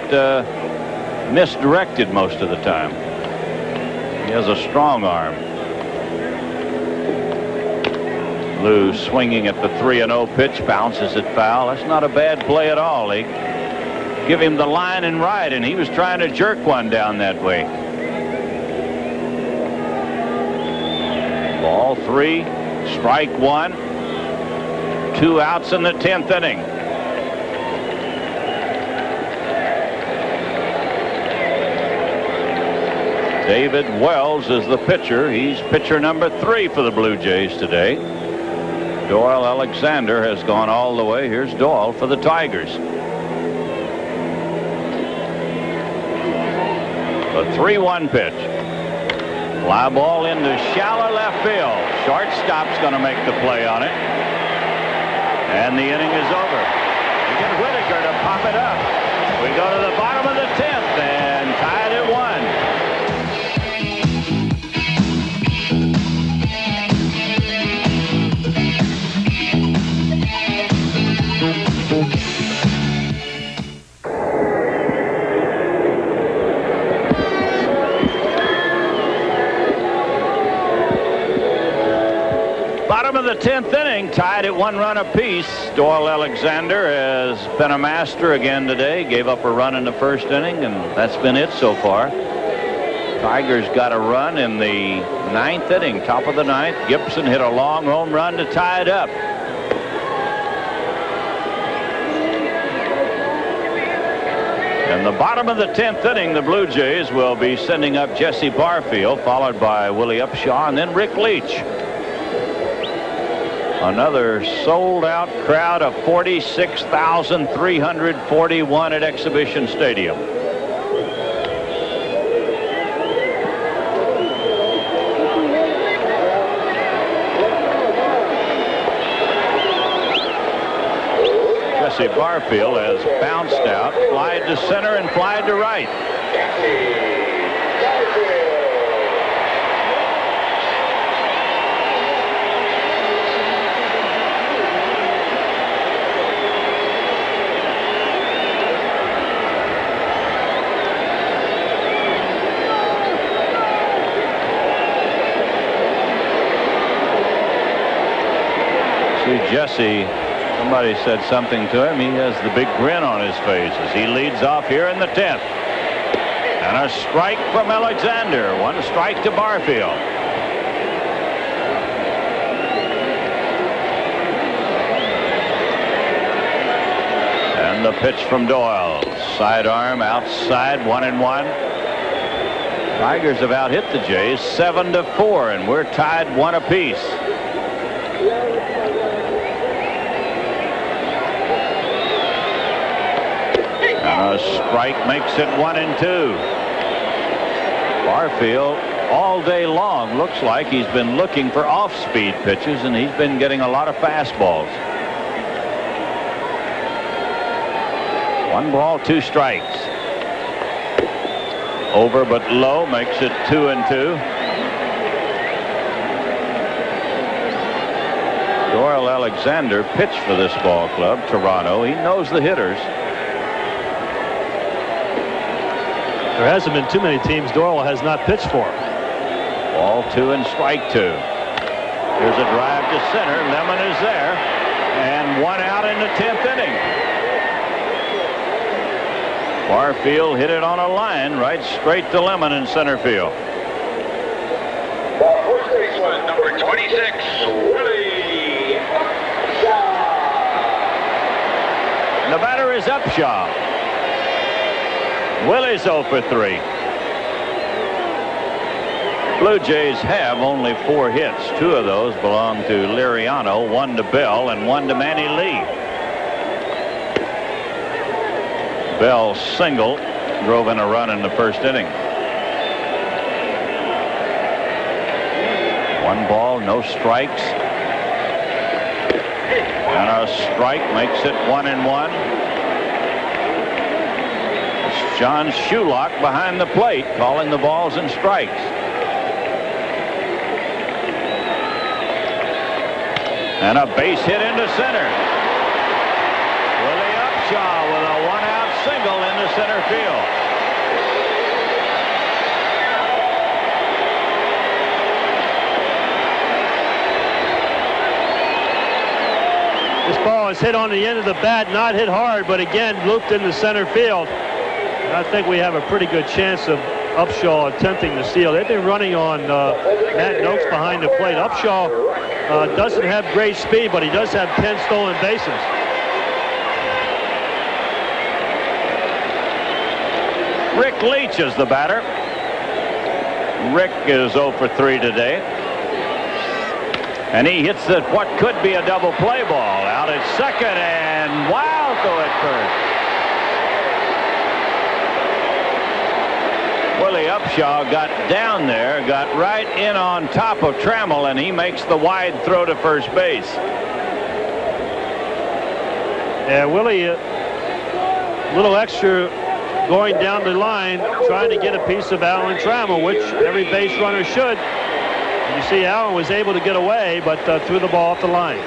misdirected most of the time. He has a strong arm. Lou swinging at the 3-0 pitch, bounces it foul. That's not a bad play at all. They give him the line and right, and he was trying to jerk one down that way. Ball 3, strike 1. 2 outs in the 10th inning. David Wells is the pitcher. He's pitcher number 3 for the Blue Jays today. Doyle Alexander has gone all the way. Here's Doyle for the Tigers. The 3-1 pitch. Fly ball into shallow left field. Shortstop's going to make the play on it. And the inning is over. We get Whitaker to pop it up. We go to the bottom of the 10th and tied at 1. Bottom of the 10th inning, tied at 1 run apiece. Doyle Alexander has been a master again today. Gave up a run in the first inning, and that's been it so far. Tigers got a run in the 9th inning, top of the 9th. Gibson hit a long home run to tie it up. In the bottom of the 10th inning, the Blue Jays will be sending up Jesse Barfield, followed by Willie Upshaw, and then Rick Leach. Another sold-out crowd of 46,341 at Exhibition Stadium. Jesse Barfield has bounced out, flied to center, and flied to right. Jesse, somebody said something to him. He has the big grin on his face as he leads off here in the 10th. And a strike from Alexander. 1 strike to Barfield. And the pitch from Doyle. Sidearm outside, 1-1. Tigers have out hit the Jays 7-4, and we're tied 1 apiece. A strike makes it 1-2. Barfield all day long looks like he's been looking for off-speed pitches, and he's been getting a lot of fastballs. 1 ball, 2 strikes. Over but low makes it 2-2. Doyle Alexander pitched for this ball club, Toronto. He knows the hitters. There hasn't been too many teams Doyle has not pitched for. Ball 2 and strike 2. Here's a drive to center. Lemon is there. And 1 out in the 10th inning. Barfield hit it on a line right straight to Lemon in center field. First baseman, number 26, Willie. The batter is Upshaw. Willie's 0 for 3. Blue Jays have only 4 hits. 2 of those belong to Liriano, 1 to Bell, and 1 to Manny Lee. Bell's single drove in a run in the first inning. 1 ball, no strikes. And a strike makes it 1-1. It's John Shulock behind the plate calling the balls and strikes. And a base hit into center. Willie Upshaw with a one-out single into center field. This ball is hit on the end of the bat, not hit hard, but again looped into center field. And I think we have a pretty good chance of Upshaw attempting to steal. They've been running on Matt Noakes behind the plate. Upshaw doesn't have great speed, but he does have 10 stolen bases. Rick Leach is the batter. Rick is 0 for 3 today. And he hits what could be a double play ball out at second and wild throw at first. Willie Upshaw got down there, got right in on top of Trammell, and he makes the wide throw to first base. Yeah, Willie, a little extra going down the line, trying to get a piece of Alan Trammell, which every base runner should. And you see Alan was able to get away, but threw the ball off the line.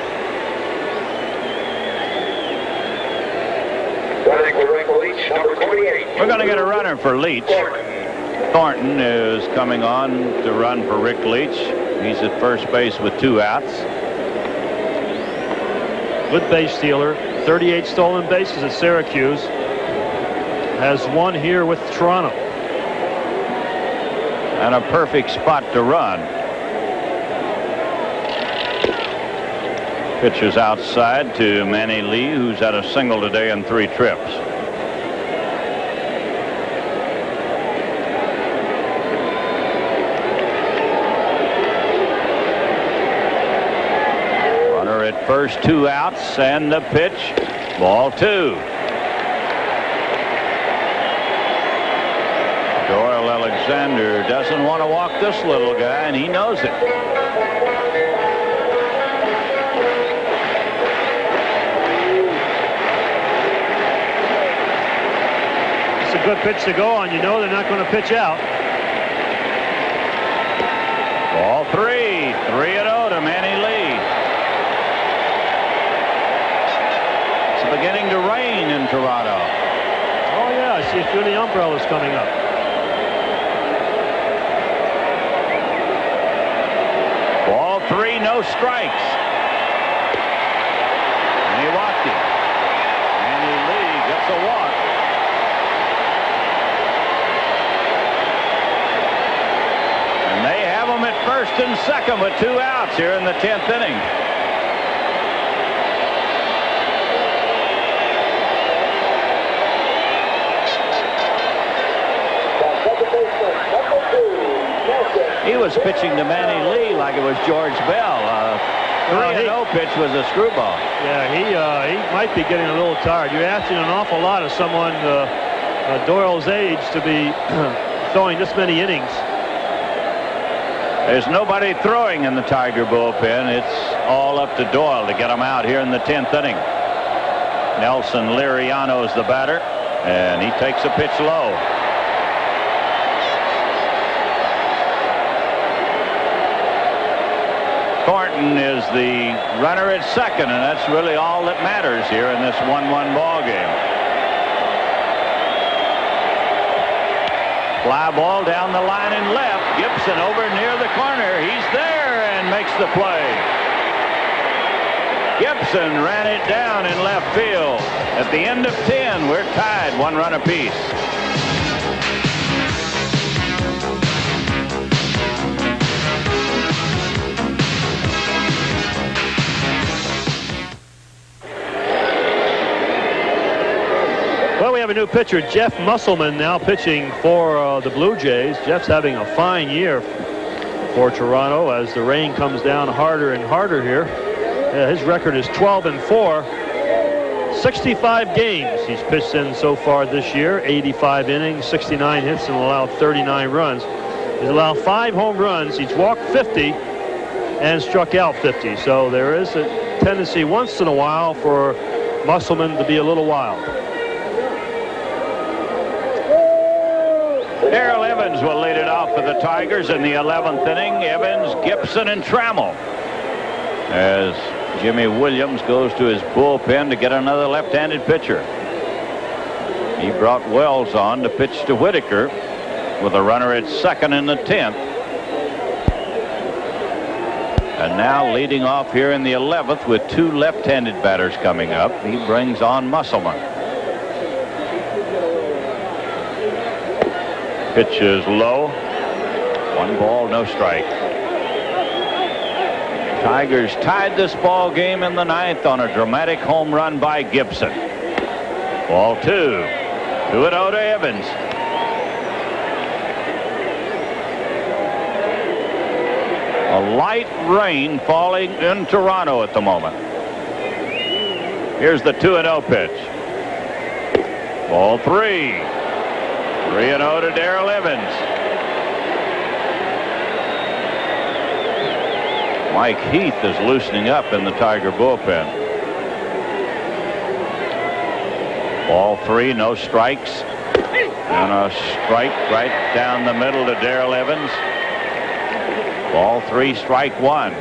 We're going to get a runner for Leach. Thornton is coming on to run for Rick Leach. He's at first base with 2 outs. Good base stealer. 38 stolen bases at Syracuse. Has 1 here with Toronto. And a perfect spot to run. Pitches outside to Manny Lee, who's had a single today and 3 trips. Runner at first, 2 outs, and the pitch. Ball 2. Doyle Alexander doesn't want to walk this little guy, and he knows it. It's a good pitch to go on. You know they're not going to pitch out. Ball 3. 3-0 to Manny Lee. It's beginning to rain in Toronto. Oh, yeah, I see a few of the umbrellas coming up. Ball 3, no strikes. And he walked it. Manny Lee gets a walk. And they have him at first and second with 2 outs here in the 10th inning. He was pitching to Manny Lee like it was George Bell. 3-0 pitch was a screwball. Yeah, he might be getting a little tired. You're asking an awful lot of someone Doyle's age to be throwing this many innings. There's nobody throwing in the Tiger bullpen. It's all up to Doyle to get him out here in the 10th inning. Nelson Liriano's the batter, and he takes a pitch low. Thornton is the runner at second, and that's really all that matters here in this 1-1 ball game. Fly ball down the line and left. Gibson over near the corner. He's there and makes the play. Gibson ran it down in left field. At the end of 10, we're tied 1 run apiece. Well, we have a new pitcher, Jeff Musselman, now pitching for the Blue Jays. Jeff's having a fine year for Toronto as the rain comes down harder and harder here. His record is 12-4. 65 games he's pitched in so far this year. 85 innings, 69 hits, and allowed 39 runs. He's allowed 5 home runs. He's walked 50 and struck out 50. So there is a tendency once in a while for Musselman to be a little wild. Darrell Evans will lead it off for the Tigers in the 11th inning. Evans, Gibson, and Trammell. As Jimmy Williams goes to his bullpen to get another left-handed pitcher. He brought Wells on to pitch to Whitaker with a runner at second in the 10th. And now leading off here in the 11th with two left-handed batters coming up, he brings on Musselman. Pitch is low. 1 ball, no strike. Tigers tied this ball game in the 9th on a dramatic home run by Gibson. Ball 2. 2-0 to Evans. A light rain falling in Toronto at the moment. Here's the 2-0 pitch. Ball 3. 3-0 to Darrell Evans. Mike Heath is loosening up in the Tiger bullpen. Ball 3, no strikes. And a strike right down the middle to Darrell Evans. Ball 3, strike 1.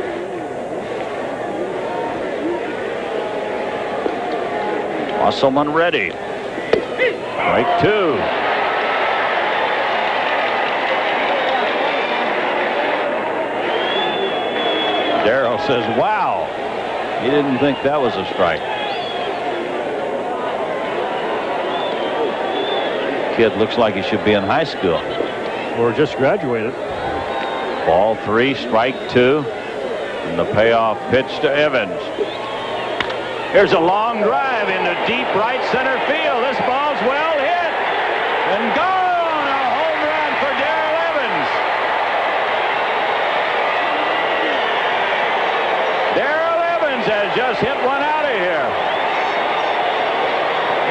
Musselman ready. Strike 2. Darrell says, wow. He didn't think that was a strike. Kid looks like he should be in high school. Or just graduated. Ball 3, strike 2. And the payoff pitch to Evans. Here's a long drive into deep right center field. This ball's well hit. And gone. A home run for Darrell Evans. Darrell Evans has just hit one out of here.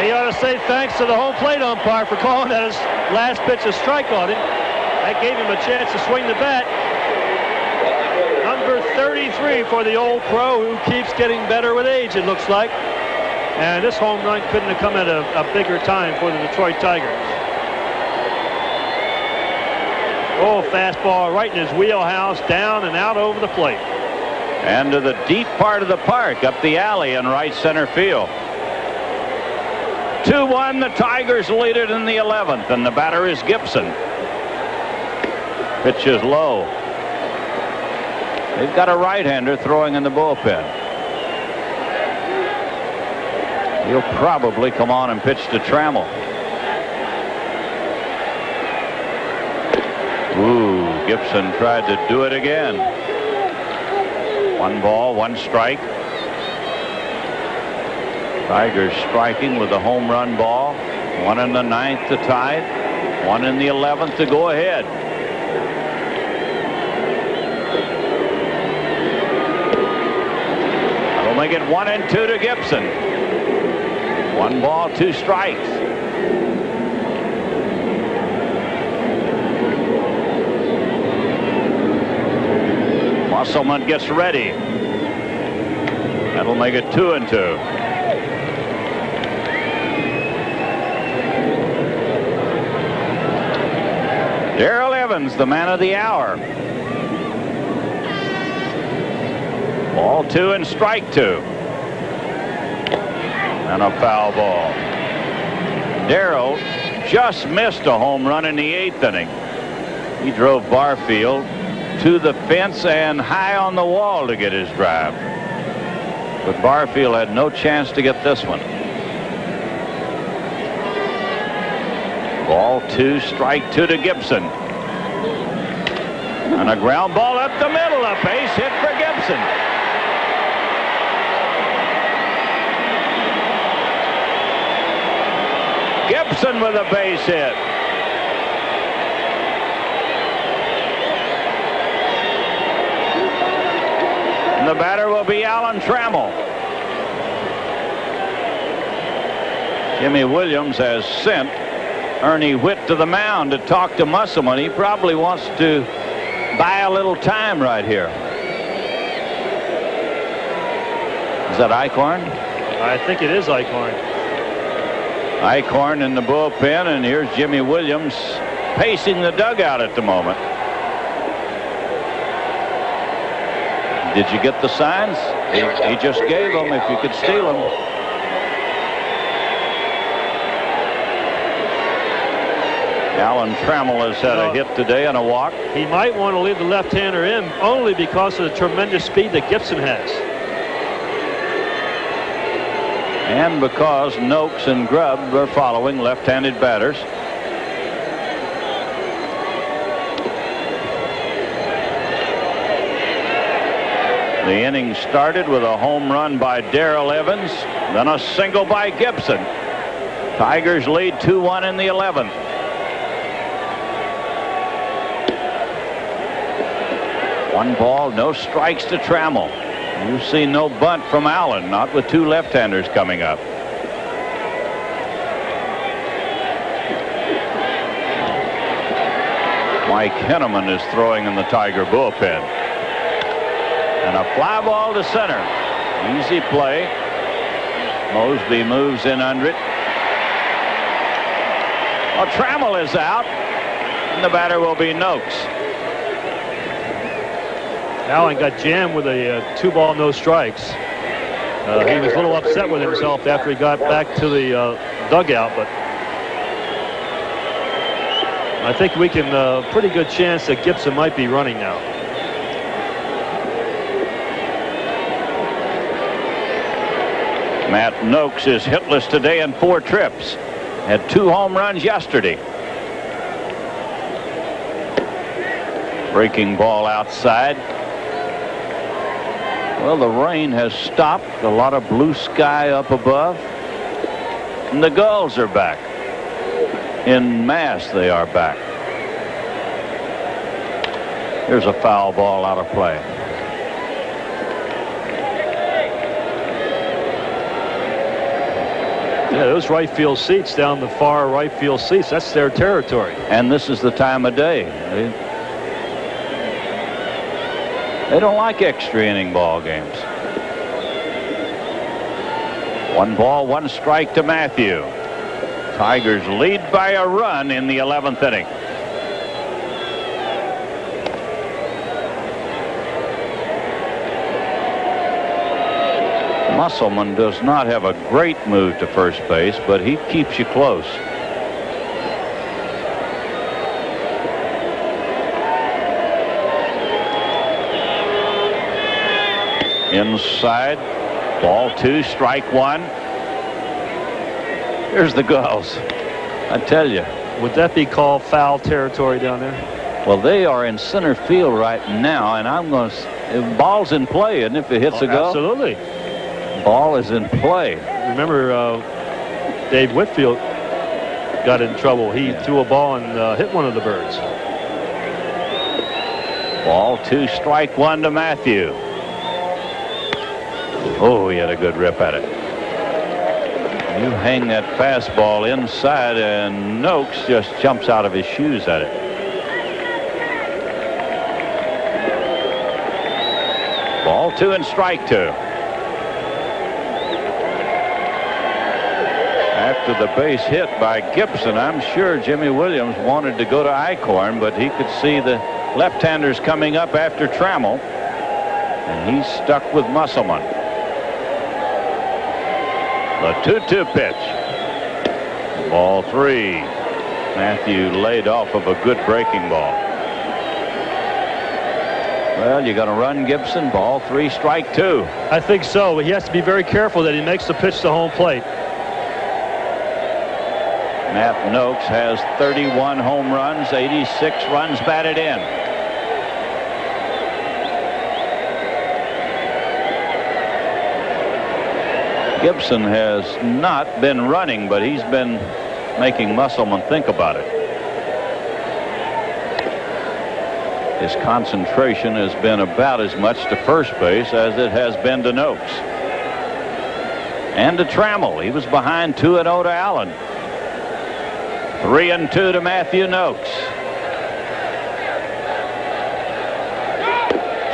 He ought to say thanks to the home plate umpire for calling that his last pitch a strike on him. That gave him a chance to swing the bat. Number 33 for the old pro, who keeps getting better with age, it looks like. And this home run couldn't have come at a bigger time for the Detroit Tigers. Oh, fastball right in his wheelhouse, down and out over the plate. And to the deep part of the park, up the alley in right center field. 2-1, the Tigers lead it in the 11th, and the batter is Gibson. Pitch is low. They've got a right-hander throwing in the bullpen. He'll probably come on and pitch to Trammell. Ooh, Gibson tried to do it again. 1 ball, 1 strike. Tigers striking with a home run ball. 1 in the 9th to tie it. 1 in the 11th to go ahead. That'll make it 1-2 to Gibson. 1 ball, 2 strikes. Musselman gets ready. That'll make it 2-2. Darrell Evans, the man of the hour. Ball 2 and strike 2. And a foul ball. Darrell just missed a home run in the 8th inning. He drove Barfield to the fence and high on the wall to get his drive. But Barfield had no chance to get this one. Ball 2, strike 2 to Gibson. And a ground ball up the middle, a base hit for Gibson. Gibson with a base hit. And the batter will be Alan Trammell. Jimmy Williams has sent Ernie Whitt to the mound to talk to Musselman. He probably wants to buy a little time right here. Is that Eichhorn? I think it is Eichhorn. Eichhorn in the bullpen, and here's Jimmy Williams pacing the dugout at the moment. Did you get the signs? He just gave them if you could steal them. Alan Trammell has had a hit today and a walk. He might want to leave the left-hander in only because of the tremendous speed that Gibson has. And because Noakes and Grubb are following left-handed batters. The inning started with a home run by Darrell Evans, then a single by Gibson. Tigers lead 2-1 in the 11th. One ball, no strikes to Trammell. You see no bunt from Allen, not with two left-handers coming up. Mike Henneman is throwing in the Tiger bullpen. And a fly ball to center. Easy play. Mosby moves in under it. Well, Trammell is out, and the batter will be Noakes. Allen got jammed with a 2-ball, no strikes. He was a little upset with himself after he got back to the dugout, but I think we can pretty good chance that Gibson might be running now. Matt Noakes is hitless today in 4 trips. Had 2 home runs yesterday. Breaking ball outside. Well, the rain has stopped. A lot of blue sky up above. And the Gulls are back. In mass, they are back. Here's a foul ball out of play. Yeah, those right field seats down the far right field seats, that's their territory. And this is the time of day. They don't like extra inning ball games. 1 ball, 1 strike to Matthew. Tigers lead by a run in the 11th inning. Musselman does not have a great move to first base, but he keeps you close. Inside, ball 2, strike 1. Here's the Gulls. I tell you. Would that be called foul territory down there? Well, they are in center field right now, and I'm going to. Ball's in play, and if it hits a goal, absolutely. Ball is in play. Remember, Dave Whitfield got in trouble. He threw a ball and hit one of the birds. Ball 2, strike 1 to Matthew. Oh, he had a good rip at it. You hang that fastball inside, and Noakes just jumps out of his shoes at it. Ball 2 and strike 2. After the base hit by Gibson, I'm sure Jimmy Williams wanted to go to Eichhorn, but he could see the left-handers coming up after Trammell, and he's stuck with Musselman. The 2-2 pitch. Ball 3. Matthew laid off of a good breaking ball. Well, you're going to run Gibson. Ball 3, strike 2. I think so. He has to be very careful that he makes the pitch to home plate. Matt Noakes has 31 home runs, 86 runs batted in. Gibson has not been running, but he's been making Musselman think about it. His concentration has been about as much to first base as it has been to Noakes. And to Trammell. He was behind 2-0 to Allen. 3-2 to Matthew Noakes.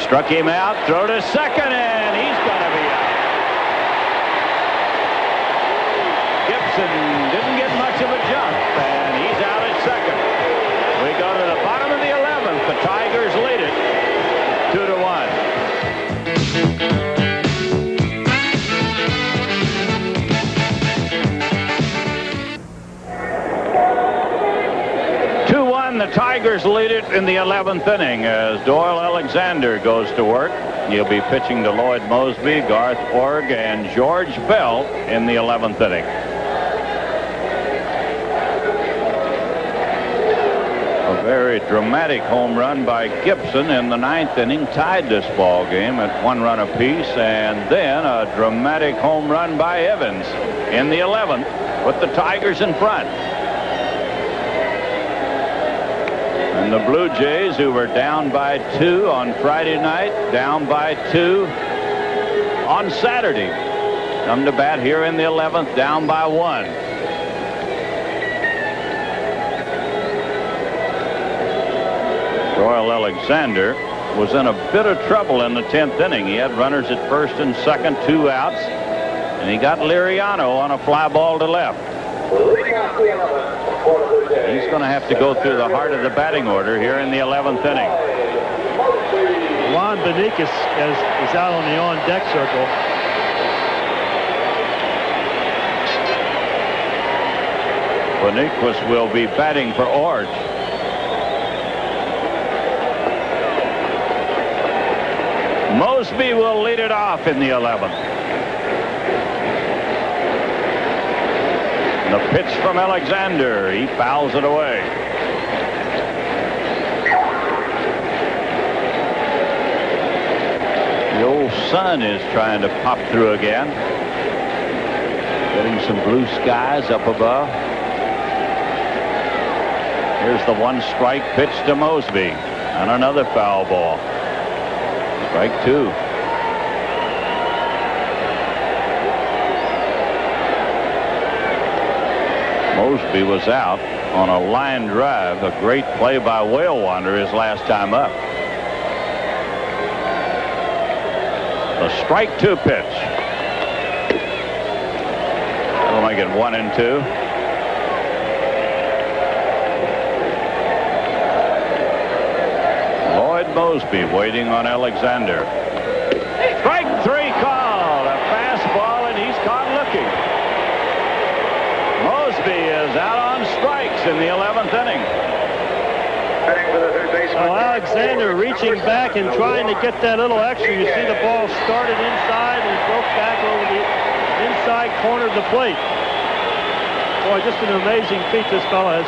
Struck him out, throw to second, and he's going to be out. and didn't get much of a jump, and he's out at second. We go to the bottom of the 11th. The Tigers lead it 2-1. 2-1. The Tigers lead it in the 11th inning as Doyle Alexander goes to work. He'll be pitching to Lloyd Mosby, Garth Org, and George Bell in the 11th inning. A very dramatic home run by Gibson in the 9th inning tied this ball game at 1 run apiece, and then a dramatic home run by Evans in the 11th with the Tigers in front. And the Blue Jays, who were down by 2 on Friday night, down by 2 on Saturday, come to bat here in the 11th, down by 1. Doyle Alexander was in a bit of trouble in the 10th inning. He had runners at first and second, 2 outs, and he got Liriano on a fly ball to left. He's going to have to go through the heart of the batting order here in the 11th inning. Juan Beniquez is out on the on-deck circle. Beniquez will be batting for Orge. Mosby will lead it off in the 11th. The pitch from Alexander. He fouls it away. The old sun is trying to pop through again. Getting some blue skies up above. Here's the 1-strike pitch to Mosby. And another foul ball. Strike 2. Mosby was out on a line drive. A great play by Whale Wander his last time up. The strike 2 pitch. That'll make it 1-2. Lloyd Mosby waiting on Alexander. Strike 3 called. A fastball, and he's caught looking. Mosby is out on strikes in the 11th inning. Well, Alexander reaching back and trying to get that little extra. You see the ball started inside and broke back over the inside corner of the plate. Boy, just an amazing feat this fellow has.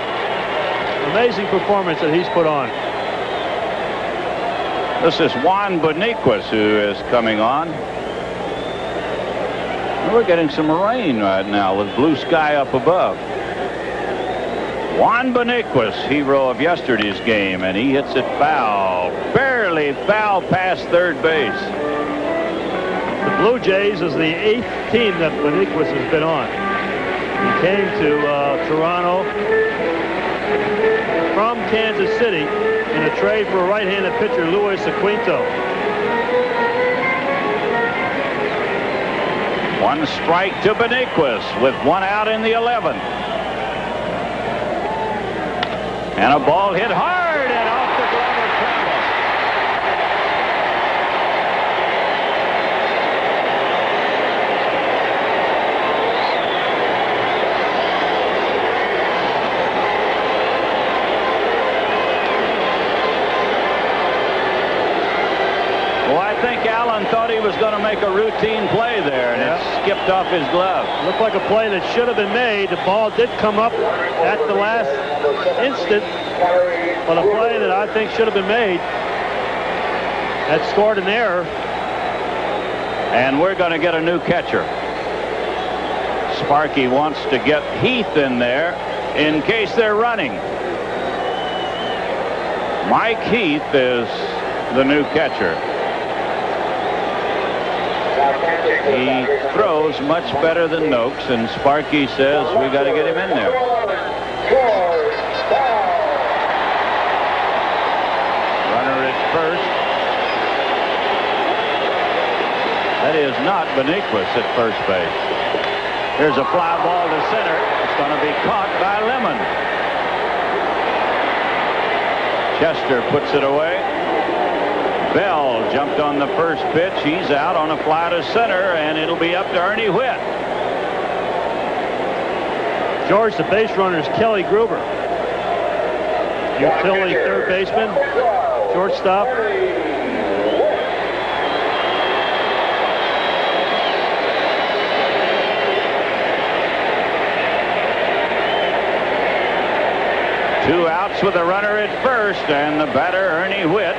Amazing performance that he's put on. This is Juan Beniquez who is coming on. We're getting some rain right now with blue sky up above. Juan Beniquez, hero of yesterday's game, and he hits it foul. Barely foul past third base. The Blue Jays is the 8th team that Beniquez has been on. He came to Toronto from Kansas City in a trade for a right-handed pitcher, Luis Aquinto. 1 strike to Beniquez with 1 out in the 11th. And a ball hit hard and off the glove of Trammell. Well, I think Allen thought he was going to make a routine play there, and it skipped off his glove. Looked like a play that should have been made. The ball did come up at the last instant, but a play that I think should have been made that scored an error. And we're going to get a new catcher. Sparky wants to get Heath in there in case they're running. Mike Heath is the new catcher. He throws much better than Noakes, and Sparky says we got to get him in there. Runner at first. That is not Beniquez at first base. Here's a fly ball to center. It's going to be caught by Lemon. Chester puts it away. Bell jumped on the first pitch. He's out on a fly to center, and it'll be up to Ernie Whitt. George, the base runner is Kelly Gruber. Utility third baseman, shortstop. Two outs with a runner at first, and the batter, Ernie Whitt.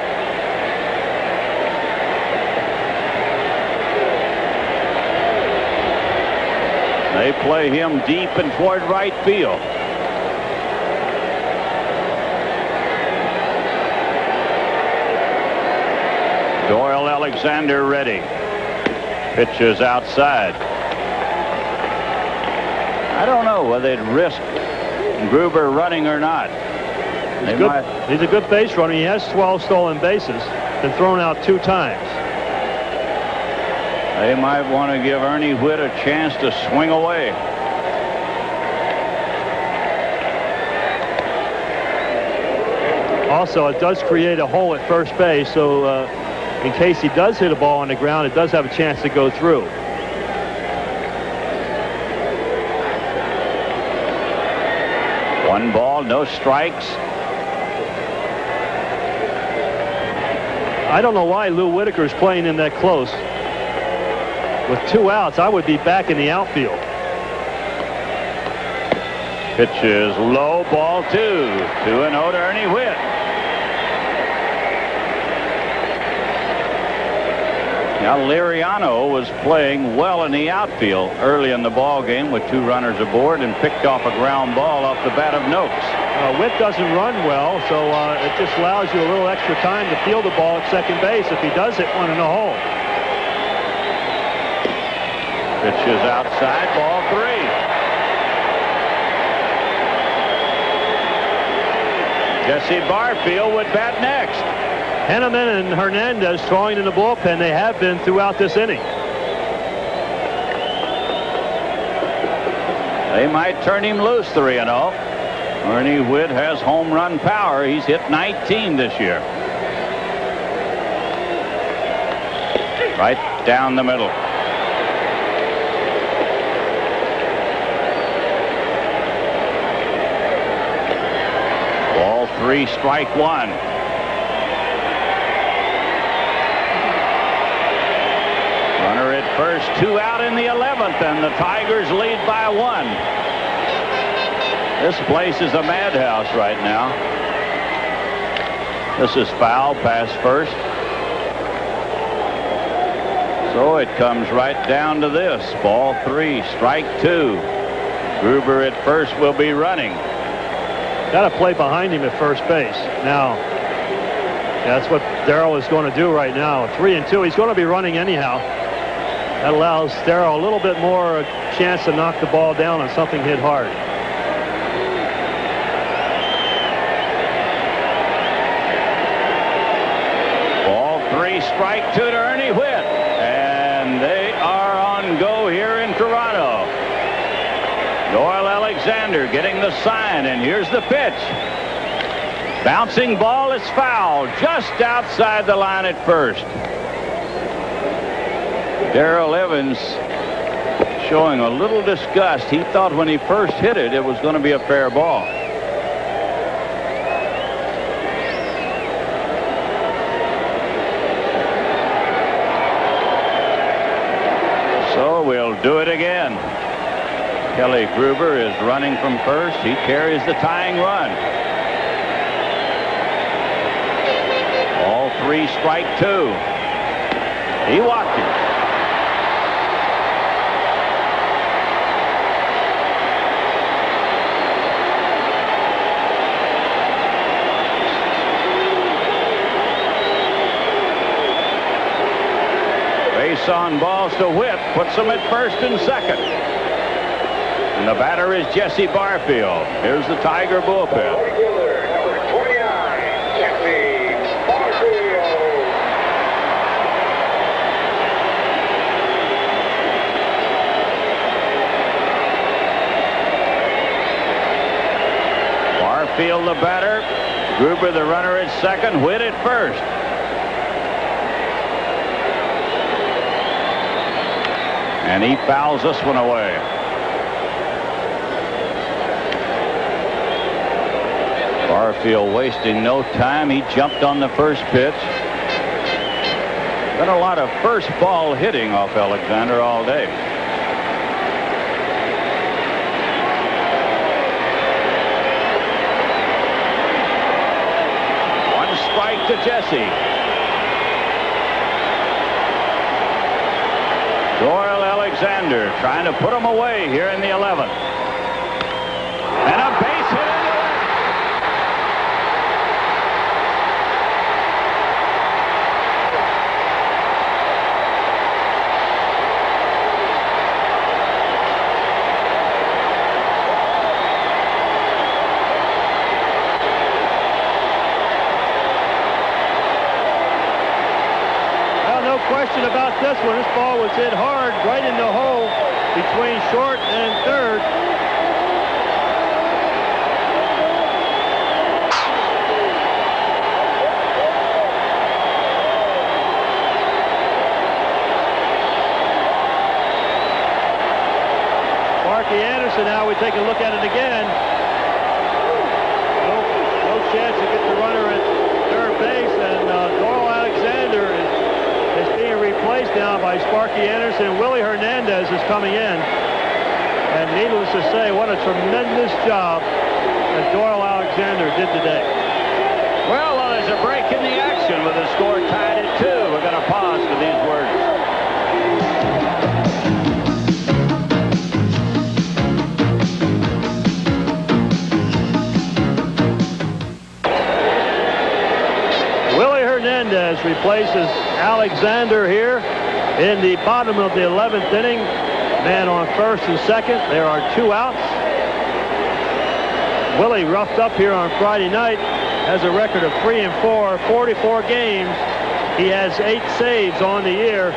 They play him deep and toward right field. Doyle Alexander ready. Pitches outside. I don't know whether they'd risk Gruber running or not. He's a good base runner. He has 12 stolen bases. Been thrown out 2 times. They might want to give Ernie Whitt a chance to swing away. Also, it does create a hole at first base, so in case he does hit a ball on the ground, it does have a chance to go through. One ball, no strikes. I don't know why Lou Whitaker is playing in that close. With 2 outs, I would be back in the outfield. Pitch is low, ball 2. 2-0 to Ernie Whitt. Now Liriano was playing well in the outfield early in the ball game with 2 runners aboard and picked off a ground ball off the bat of Noakes. Whitt doesn't run well, so it just allows you a little extra time to field the ball at second base if he does hit one in the hole. Pitch is outside, ball 3. Jesse Barfield would bat next. Henneman and Hernandez throwing in the bullpen. They have been throughout this inning. They might turn him loose 3-0. Ernie Whitt has home run power. He's hit 19 this year. Right down the middle. Ball 3, strike 1. Runner at first, 2 out in the 11th, and the Tigers lead by 1. This place is a madhouse right now. This is foul, past first. So it comes right down to this. Ball 3, strike 2. Gruber at first will be running. Got to play behind him at first base. Now, that's what Darrell is going to do right now. 3-2. He's going to be running anyhow. That allows Darrell a little bit more chance to knock the ball down on something hit hard. Ball 3, strike 2 to Ernie Whitt. And they are on go here in Toronto. Doyle Alexander getting the sign, and here's the pitch. Bouncing ball, it's foul, just outside the line at first. Darrell Evans showing a little disgust. He thought when he first hit it, it was going to be a fair ball. So we'll do it again. Kelly Gruber is running from first. He carries the tying run. Ball 3, strike 2. He walked him. Base on balls to Whitt. Puts him at first and second. And the batter is Jesse Barfield. Here's the Tiger bullpen. Number 29, Jesse Barfield. Barfield, the batter. Gruber, the runner, at second. Whit at first. And he fouls this one away. Barfield wasting no time. He jumped on the first pitch. Been a lot of first ball hitting off Alexander all day. One strike to Jesse. Doyle Alexander trying to put him away here in the 11th. And a base hit. Question about this one. This ball was hit hard right in the hole between short and third. Sparky Anderson, now we take a look at it again. No chance to get the runner at third base, and Doyle Alexander is being replaced now by Sparky Anderson. Willie Hernandez is coming in. And needless to say, what a tremendous job that Doyle Alexander did today. Well, there's a break in the action with the score tied at 2. We're going to pause for these words. Hernandez replaces Alexander here in the bottom of the 11th inning. Man on first and second. There are 2 outs. Willie roughed up here on Friday night. Has a record of 3-4, 44 games. He has 8 saves on the year.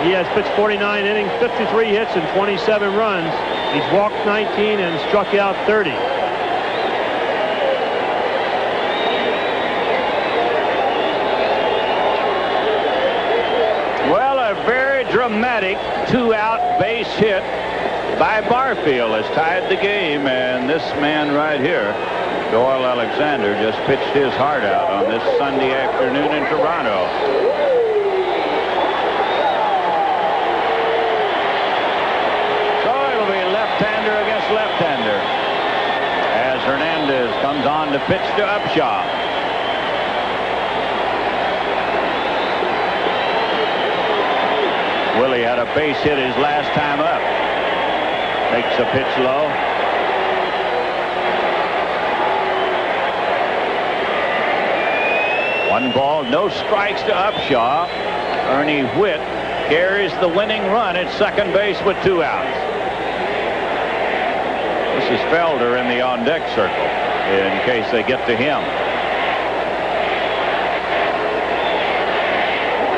He has pitched 49 innings, 53 hits, and 27 runs. He's walked 19 and struck out 30. Dramatic 2-out base hit by Barfield has tied the game, and this man right here, Doyle Alexander, just pitched his heart out on this Sunday afternoon in Toronto. So it'll be left-hander against left-hander as Hernandez comes on to pitch to Upshaw. Willie had a base hit his last time up. Takes a pitch low. One ball, no strikes to Upshaw. Ernie Whit carries the winning run at second base with 2 outs. This is Felder in the on-deck circle in case they get to him.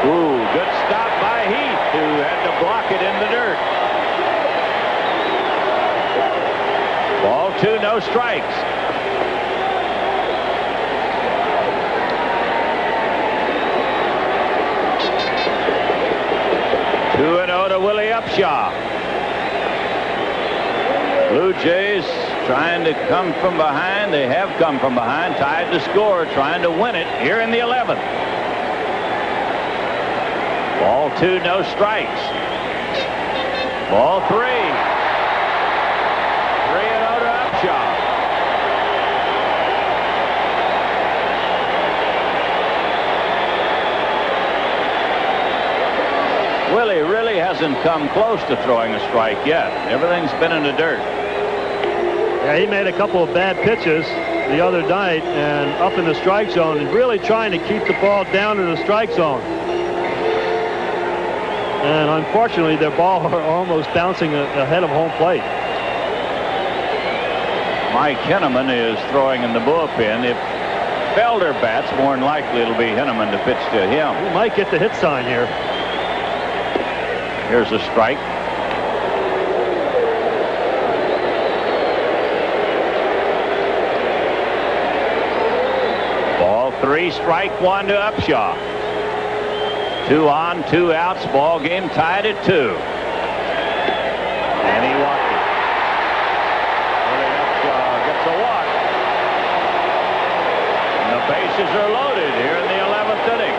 Ooh, good stop by Heath, who had to block it in the dirt. Ball 2, no strikes. Two and 0 to Willie Upshaw. Blue Jays trying to come from behind. They have come from behind, tied the score, trying to win it here in the 11th. Ball 2, no strikes. Ball 3. 3-0 to Upshaw. Willie really hasn't come close to throwing a strike yet. Everything's been in the dirt. Yeah, he made a couple of bad pitches the other night and up in the strike zone and really trying to keep the ball down in the strike zone. And unfortunately, their ball are almost bouncing ahead of home plate. Mike Henneman is throwing in the bullpen. If Felder bats, more than likely it'll be Henneman to pitch to him. He might get the hit sign here. Here's a strike. 3 strike 1 to Upshaw. 2 on, 2 outs. Ball game tied at 2. And he walked it. Billy Upshaw gets a walk. And the bases are loaded here in the 11th inning.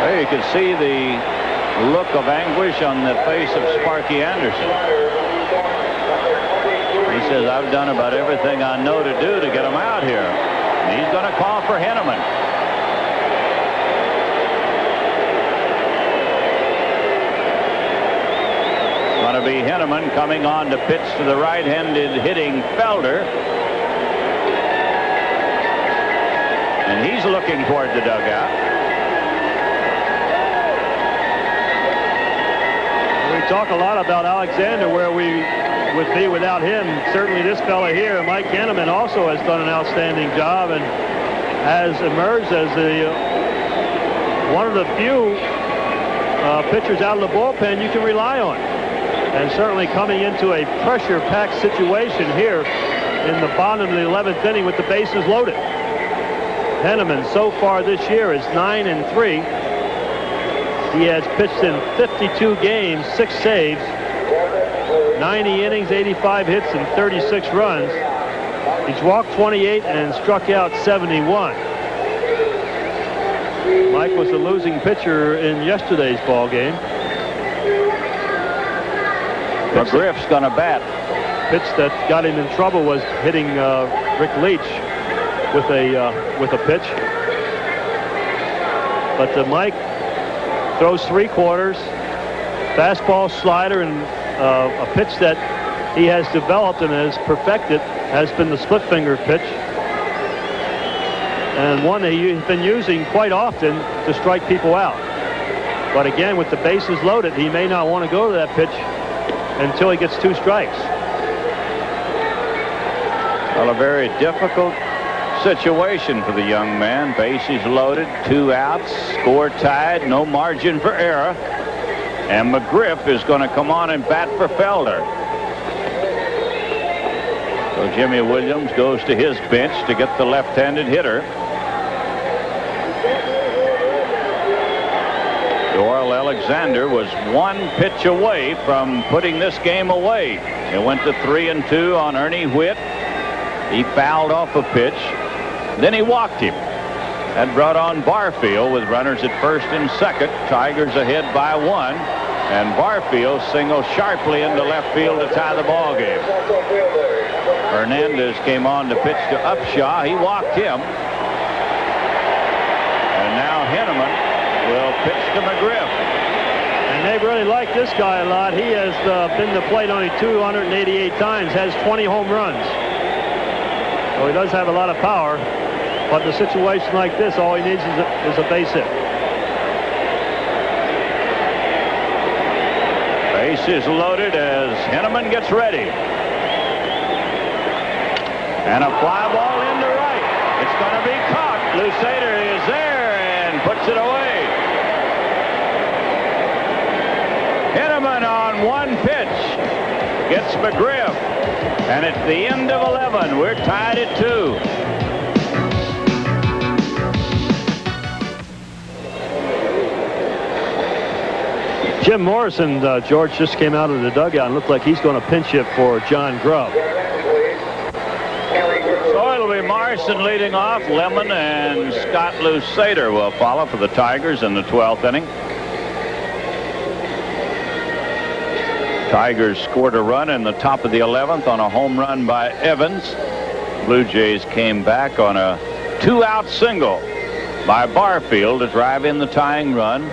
There you can see the look of anguish on the face of Sparky Anderson. He says, I've done about everything I know to do to get him out here. And he's going to call for Henneman. It's going to be Henneman coming on to pitch to the right-handed hitting Felder. And he's looking toward the dugout. We talk a lot about Alexander, where we would be without him. Certainly this fella here, Mike Henneman, also has done an outstanding job and has emerged as one of the few pitchers out of the bullpen you can rely on. And certainly coming into a pressure-packed situation here in the bottom of the 11th inning with the bases loaded. Henneman so far this year is 9-3. He has pitched in 52 games, 6 saves, 90 innings, 85 hits, and 36 runs. He's walked 28 and struck out 71. Mike was the losing pitcher in yesterday's ball game. McGriff's going to bat. Pitch that got him in trouble was hitting Rick Leach with a pitch. But Mike throws 3/4, fastball, slider, and a pitch that he has developed and has perfected has been the split finger pitch, and one that he's been using quite often to strike people out. But again, with the bases loaded, he may not want to go to that pitch until he gets 2 strikes. Well, a very difficult situation for the young man. Bases loaded, 2 outs, score tied, no margin for error. And McGriff is going to come on and bat for Felder. So Jimmy Williams goes to his bench to get the left-handed hitter. Doyle Alexander was 1 pitch away from putting this game away. It went to 3-2 on Ernie Whitt. He fouled off a pitch. Then he walked him. That brought on Barfield with runners at first and second. Tigers ahead by 1. And Barfield singles sharply into left field to tie the ball game. Hernandez came on to pitch to Upshaw. He walked him. And now Henneman will pitch to McGriff. And they really like this guy a lot. He has been to the plate only 288 times, has 20 home runs. So he does have a lot of power. But in a situation like this, all he needs is a base hit. Base is loaded as Henneman gets ready. And a fly ball into right. It's going to be caught. Lusader is there and puts it away. Henneman on 1 pitch gets McGriff. And at the end of 11, we're tied at 2. Jim Morrison, George, just came out of the dugout and looked like he's going to pinch hit for John Grubb. So it'll be Morrison leading off. Lemon and Scott Lusader will follow for the Tigers in the 12th inning. Tigers scored a run in the top of the 11th on a home run by Evans. Blue Jays came back on a 2-out single by Barfield to drive in the tying run.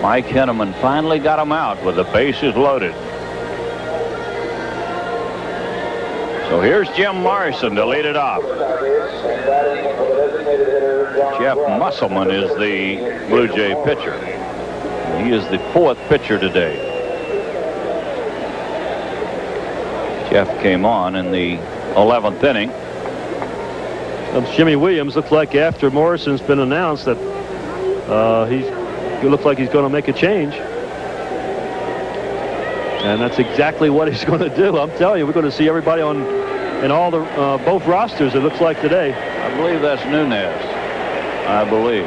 Mike Henneman finally got him out with the bases loaded. So here's Jim Morrison to lead it off. Jeff Musselman is the Blue Jay pitcher. He is the 4th pitcher today. Jeff came on in the 11th inning. Jimmy Williams looks like after Morrison's been announced that he looks like he's going to make a change. And that's exactly what he's going to do. I'm telling you, we're going to see everybody in all the both rosters, it looks like, today. I believe that's Nunez. I believe.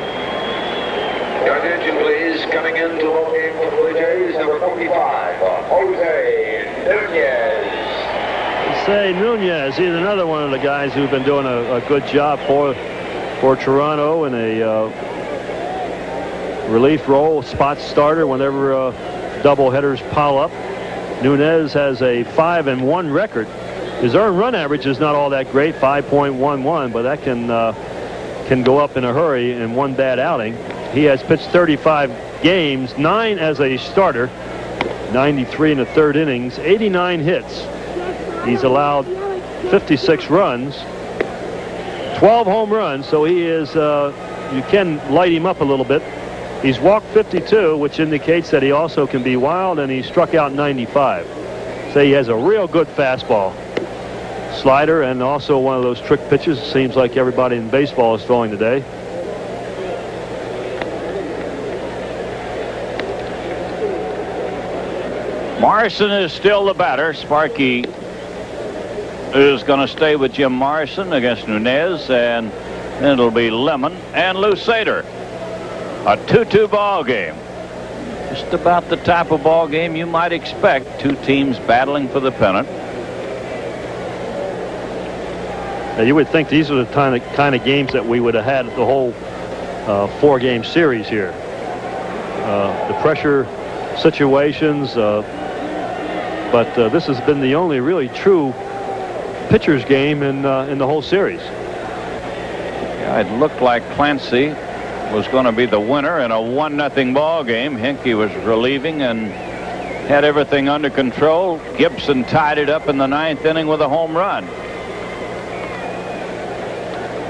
Your attention, please. Coming into the ball game for the Blue Jays, number 45, Jose Nunez. Say Nunez, he's another one of the guys who've been doing a good job for Toronto in a relief role, spot starter whenever double headers pile up. Nunez has a 5-1 record. His earned run average is not all that great, 5.11, but that can go up in a hurry in one bad outing. He has pitched 35 games, 9 as a starter, 93 in the third innings, 89 hits. He's allowed 56 runs, 12 home runs, so he is, you can light him up a little bit. He's walked 52, which indicates that he also can be wild, and he struck out 95. So he has a real good fastball, slider, and also one of those trick pitches. It seems like everybody in baseball is throwing today. Morrison is still the batter. Sparky is going to stay with Jim Morrison against Nunez, and then it'll be Lemon and Lou Sater. A 2-2 ball game. Just about the type of ball game you might expect. Two teams battling for the pennant. Now, you would think these are the kind of games that we would have had the whole 4-game series here. The pressure situations, but this has been the only really true pitcher's game in the whole series. Yeah, it looked like Clancy was going to be the winner in a 1-0 ball game. Hinkie was relieving and had everything under control. Gibson tied it up in the 9th inning with a home run.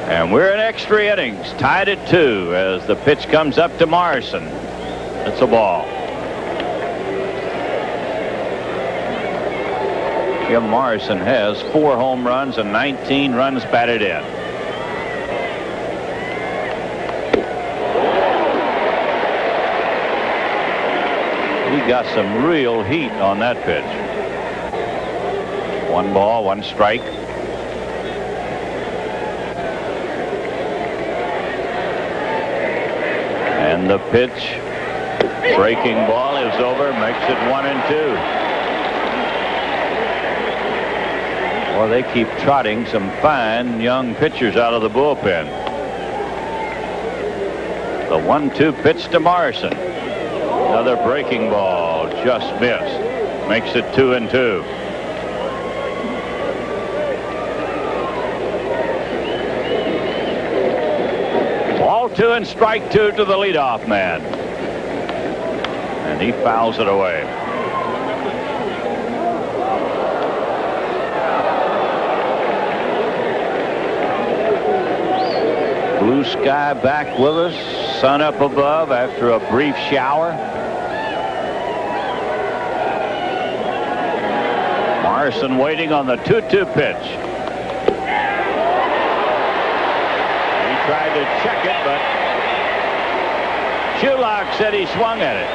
And we're in extra innings, tied at 2 as the pitch comes up to Morrison. It's a ball. Jim Morrison has 4 home runs and 19 runs batted in. He got some real heat on that pitch. 1 ball, 1 strike. And the pitch, breaking ball, is over, makes it 1-2. Well, they keep trotting some fine young pitchers out of the bullpen. The 1-2 pitch to Morrison. Another breaking ball, just missed. Makes it 2-2. Ball 2 and strike 2 to the leadoff man. And he fouls it away. Blue sky back with us. Sun up above after a brief shower. Morrison waiting on the 2-2 pitch. He tried to check it, but Shulock said he swung at it.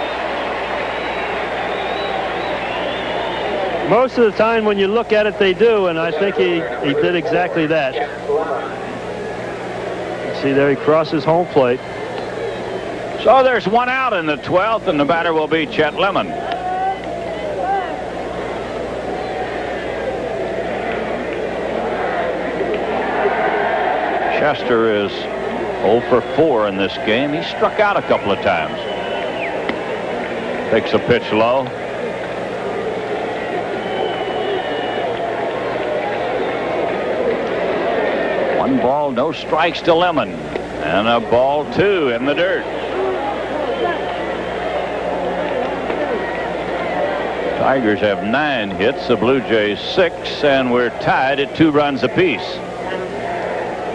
Most of the time when you look at it, they do, and I think he did exactly that. See there, he crosses home plate. So there's 1 out in the 12th, and the batter will be Chet Lemon. Chester is 0 for 4 in this game. He struck out a couple of times. Takes a pitch low. One ball, no strikes to Lemon. And a ball 2 in the dirt. Tigers have 9 hits, the Blue Jays 6, and we're tied at 2 runs apiece.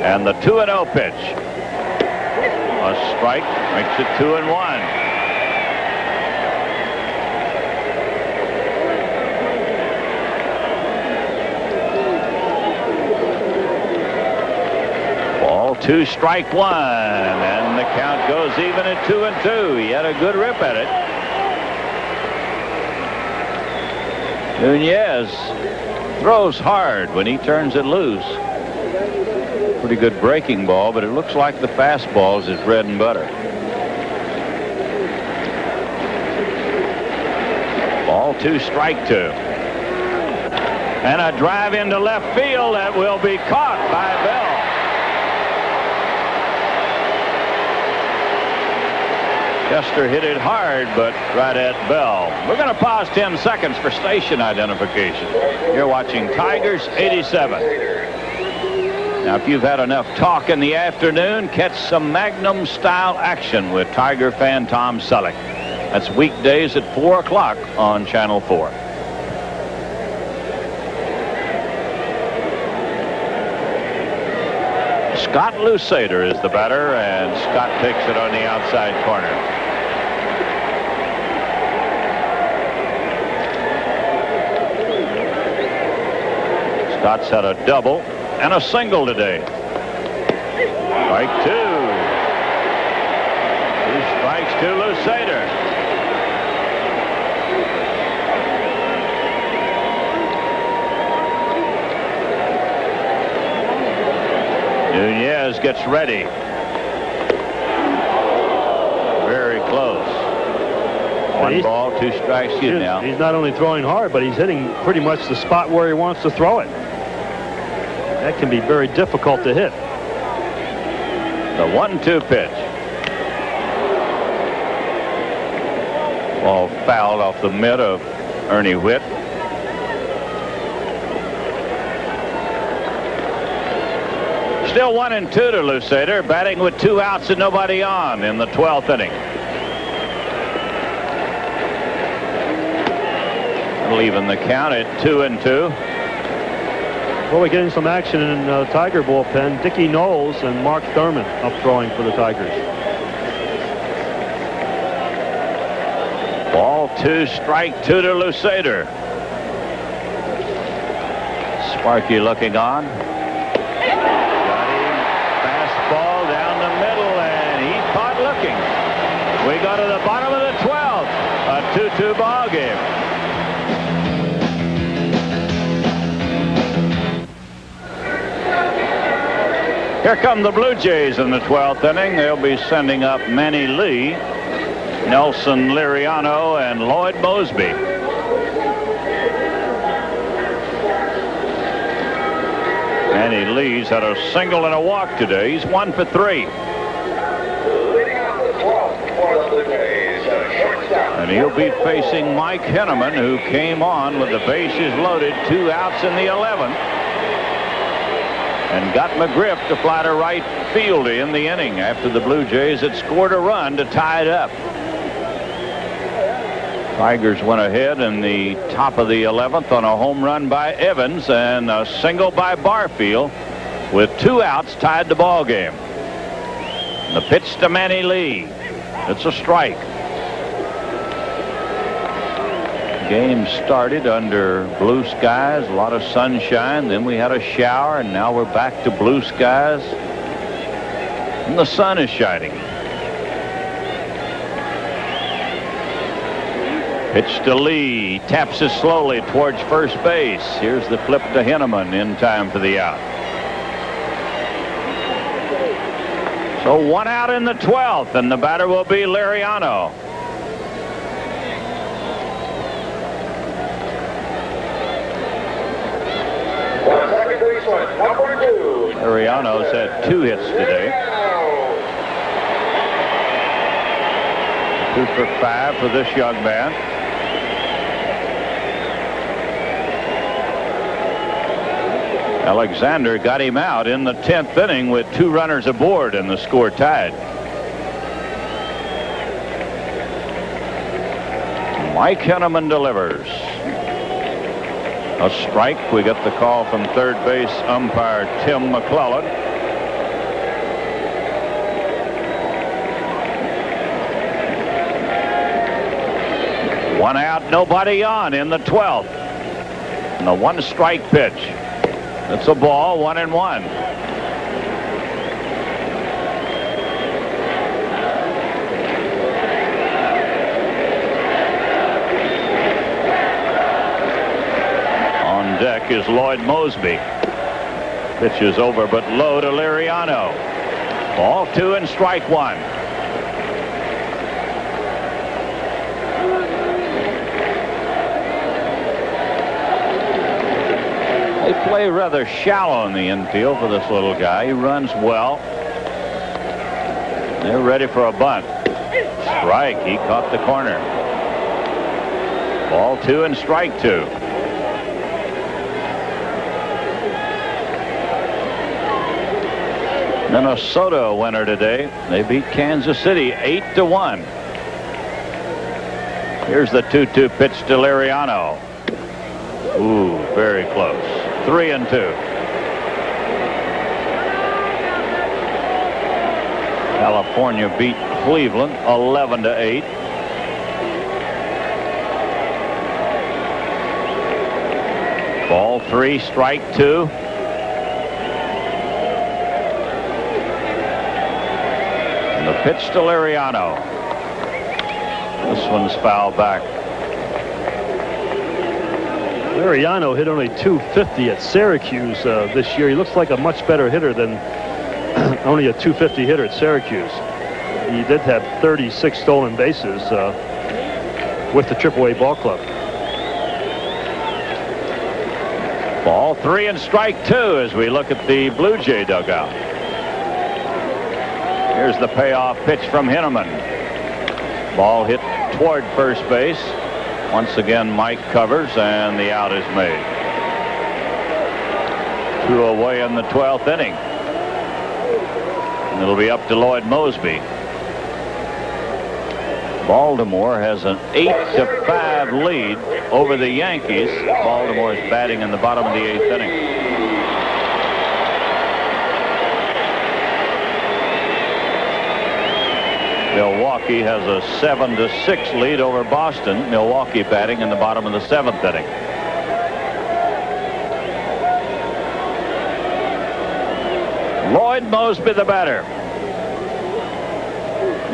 And the 2-0 pitch. A strike makes it 2-1. Ball 2, strike 1, and the count goes even at 2-2. He had a good rip at it. Nunez throws hard when he turns it loose. Pretty good breaking ball, but it looks like the fastball is his bread and butter. Ball 2, strike 2. And a drive into left field that will be caught by Bell. Chester hit it hard, but right at Bell. We're going to pause 10 seconds for station identification. You're watching Tigers 87. Now, if you've had enough talk in the afternoon, catch some Magnum-style action with Tiger fan Tom Selleck. That's weekdays at 4 o'clock on Channel 4. Scott Lusader is the batter, and Scott takes it on the outside corner. Scott's had a double and a single today. Strike 2. 2 strikes to Lusader. Nunez gets ready. Very close. 1 ball, 2 strikes. Now he's not only throwing hard, but he's hitting pretty much the spot where he wants to throw it. That can be very difficult to hit. The 1-2 pitch. Ball fouled off the mitt of Ernie Whitt. Still 1-2 to Lusader, batting with 2 outs and nobody on in the 12th inning. Leaving the count at 2-2. Well, we're getting some action in Tiger bullpen. Dickie Knowles and Mark Thurman up throwing for the Tigers. Ball 2, strike 2 to Lusader. Sparky looking on. Ball down the middle, and he caught looking. We go to the bottom of the 12th. A 2-2 ball game. Here come the Blue Jays in the 12th inning. They'll be sending up Manny Lee, Nelson Liriano, and Lloyd Mosby. Manny Lee's had a single and a walk today. He's 1 for 3. And he'll be facing Mike Henneman, who came on with the bases loaded, 2 outs in the 11th. And got McGriff to fly to right field in the inning after the Blue Jays had scored a run to tie it up. Tigers went ahead in the top of the 11th on a home run by Evans and a single by Barfield, with 2 outs tied the ball game. The pitch to Manny Lee. It's a strike. Game started under blue skies, a lot of sunshine. Then we had a shower, and now we're back to blue skies. And the sun is shining. Pitch to Lee. Taps it slowly towards first base. Here's the flip to Henneman in time for the out. So 1 out in the 12th, and the batter will be Liriano. Second baseman, number 2. Liriano's had 2 hits today. 2 for 5 for this young man. Alexander got him out in the 10th inning with 2 runners aboard and the score tied. Mike Henneman delivers. A strike. We get the call from third base umpire Tim McClellan. One out, nobody on in the 12th. And the 1 strike pitch. It's a ball, 1-1. On deck is Lloyd Mosby. Pitch is over but low to Liriano. Ball 2 and strike 1. They play rather shallow in the infield for this little guy. He runs well. They're ready for a bunt. Strike. He caught the corner. Ball 2 and strike 2. Minnesota a winner today. They beat Kansas City 8-1. Here's the 2-2 pitch to Liriano. Ooh, very close. 3-2. California beat Cleveland 11-8. Ball 3, strike 2. And the pitch to Liriano. This one's fouled back. Liriano hit only .250 at Syracuse this year. He looks like a much better hitter than only a .250 hitter at Syracuse. He did have 36 stolen bases with the AAA ball club. Ball 3 and strike 2 as we look at the Blue Jay dugout. Here's the payoff pitch from Henneman. Ball hit toward first base. Once again, Mike covers, and the out is made. 2 away in the 12th inning. And it'll be up to Lloyd Mosby. Baltimore has an 8-5 lead over the Yankees. Baltimore is batting in the bottom of the 8th inning. Milwaukee has a 7-6 lead over Boston. Milwaukee batting in the bottom of the 7th inning. Lloyd Mosby, the batter.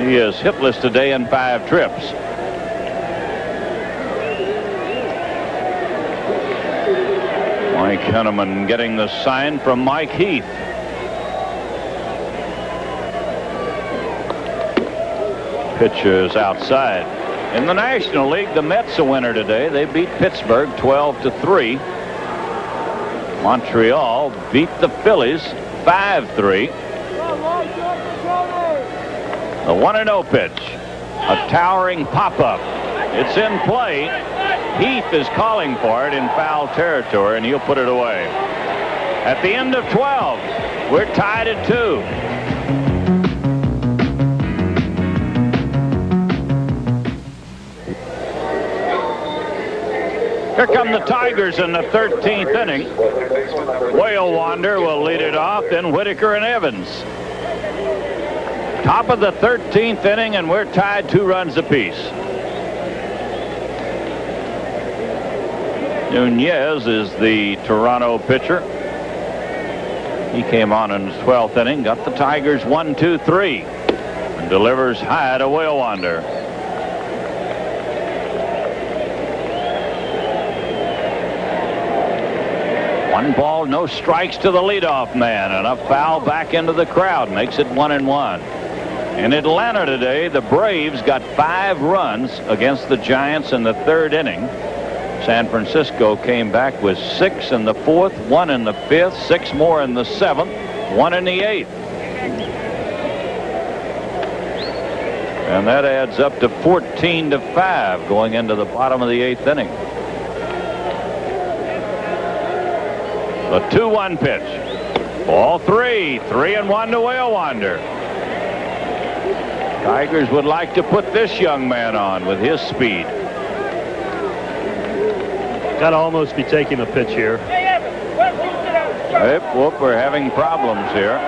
He is hitless today in 5 trips. Mike Henneman getting the sign from Mike Heath. Pitch is outside. In the National League, the Mets a winner today. They beat Pittsburgh 12-3. Montreal beat the Phillies 5-3. The 1-0 pitch. A towering pop-up. It's in play. Heath is calling for it in foul territory, and he'll put it away. At the end of 12, we're tied at 2. Here come the Tigers in the 13th inning. Whale Wander will lead it off, then Whitaker and Evans. Top of the 13th inning, and we're tied 2 runs apiece. Nunez is the Toronto pitcher. He came on in the 12th inning, got the Tigers 1-2-3, and delivers high to Whale Wander. One ball, no strikes to the leadoff man, and a foul back into the crowd makes it 1-1. In Atlanta today, the Braves got 5 runs against the Giants in the 3rd inning. San Francisco came back with 6 in the 4th, 1 in the 5th, 6 more in the 7th, 1 in the 8th. And that adds up to 14-5 going into the bottom of the 8th inning. The 2-1 pitch. Ball 3. 3-1 to Whale Wander. Tigers would like to put this young man on with his speed. Got to almost be taking a pitch here. Whoop, we're having problems here.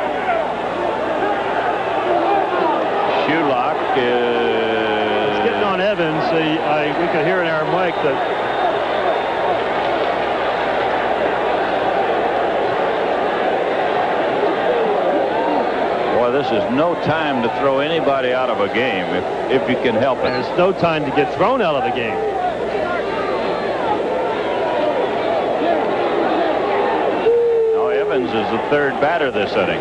Shulock is getting on Evans. We could hear in our mic that this is no time to throw anybody out of a game if you can help it. There's no time to get thrown out of the game. Evans is the third batter this inning.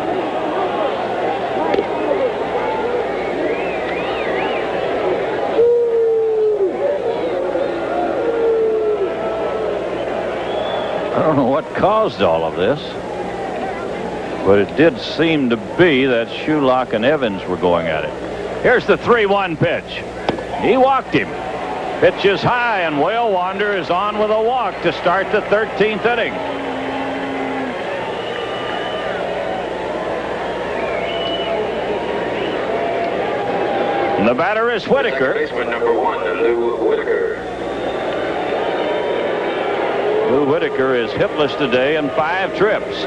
I don't know what caused all of this, but it did seem to be that Shulock and Evans were going at it. Here's the 3-1 pitch. He walked him. Pitch is high, and Whale Wander is on with a walk to start the 13th inning. And the batter is Whitaker. Baseman number 1, Lou Whitaker. Lou Whitaker is hitless today in 5 trips.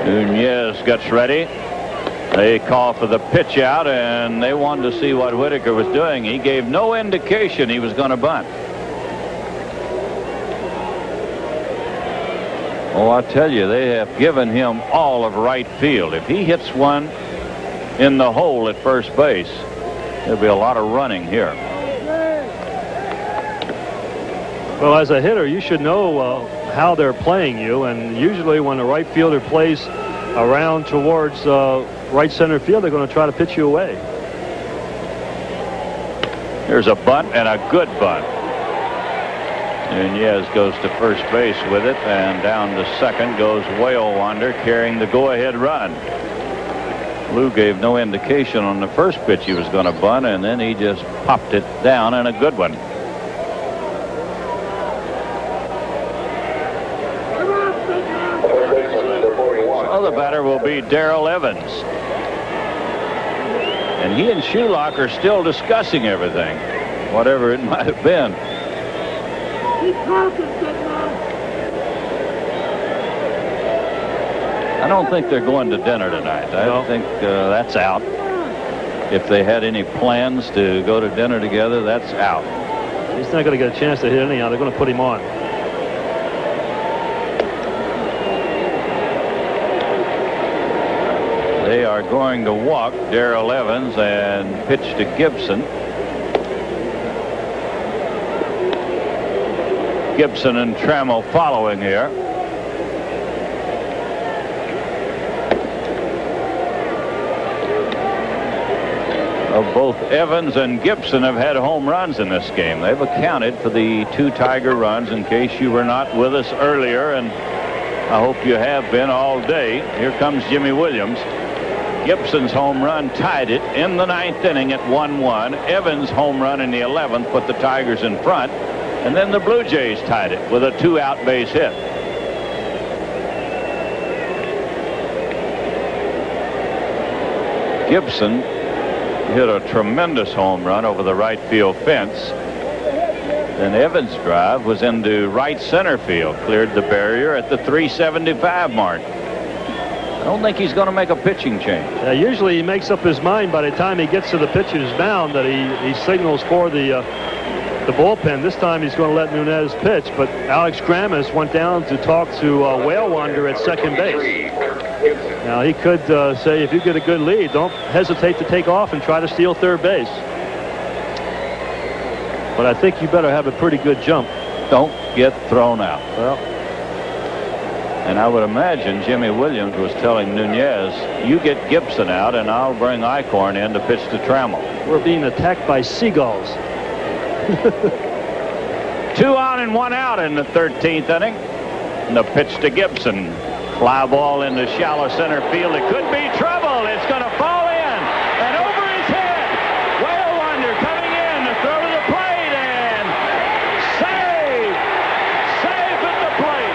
Nunez gets ready. They call for the pitch out, and they wanted to see what Whitaker was doing. He gave no indication he was going to bunt. Oh, I tell you, they have given him all of right field. If he hits one in the hole at first base, there'll be a lot of running here. Well, as a hitter, you should know how they're playing you, and usually when a right fielder plays around towards right center field, they're going to try to pitch you away. Here's a bunt, and a good bunt. Nunez goes to first base with it, and down to second goes Whale Wander, carrying the go-ahead run. Lou gave no indication on the first pitch he was going to bunt, and then he just popped it down, and a good one. The batter will be Doyle Evans, and he and Shulock are still discussing everything, whatever it might have been. I don't think they're going to dinner tonight. I think that's out. If they had any plans to go to dinner together, that's out. He's not going to get a chance to hit anyhow. They're going to put him on. They are going to walk Darrell Evans and pitch to Gibson. Gibson and Trammell following here. Both Evans and Gibson have had home runs in this game. They've accounted for the 2 Tiger runs, in case you were not with us earlier, and I hope you have been all day. Here comes Jimmy Williams. Gibson's home run tied it in the 9th inning at 1-1. Evans' home run in the 11th put the Tigers in front, and then the Blue Jays tied it with a 2-out base hit. Gibson hit a tremendous home run over the right field fence. Then Evans' drive was into right center field, cleared the barrier at the 375 mark. I don't think he's going to make a pitching change. Usually he makes up his mind by the time he gets to the pitcher's mound that he signals for the bullpen. This time he's going to let Nunez pitch, but Alex Kramas went down to talk to Whale Wander at second base. Now he could say, if you get a good lead, don't hesitate to take off and try to steal third base. But I think you better have a pretty good jump. Don't get thrown out. Well, and I would imagine Jimmy Williams was telling Nunez, you get Gibson out and I'll bring Eichhorn in to pitch to Trammell. We're being attacked by seagulls. 2 on and 1 out in the 13th inning. And the pitch to Gibson. Fly ball into shallow center field. It could be trouble. It's going to fall in and over his head. Whale Wander coming in to throw to the plate, and save at the plate.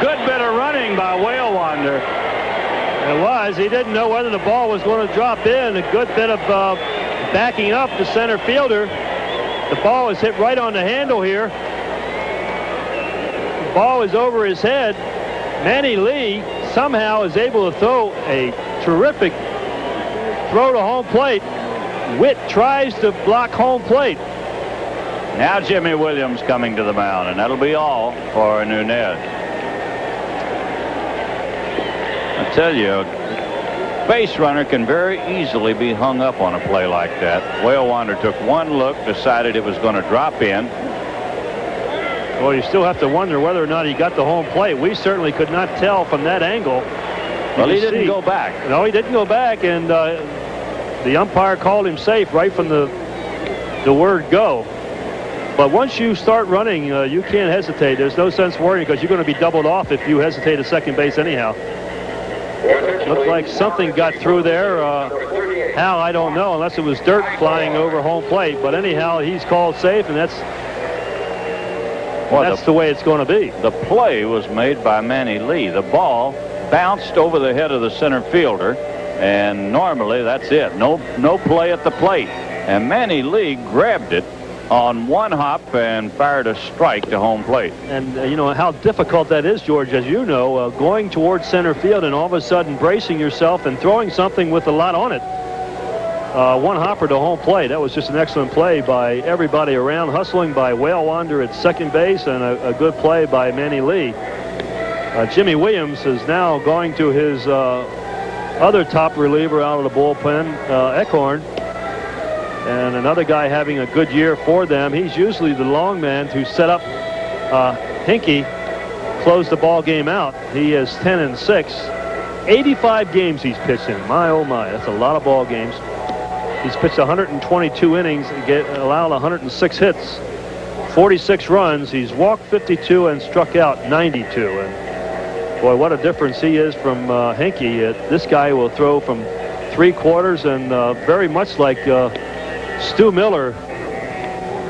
Good bit of running by Whale Wander. It was. He didn't know whether the ball was going to drop in. A good bit of backing up the center fielder. The ball is hit right on the handle here. The ball is over his head. Manny Lee somehow is able to throw a terrific throw to home plate. Witt tries to block home plate. Now Jimmy Williams coming to the mound, and that'll be all for Nunez. I tell you, base runner can very easily be hung up on a play like that. Doyle Alexander took one look, decided it was going to drop in. Well, you still have to wonder whether or not he got the home plate. We certainly could not tell from that angle. Well, he didn't go back. No, he didn't go back, and the umpire called him safe right from the word go. But once you start running, you can't hesitate. There's no sense worrying because you're going to be doubled off if you hesitate at second base anyhow. Looked like something got through there. How, I don't know, unless it was dirt flying over home plate. But anyhow, he's called safe, and that's the way it's going to be. The play was made by Manny Lee. The ball bounced over the head of the center fielder, and normally that's it. No play at the plate. And Manny Lee grabbed it on one hop and fired a strike to home plate. And you know how difficult that is, George, as you know, going towards center field and all of a sudden bracing yourself and throwing something with a lot on it. One hopper to home plate. That was just an excellent play by everybody around. Hustling by Doyle Alexander at second base, and a good play by Manny Lee. Jimmy Williams is now going to his other top reliever out of the bullpen, Eckhorn. And another guy having a good year for them. He's usually the long man to set up Hinkie, close the ball game out. He is 10-6. 85 games he's pitched in. My, oh my, that's a lot of ball games. He's pitched 122 innings and allowed 106 hits, 46 runs. He's walked 52 and struck out 92. And boy, what a difference he is from Hinkie. This guy will throw from 3/4 and very much like Stu Miller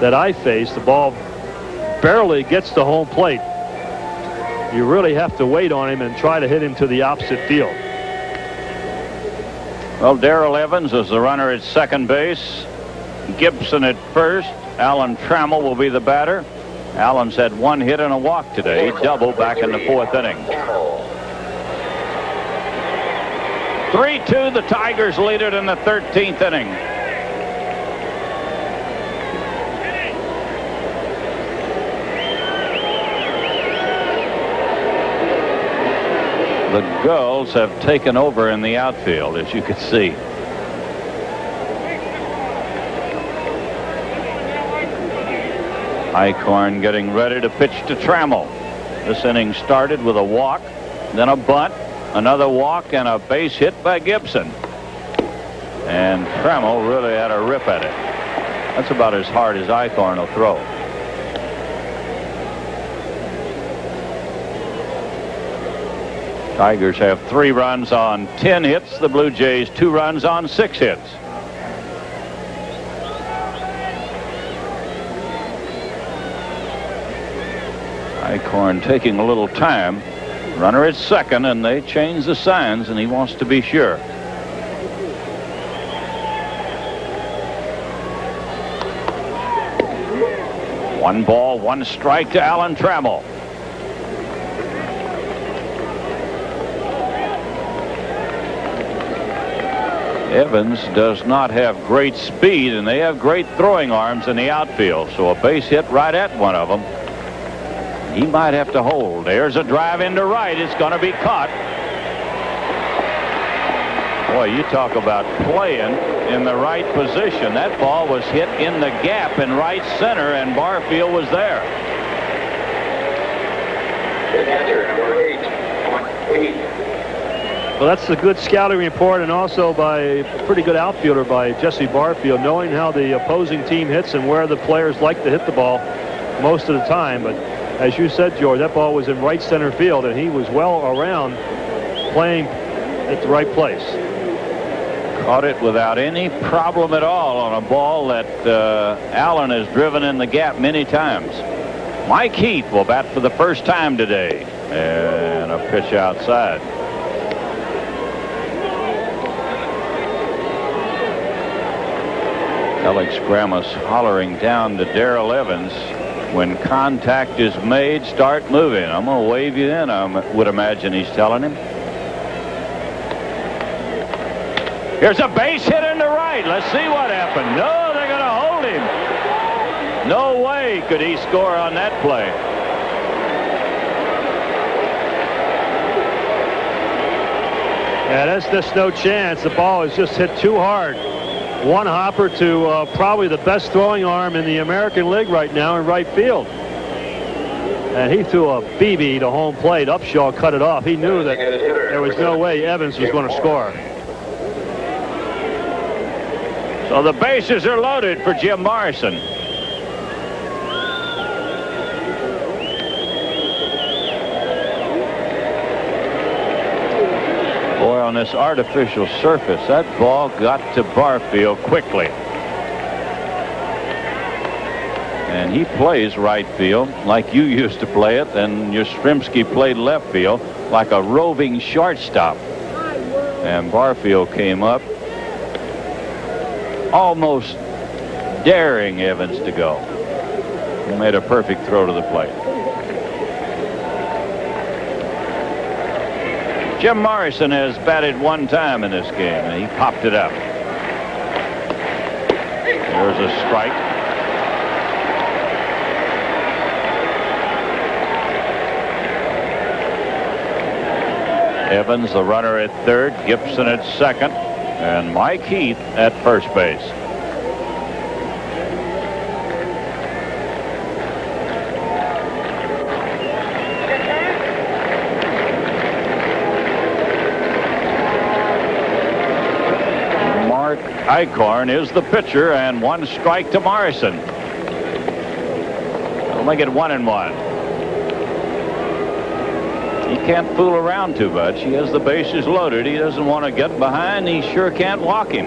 that I faced. The ball barely gets to home plate. You really have to wait on him and try to hit him to the opposite field. Well, Darrell Evans is the runner at second base. Gibson at first. Alan Trammell will be the batter. Allen's had one hit and a walk today. He doubled back in the fourth inning. 3-2, the Tigers lead it in the 13th inning. The Gulls have taken over in the outfield, as you can see. Eichhorn getting ready to pitch to Trammell. This inning started with a walk, then a bunt, another walk, and a base hit by Gibson. And Trammell really had a rip at it. That's about as hard as Eichhorn will throw. Tigers have 3 runs on 10 hits. The Blue Jays 2 runs on 6 hits. Eichhorn taking a little time. Runner at second, and they change the signs, and he wants to be sure. One ball, one strike to Alan Trammell. Evans does not have great speed, and they have great throwing arms in the outfield, so a base hit right at one of them. He might have to hold. There's a drive into right. It's going to be caught. Boy, you talk about playing in the right position. That ball was hit in the gap in right center, and Barfield was there. Well, that's a good scouting report, and also by a pretty good outfielder by Jesse Barfield, knowing how the opposing team hits and where the players like to hit the ball most of the time. But as you said, George, that ball was in right center field, and he was well around playing at the right place. Caught it without any problem at all on a ball that Allen has driven in the gap many times. Mike Heath will bat for the first time today, and a pitch outside. Alex Grammas hollering down to Darrell Evans. When contact is made, start moving. I'm going to wave you in, I would imagine he's telling him. Here's a base hit into right. Let's see what happened. No, they're going to hold him. No way could he score on that play. Yeah, there's just no chance. The ball is just hit too hard. One hopper to probably the best throwing arm in the American League right now in right field. And he threw a BB to home plate. Upshaw cut it off. He knew that there was no way Evans was going to score. So the bases are loaded for Jim Morrison. Boy, on this artificial surface, that ball got to Barfield quickly. And he plays right field like you used to play it, and Yastrzemski played left field like a roving shortstop. And Barfield came up, almost daring Evans to go. He made a perfect throw to the plate. Jim Morrison has batted one time in this game, and he popped it up. There's a strike. Evans, the runner, at third, Gibson at second, and Mike Heath at first base. Mark Eichhorn is the pitcher, and one strike to Morrison. They'll make it 1-1. He can't fool around too much. He has the bases loaded. He doesn't want to get behind. He sure can't walk him.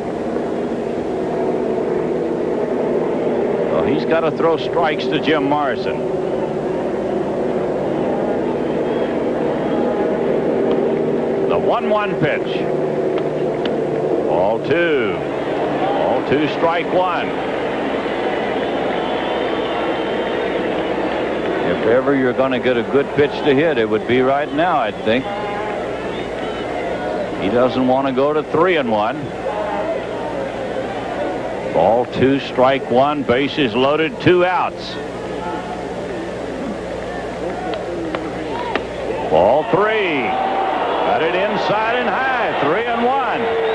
Well, he's got to throw strikes to Jim Morrison. The 1-1 pitch. Ball 2. Ball 2, strike 1. If ever you're going to get a good pitch to hit, it would be right now, I think. He doesn't want to go to 3-1. Ball 2, strike 1, bases loaded, 2 outs. Ball 3. Got it inside and high, 3-1.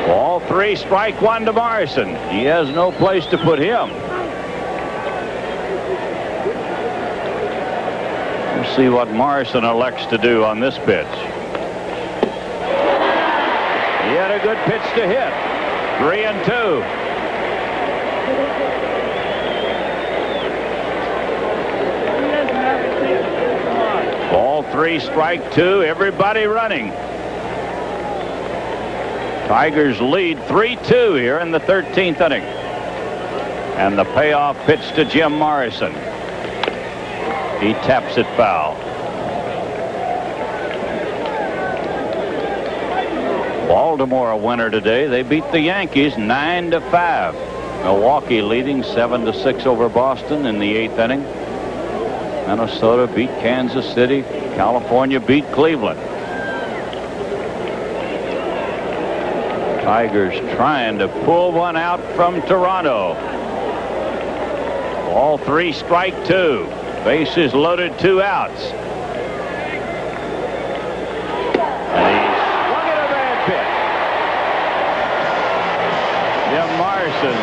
Ball 3, strike 1 to Morrison. He has no place to put him. We'll see what Morrison elects to do on this pitch. He had a good pitch to hit. 3-2. Ball 3, strike 2. Everybody running. Tigers lead 3-2 here in the 13th inning. And the payoff pitch to Jim Morrison. He taps it foul. Baltimore a winner today. They beat the Yankees 9-5. Milwaukee leading 7-6 over Boston in the 8th inning. Minnesota beat Kansas City. California beat Cleveland. Tigers trying to pull one out from Toronto. Ball 3, strike 2. Bases loaded, 2 outs. And he swung at a bad pitch. Jim Morrison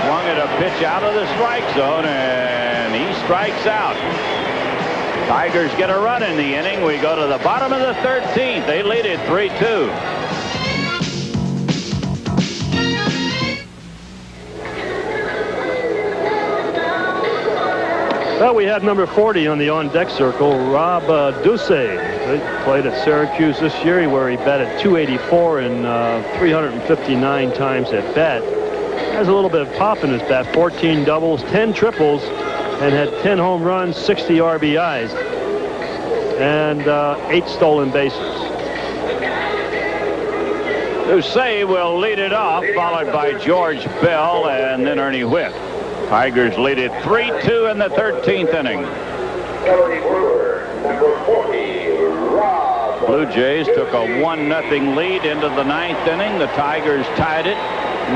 swung at a pitch out of the strike zone, and he strikes out. Tigers get a run in the inning. We go to the bottom of the 13th. They lead it 3-2. Well, we have number 40 on the on-deck circle, Rob Ducey. He played at Syracuse this year, where he batted .284 and 359 times at bat. Has a little bit of pop in his bat, 14 doubles, 10 triples, and had 10 home runs, 60 RBIs, and 8 stolen bases. Ducey will lead it off, followed by George Bell and then Ernie Whitt. Tigers lead it 3-2 in the 13th inning. Blue Jays took a 1-0 lead into the 9th inning. The Tigers tied it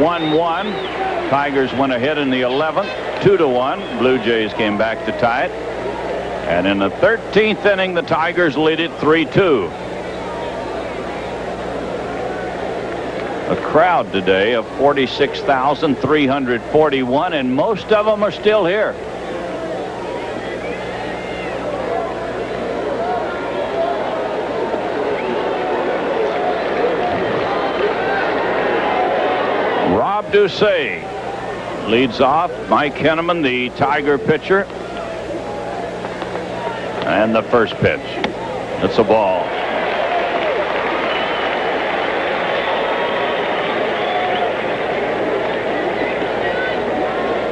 1-1. Tigers went ahead in the 11th, 2-1. Blue Jays came back to tie it. And in the 13th inning, the Tigers lead it 3-2. A crowd today of 46,341, and most of them are still here. Rob Doucet leads off. Mike Henneman, the Tiger pitcher. And the first pitch. It's a ball.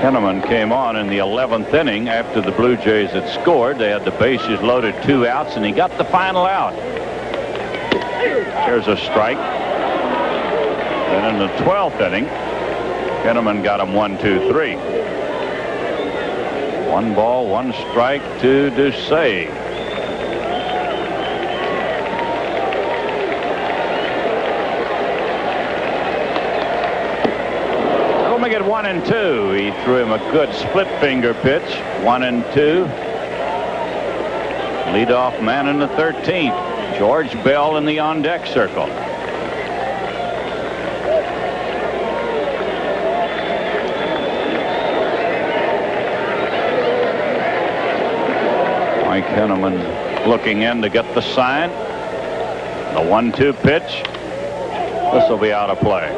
Henneman came on in the 11th inning after the Blue Jays had scored. They had the bases loaded, 2 outs, and he got the final out. There's a strike. And in the 12th inning, Henneman got him 1-2-3. 1 ball, 1 strike to Doucet. We'll make it 1-2. He threw him a good split finger pitch. 1-2. Leadoff man in the 13th. George Bell in the on-deck circle. Mike Henneman looking in to get the sign. The 1-2 pitch. This will be out of play.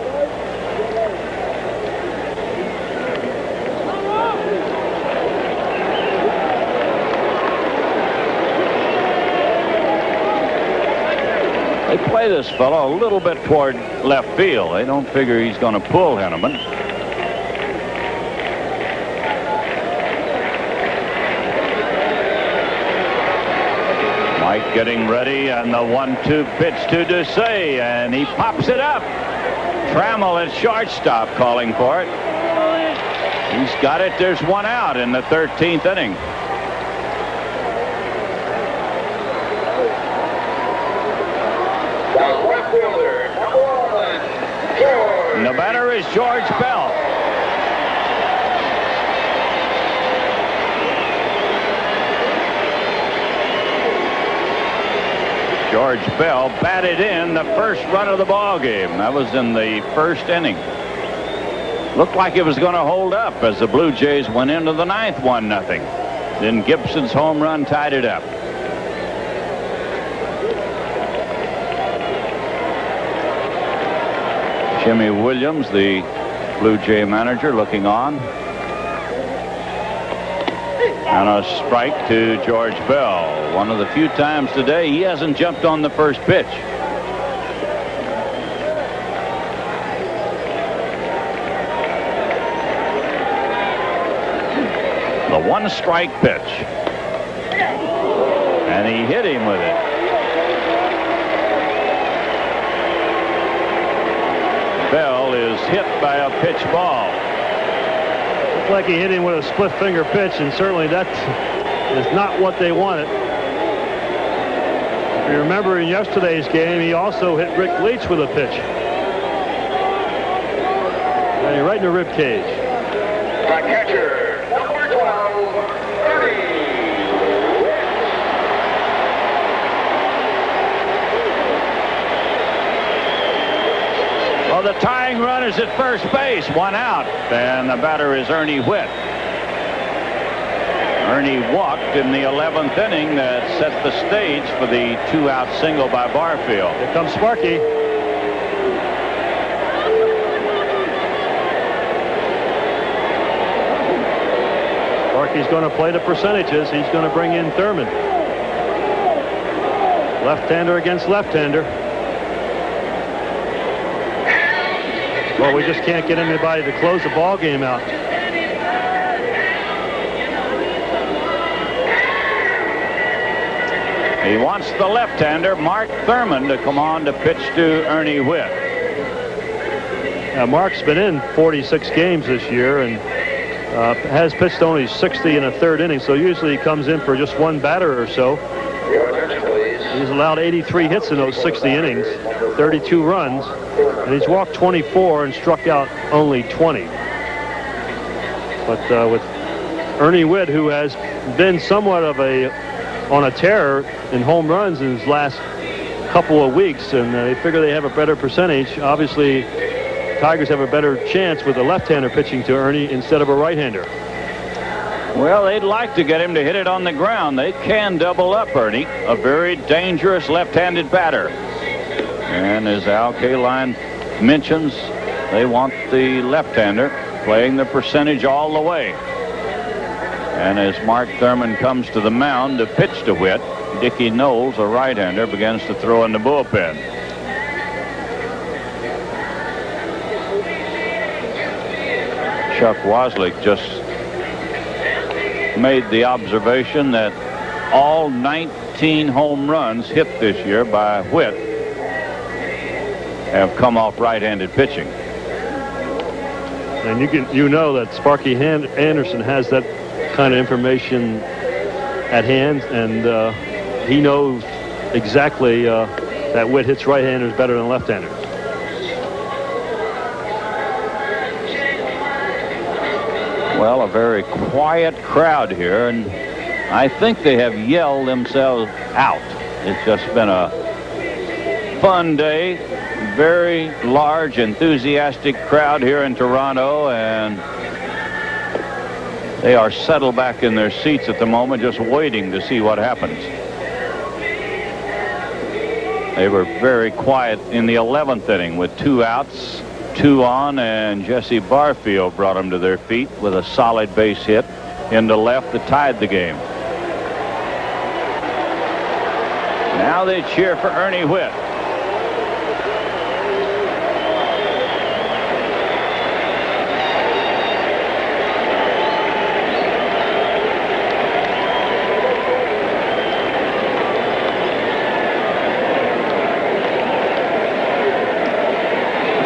They play this fellow a little bit toward left field. They don't figure he's going to pull Henneman. Mike getting ready, and the 1-2 pitch to Doucet, and he pops it up. Trammell at shortstop calling for it. He's got it. There's 1 out in the 13th inning. And the batter is George Bell. George Bell batted in the first run of the ball game. That was in the 1st inning. Looked like it was going to hold up as the Blue Jays went into the 9th 1-0. Then Gibson's home run tied it up. Jimmy Williams, the Blue Jay manager, looking on. And a strike to George Bell. One of the few times today he hasn't jumped on the first pitch. The 1-strike pitch. And he hit him with it. Bell is hit by a pitch ball. Looked like he hit him with a split finger pitch, and certainly that is not what they wanted. If you remember in yesterday's game, he also hit Rick Leach with a pitch. And right in the rib cage. The catcher, number 12, Ernie. Well, the tying run is at first base. 1 out. And the batter is Ernie Whitt. Ernie walked in the 11th inning that set the stage for the 2-out single by Barfield. Here comes Sparky. Sparky's going to play the percentages. He's going to bring in Thurman. Left-hander against left-hander. Well, we just can't get anybody to close the ball game out. He wants the left-hander, Mark Thurman, to come on to pitch to Ernie Whitt. Now, Mark's been in 46 games this year and has pitched only 60 in a 3rd inning, so usually he comes in for just 1 batter or so. He's allowed 83 hits in those 60 innings. 32 runs, and he's walked 24 and struck out only 20. But with Ernie Witt, who has been somewhat of on a tear in home runs in his last couple of weeks, and they figure they have a better percentage. Obviously, Tigers have a better chance with a left-hander pitching to Ernie instead of a right-hander. Well, they'd like to get him to hit it on the ground. They can double up Ernie, a very dangerous left-handed batter. And as Al Kaline mentions, they want the left-hander playing the percentage all the way. And as Mark Thurman comes to the mound to pitch to Witt, Dickie Knowles, a right-hander, begins to throw in the bullpen. Chuck Wozliak just made the observation that all 19 home runs hit this year by Witt have come off right-handed pitching. And you know that Sparky Anderson has that kind of information at hand, and he knows exactly that Witt hits right-handers better than left-handers. Well, a very quiet crowd here, and I think they have yelled themselves out. It's just been a fun day. Very large, enthusiastic crowd here in Toronto, and they are settled back in their seats at the moment, just waiting to see what happens. They were very quiet in the 11th inning with 2 outs, 2 on, and Jesse Barfield brought them to their feet with a solid base hit into left that tied the game. Now they cheer for Ernie Witt.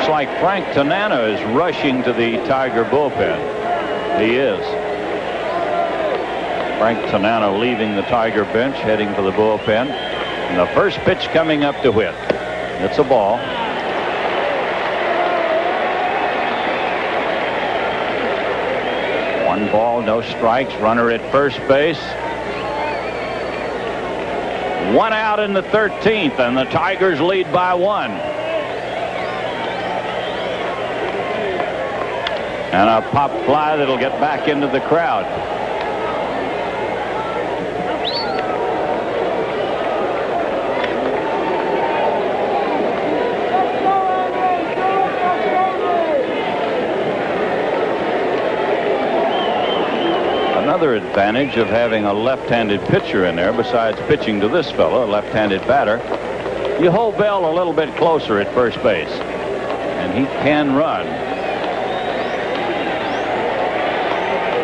Like Frank Tanana is rushing to the Tiger bullpen. He is. Frank Tanana leaving the Tiger bench, heading for the bullpen. And the first pitch coming up to Witt. It's a ball. One ball, no strikes. Runner at first base. 1 out in the 13th, and the Tigers lead by 1. And a pop fly that'll get back into the crowd. Another advantage of having a left-handed pitcher in there, besides pitching to this fellow, a left-handed batter, you hold Bell a little bit closer at first base, and he can run.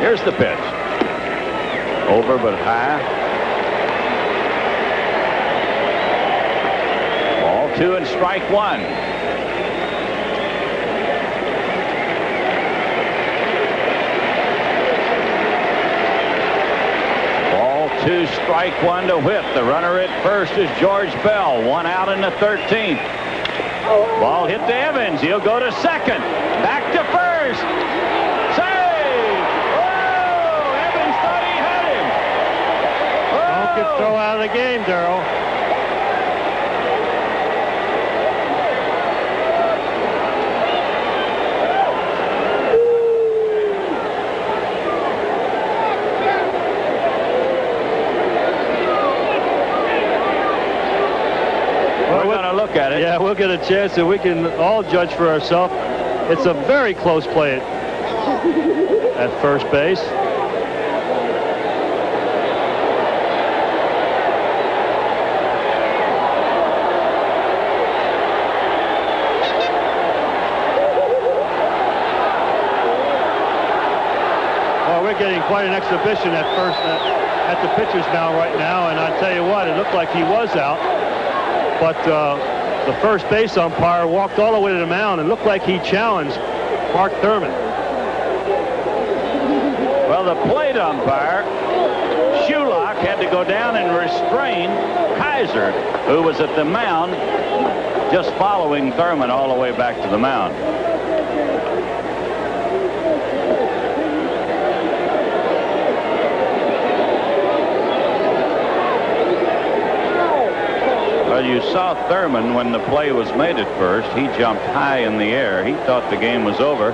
Here's the pitch. Over but high. Ball 2 and strike 1. Ball 2, strike 1 to Witt. The runner at first is George Bell. 1 out in the 13th. Ball hit to Evans. He'll go to second. Back to first. Throw out of the game, Darrell. We're going to look at it. Yeah, we'll get a chance and we can all judge for ourselves. It's a very close play at first base. Getting quite an exhibition at first at the pitcher's mound right now, and I tell you what, it looked like he was out, but the first base umpire walked all the way to the mound and looked like he challenged Mark Thurman. Well, the plate umpire Shulock had to go down and restrain Kaiser, who was at the mound just following Thurman all the way back to the mound. Well, you saw Thurman when the play was made at first. He jumped high in the air. He thought the game was over.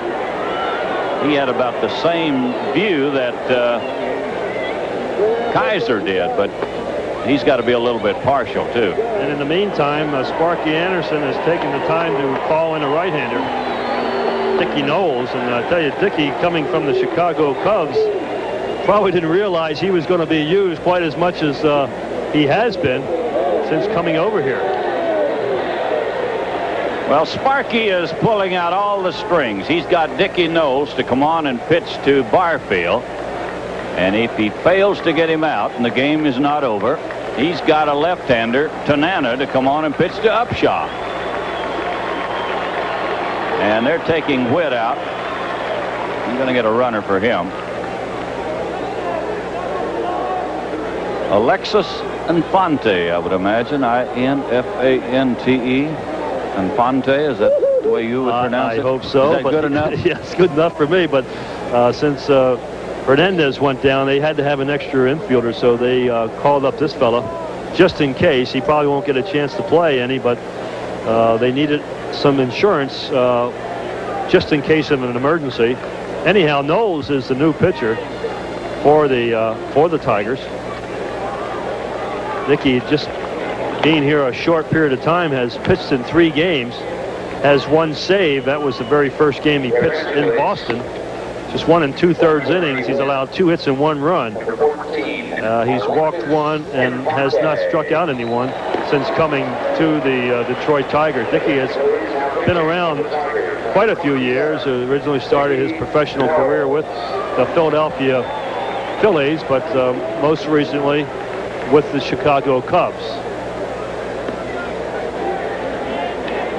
He had about the same view that Kaiser did, but he's got to be a little bit partial, too. And in the meantime, Sparky Anderson has taken the time to call in a right-hander, Dickie Knowles. And I tell you, Dickie, coming from the Chicago Cubs, probably didn't realize he was going to be used quite as much as he has been since coming over here. Well, Sparky is pulling out all the strings. He's got Dickie Knowles to come on and pitch to Barfield. And if he fails to get him out and the game is not over, he's got a left-hander, Tanana, to come on and pitch to Upshaw. And they're taking Witt out. I'm going to get a runner for him. Alexis Infante, I would imagine. I-N-F-A-N-T-E. Infante, is that the way you would pronounce it? I hope so. Is that good enough? Yes, good enough for me. But since Hernandez went down, they had to have an extra infielder, so they called up this fella just in case. He probably won't get a chance to play any, but they needed some insurance just in case of an emergency. Anyhow, Knowles is the new pitcher for the Tigers. Dickie, just being here a short period of time, has pitched in 3 games, has 1 save. That was the very first game he pitched in Boston. Just 1 2/3 innings. He's allowed 2 hits and 1 run. He's walked 1 and has not struck out anyone since coming to the Detroit Tigers. Dickie has been around quite a few years. Originally started his professional career with the Philadelphia Phillies, but most recently with the Chicago Cubs.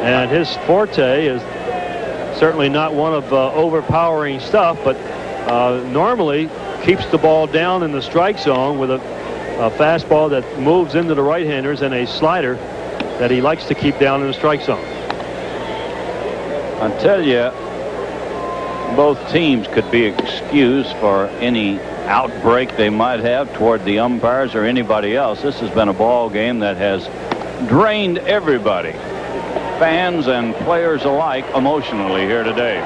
And his forte is certainly not one of overpowering stuff, but normally keeps the ball down in the strike zone with a fastball that moves into the right-handers and a slider that he likes to keep down in the strike zone. I tell you, both teams could be excused for any outbreak they might have toward the umpires or anybody else. This has been a ball game that has drained everybody, fans and players alike, emotionally here today.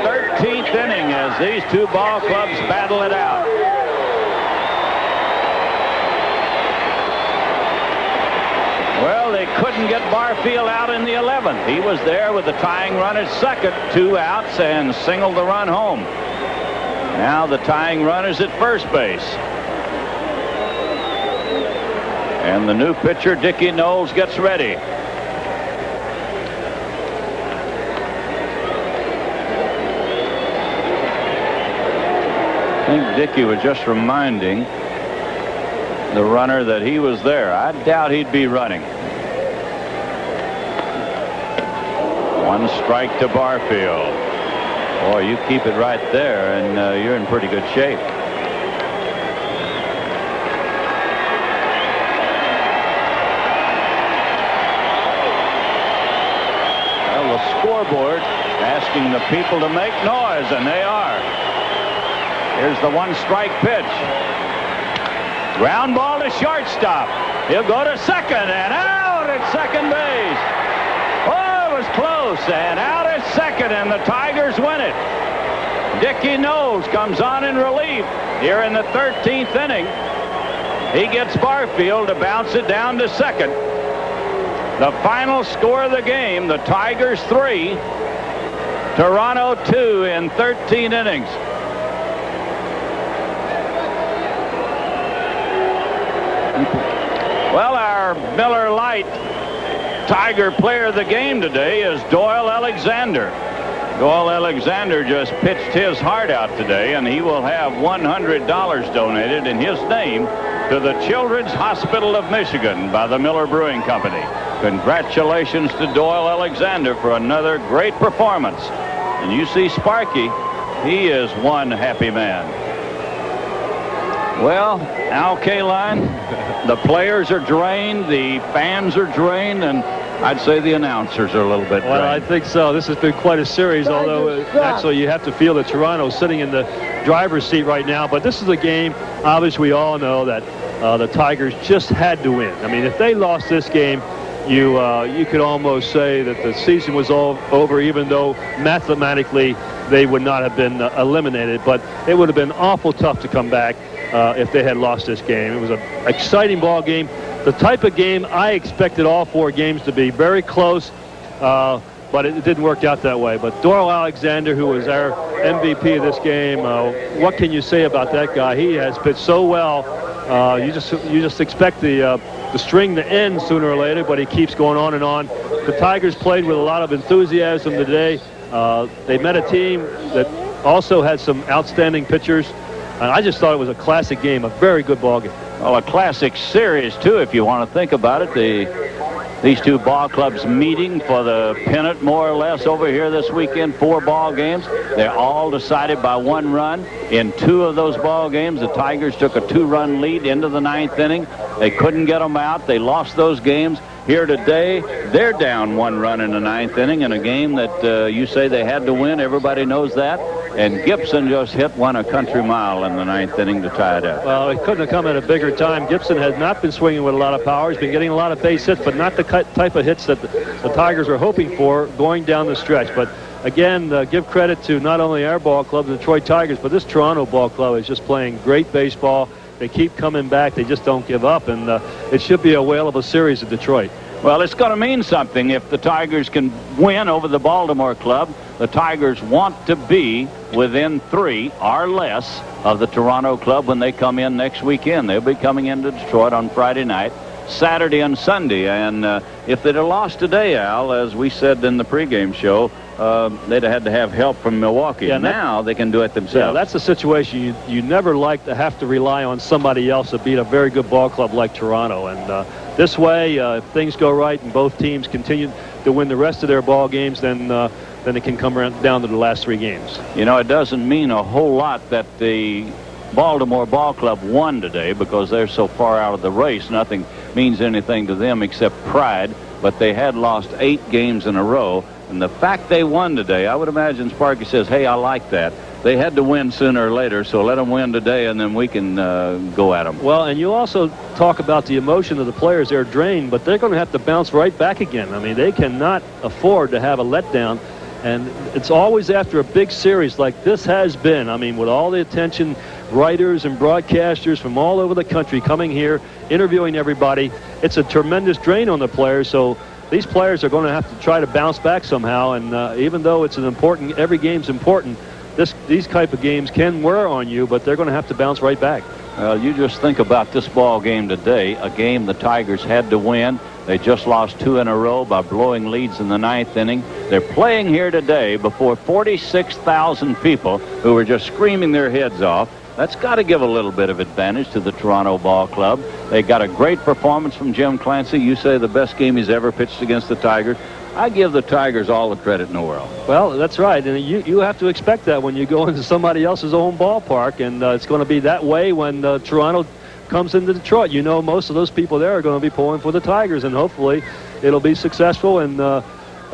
13th inning as these 2 ball clubs battle it out. Well, they couldn't get Barfield out in the 11th. He was there with the tying run at second, 2 outs, and singled the run home. Now the tying run is at first base. And the new pitcher, Dickie Knowles, gets ready. I think Dickie was just reminding the runner that he was there. I doubt he'd be running. 1 strike to Barfield. Boy, you keep it right there and you're in pretty good shape. Well, the scoreboard asking the people to make noise, and they are. Here's the 1 strike pitch. Ground ball to shortstop. He'll go to second and out at second base. Oh, it was close, and out at second, and the Tigers win it. Dickie Knowles comes on in relief here in the 13th inning. He gets Barfield to bounce it down to second. The final score of the game, the Tigers 3, Toronto 2 in 13 innings. Well, our Miller Lite Tiger player of the game today is Doyle Alexander. Doyle Alexander just pitched his heart out today, and he will have $100 donated in his name to the Children's Hospital of Michigan by the Miller Brewing Company. Congratulations to Doyle Alexander for another great performance. And you see Sparky, he is one happy man. Well, Al Kaline, the players are drained, the fans are drained, and I'd say the announcers are a little bit drained. Well, I think so. This has been quite a series, although actually you have to feel that Toronto's sitting in the driver's seat right now. But this is a game, obviously we all know that the Tigers just had to win. I mean, if they lost this game, you could almost say that the season was all over, even though mathematically they would not have been eliminated. But it would have been awful tough to come back if they had lost this game. It was an exciting ball game. The type of game I expected all 4 games to be very close, but it didn't work out that way. But Doyle Alexander, who was our MVP of this game, what can you say about that guy? He has pitched so well. You just expect the string to end sooner or later, but he keeps going on and on. The Tigers played with a lot of enthusiasm today. They met a team that also had some outstanding pitchers. And I just thought it was a classic game, a very good ball game. Well, a classic series, too, if you want to think about it. These two ball clubs meeting for the pennant, more or less, over here this weekend. 4 ball games. They're all decided by 1 run. In 2 of those ball games, the Tigers took a 2-run lead into the 9th inning. They couldn't get them out. They lost those games. Here today, they're down 1 run in the 9th inning in a game that you say they had to win. Everybody knows that. And Gibson just hit one a country mile in the 9th inning to tie it up. Well, it couldn't have come at a bigger time. Gibson has not been swinging with a lot of power. He's been getting a lot of base hits, but not the type of hits that the Tigers are hoping for going down the stretch. But again, give credit to not only our ball club, the Detroit Tigers, but this Toronto ball club is just playing great baseball. They keep coming back. They just don't give up, and it should be a whale of a series at Detroit. Well, it's going to mean something if the Tigers can win over the Baltimore club. The Tigers want to be within 3 or less of the Toronto club when they come in next weekend. They'll be coming into Detroit on Friday night, Saturday and Sunday. And if they'd have lost today, Al, as we said in the pregame show, they'd have had to have help from Milwaukee. Yeah, now they can do it themselves. Yeah, that's a situation you never like to have to rely on somebody else to beat a very good ball club like Toronto. And this way, if things go right and both teams continue to win the rest of their ball games, then it can come down to the last 3 games. You know, it doesn't mean a whole lot that the Baltimore ball club won today because they're so far out of the race. Nothing means anything to them except pride. But they had lost 8 games in a row. And the fact they won today, I would imagine Sparky says, hey, I like that. They had to win sooner or later, so let them win today, and then we can go at them. Well, and you also talk about the emotion of the players. They're drained, but they're going to have to bounce right back again. I mean, they cannot afford to have a letdown. And it's always after a big series like this has been. I mean, with all the attention, writers and broadcasters from all over the country coming here, interviewing everybody, it's a tremendous drain on the players. So these players are going to have to try to bounce back somehow. And even though it's every game's important, these type of games can wear on you, but they're going to have to bounce right back. Well, you just think about this ball game today, a game the Tigers had to win. They just lost 2 in a row by blowing leads in the 9th inning. They're playing here today before 46,000 people who were just screaming their heads off. That's got to give a little bit of advantage to the Toronto ball club. They got a great performance from Jim Clancy. You say the best game he's ever pitched against the Tigers. I give the Tigers all the credit in the world. Well, that's right. And you have to expect that when you go into somebody else's own ballpark. And it's going to be that way when Toronto comes into Detroit. You know, most of those people there are going to be pulling for the Tigers, and hopefully it'll be successful. And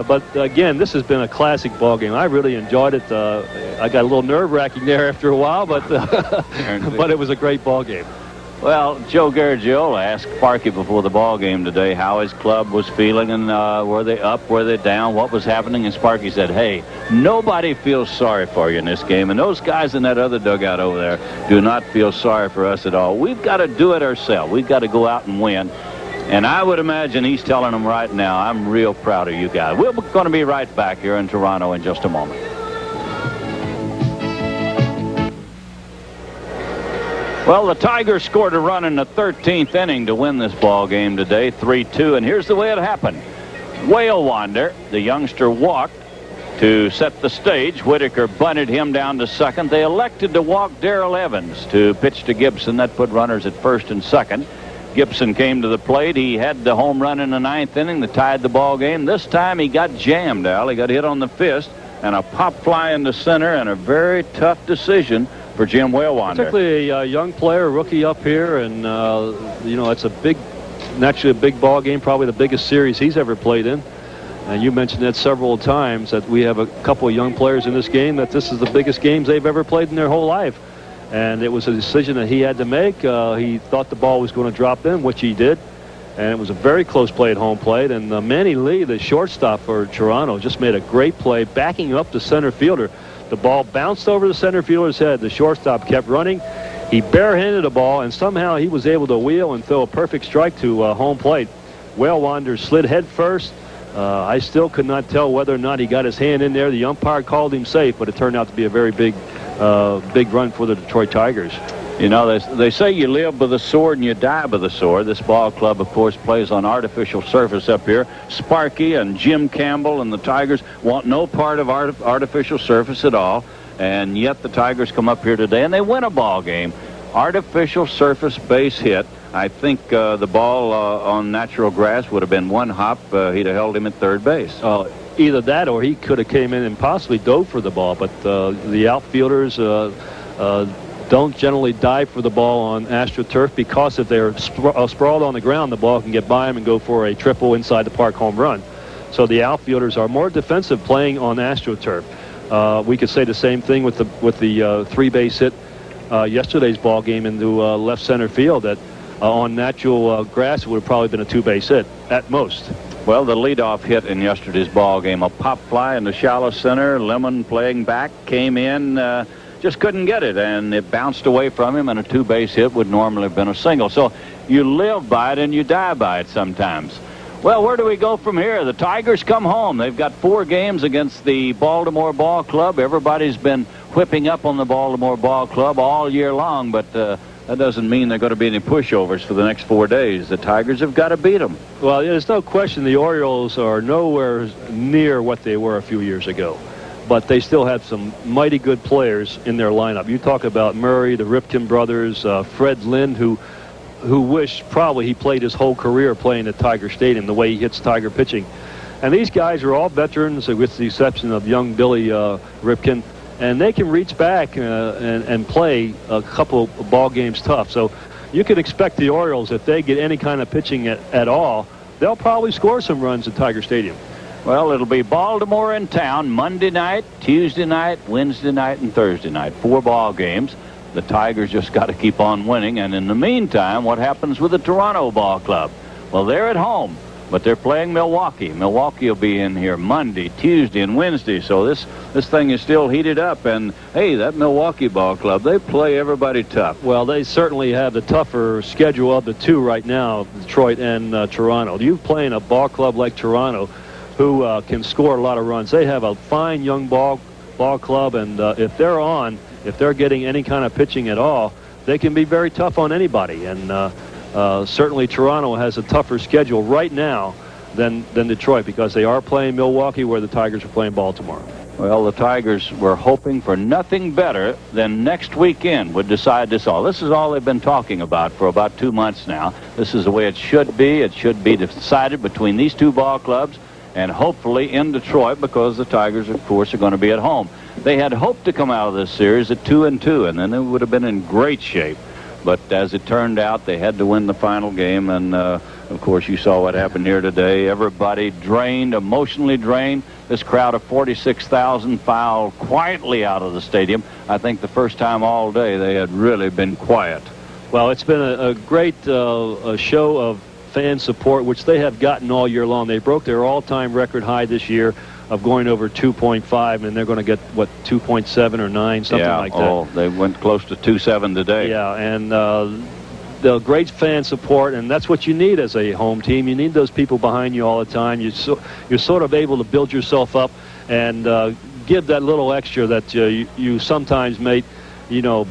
but again, this has been a classic ball game. I really enjoyed it. I got a little nerve-wracking there after a while, but but it was a great ball game. Well, Joe Garagiola asked Sparky before the ball game today how his club was feeling, and were they up, were they down, what was happening, and Sparky said, hey, nobody feels sorry for you in this game, and those guys in that other dugout over there do not feel sorry for us at all. We've got to do it ourselves. We've got to go out and win. And I would imagine he's telling them right now, I'm real proud of you guys. We're going to be right back here in Toronto in just a moment. Well, the Tigers scored a run in the 13th inning to win this ball game today, 3-2. And here's the way it happened. Whale Wander, the youngster, walked to set the stage. Whitaker bunted him down to second. They elected to walk Doyle Evans to pitch to Gibson. That put runners at first and second. Gibson came to the plate. He had the home run in the 9th inning that tied the ball game. This time he got jammed, Al. He got hit on the fist and a pop fly into center, and a very tough decision for Jim Wellwander. Particularly a young player, rookie up here, and it's naturally a big ball game, probably the biggest series he's ever played in. And you mentioned that several times, that we have a couple of young players in this game, that this is the biggest games they've ever played in their whole life. And it was a decision that he had to make. He thought the ball was going to drop in, which he did. And it was a very close play at home plate. And Manny Lee, the shortstop for Toronto, just made a great play, backing up the center fielder. The ball bounced over the center fielder's head. The shortstop kept running. He barehanded the ball, and somehow he was able to wheel and throw a perfect strike to home plate. Wellwander slid head first. I still could not tell whether or not he got his hand in there. The umpire called him safe, but it turned out to be a very big run for the Detroit Tigers. You know, they say you live by the sword and you die by the sword. This ball club, of course, plays on artificial surface up here. Sparky and Jim Campbell and the Tigers want no part of artificial surface at all. And yet the Tigers come up here today and they win a ball game. Artificial surface base hit. I think the ball on natural grass would have been one hop. He'd have held him at third base. Either that or he could have came in and possibly dove for the ball. But the outfielders don't generally dive for the ball on AstroTurf, because if they're sprawled on the ground, the ball can get by them and go for a triple inside the park home run. So the outfielders are more defensive playing on AstroTurf. We could say the same thing with the three-base hit yesterday's ball game into left center field, that on natural grass it would have probably been a two-base hit at most. Well, the leadoff hit in yesterday's ball game, a pop fly in the shallow center. Lemon playing back, came in, just couldn't get it, and it bounced away from him, and a two-base hit would normally have been a single. So you live by it and you die by it sometimes. Well, where do we go from here? The Tigers come home. They've got 4 games against the Baltimore Ball Club. Everybody's been whipping up on the Baltimore Ball Club all year long, but that doesn't mean there are going to be any pushovers for the next 4 days. The Tigers have got to beat them. Well, there's no question the Orioles are nowhere near what they were a few years ago, but they still have some mighty good players in their lineup. You talk about Murray, the Ripken brothers, Fred Lynn, who wished probably he played his whole career playing at Tiger Stadium, the way he hits Tiger pitching. And these guys are all veterans, with the exception of young Billy Ripken, and they can reach back and play a couple of ball games tough. So you can expect the Orioles, if they get any kind of pitching at all, they'll probably score some runs at Tiger Stadium. Well, it'll be Baltimore in town Monday night, Tuesday night, Wednesday night, and Thursday night. 4 ball games. The Tigers just got to keep on winning. And in the meantime, what happens with the Toronto Ball Club? Well, they're at home, but they're playing Milwaukee. Milwaukee will be in here Monday, Tuesday, and Wednesday. So this thing is still heated up. And, hey, that Milwaukee Ball Club, they play everybody tough. Well, they certainly have the tougher schedule of the two right now, Detroit and Toronto. You play in a ball club like Toronto, who can score a lot of runs. They have a fine young ball club, and if they're getting any kind of pitching at all, they can be very tough on anybody. And certainly Toronto has a tougher schedule right now than Detroit, because they are playing Milwaukee, where the Tigers are playing Baltimore. Well, the Tigers were hoping for nothing better than next weekend would decide this all. This is all they've been talking about for about 2 months now. This is the way it should be. It should be decided between these 2 ball clubs, and hopefully in Detroit, because the Tigers, of course, are going to be at home. They had hoped to come out of this series at 2-2, and then they would have been in great shape. But as it turned out, they had to win the final game, and of course, you saw what happened here today. Everybody drained, emotionally drained. This crowd of 46,000 filed quietly out of the stadium. I think the first time all day they had really been quiet. Well, it's been a great show of fan support, which they have gotten all year long. They broke their all-time record high this year of going over 2.5, and they're going to get, 2.7 or 9, something like that. Oh, they went close to 2.7 today. Yeah, and the great fan support, and that's what you need as a home team. You need those people behind you all the time. You're sort of able to build yourself up and give that little extra that you sometimes may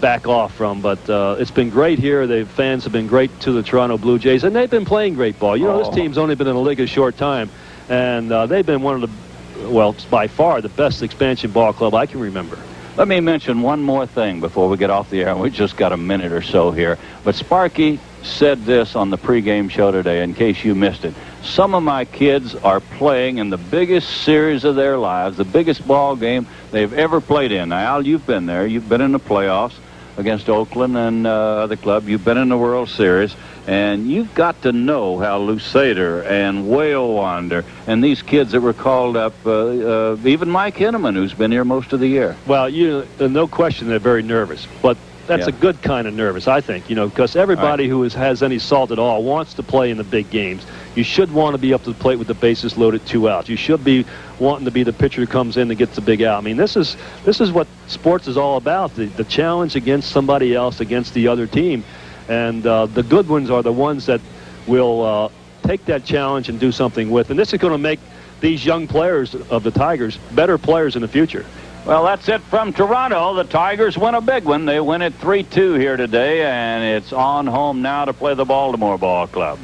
back off from. But it's been great here. The fans have been great to the Toronto Blue Jays, and they've been playing great ball. This team's only been in the league a short time, and they've been one of by far the best expansion ball club I can remember. Let me mention one more thing before we get off the air. We just got a minute or so here. But Sparky said this on the pregame show today, in case you missed it. Some of my kids are playing in the biggest series of their lives, the biggest ball game they've ever played in. Now, Al, you've been there. You've been in the playoffs. against Oakland and the club. You've been in the World Series, and you've got to know how Lusader and Whale Wander and these kids that were called up, even Mike Henneman, who's been here most of the year. Well, no question they're very nervous, but that's a good kind of nervous, I think, because everybody who has any salt at all wants to play in the big games. You should want to be up to the plate with the bases loaded, 2 outs. You should be wanting to be the pitcher who comes in and gets the big out. I mean, this is what sports is all about, the challenge against somebody else, against the other team. And the good ones are the ones that will take that challenge and do something with. And this is going to make these young players of the Tigers better players in the future. Well, that's it from Toronto. The Tigers win a big one. They win it 3-2 here today, and it's on home now to play the Baltimore Ball Club.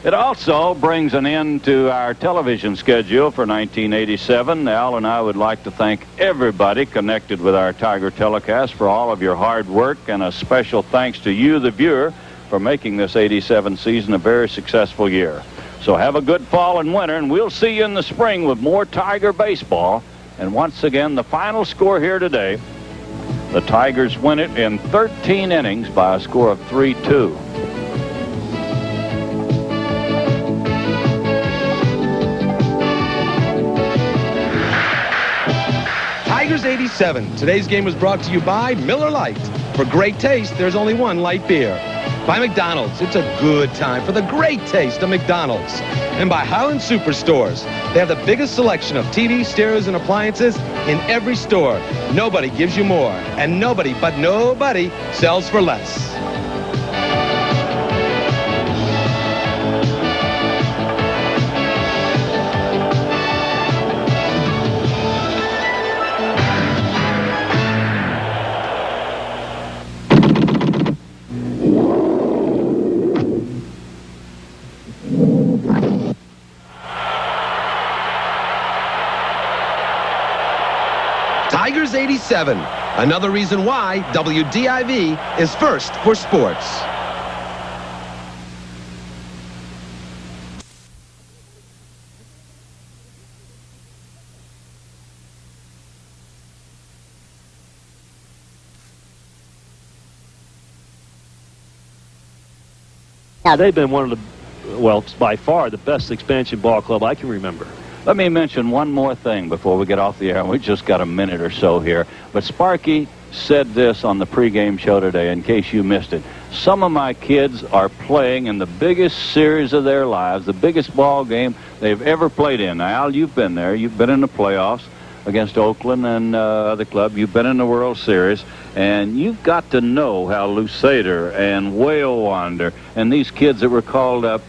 It also brings an end to our television schedule for 1987. Al and I would like to thank everybody connected with our Tiger telecast for all of your hard work, and a special thanks to you, the viewer, for making this 87 season a very successful year. So have a good fall and winter, and we'll see you in the spring with more Tiger baseball. And once again, the final score here today, the Tigers win it in 13 innings by a score of 3-2. Tigers 87. Today's game was brought to you by Miller Lite. For great taste, there's only one light beer. By McDonald's. It's a good time for the great taste of McDonald's. And by Highland Superstores. They have the biggest selection of TVs, stereos, and appliances in every store. Nobody gives you more. And nobody, but nobody, sells for less. Tigers 87. Another reason why WDIV is first for sports. They've been one of the, well, by far the best expansion ball club I can remember. Let me mention one more thing before we get off the air. We just got a minute or so here. But Sparky said this on the pregame show today, in case you missed it. Some of my kids are playing in the biggest series of their lives, the biggest ball game they've ever played in. Now, Al, you've been there. You've been in the playoffs against Oakland and the club. You've been in the World Series. And you've got to know how Lusader and Whale Wander and these kids that were called up,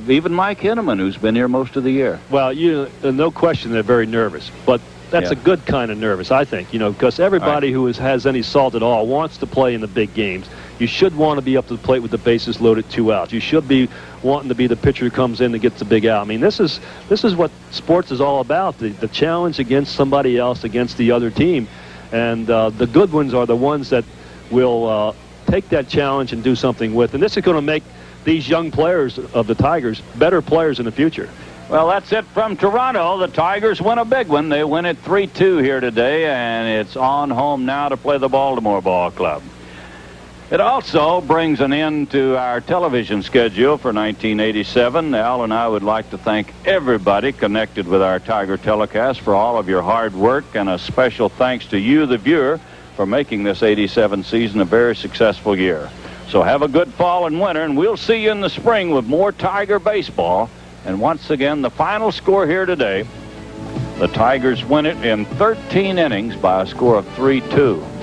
even Mike Henneman, who's been here most of the year. Well, no question they're very nervous, but that's a good kind of nervous, I think, because everybody who has any salt at all wants to play in the big games. You should want to be up to the plate with the bases loaded, 2 outs. You should be wanting to be the pitcher who comes in and gets the big out. I mean, this is what sports is all about, the challenge against somebody else, against the other team. And the good ones are the ones that will take that challenge and do something with. And this is going to make these young players of the Tigers better players in the future. Well, that's it from Toronto. The Tigers win a big one. They win it 3-2 here today, and it's on home now to play the Baltimore Ball Club. It also brings an end to our television schedule for 1987. Al and I would like to thank everybody connected with our Tiger telecast for all of your hard work, and a special thanks to you, the viewer, for making this 87 season a very successful year. So have a good fall and winter, and we'll see you in the spring with more Tiger baseball. And once again, the final score here today, the Tigers win it in 13 innings by a score of 3-2.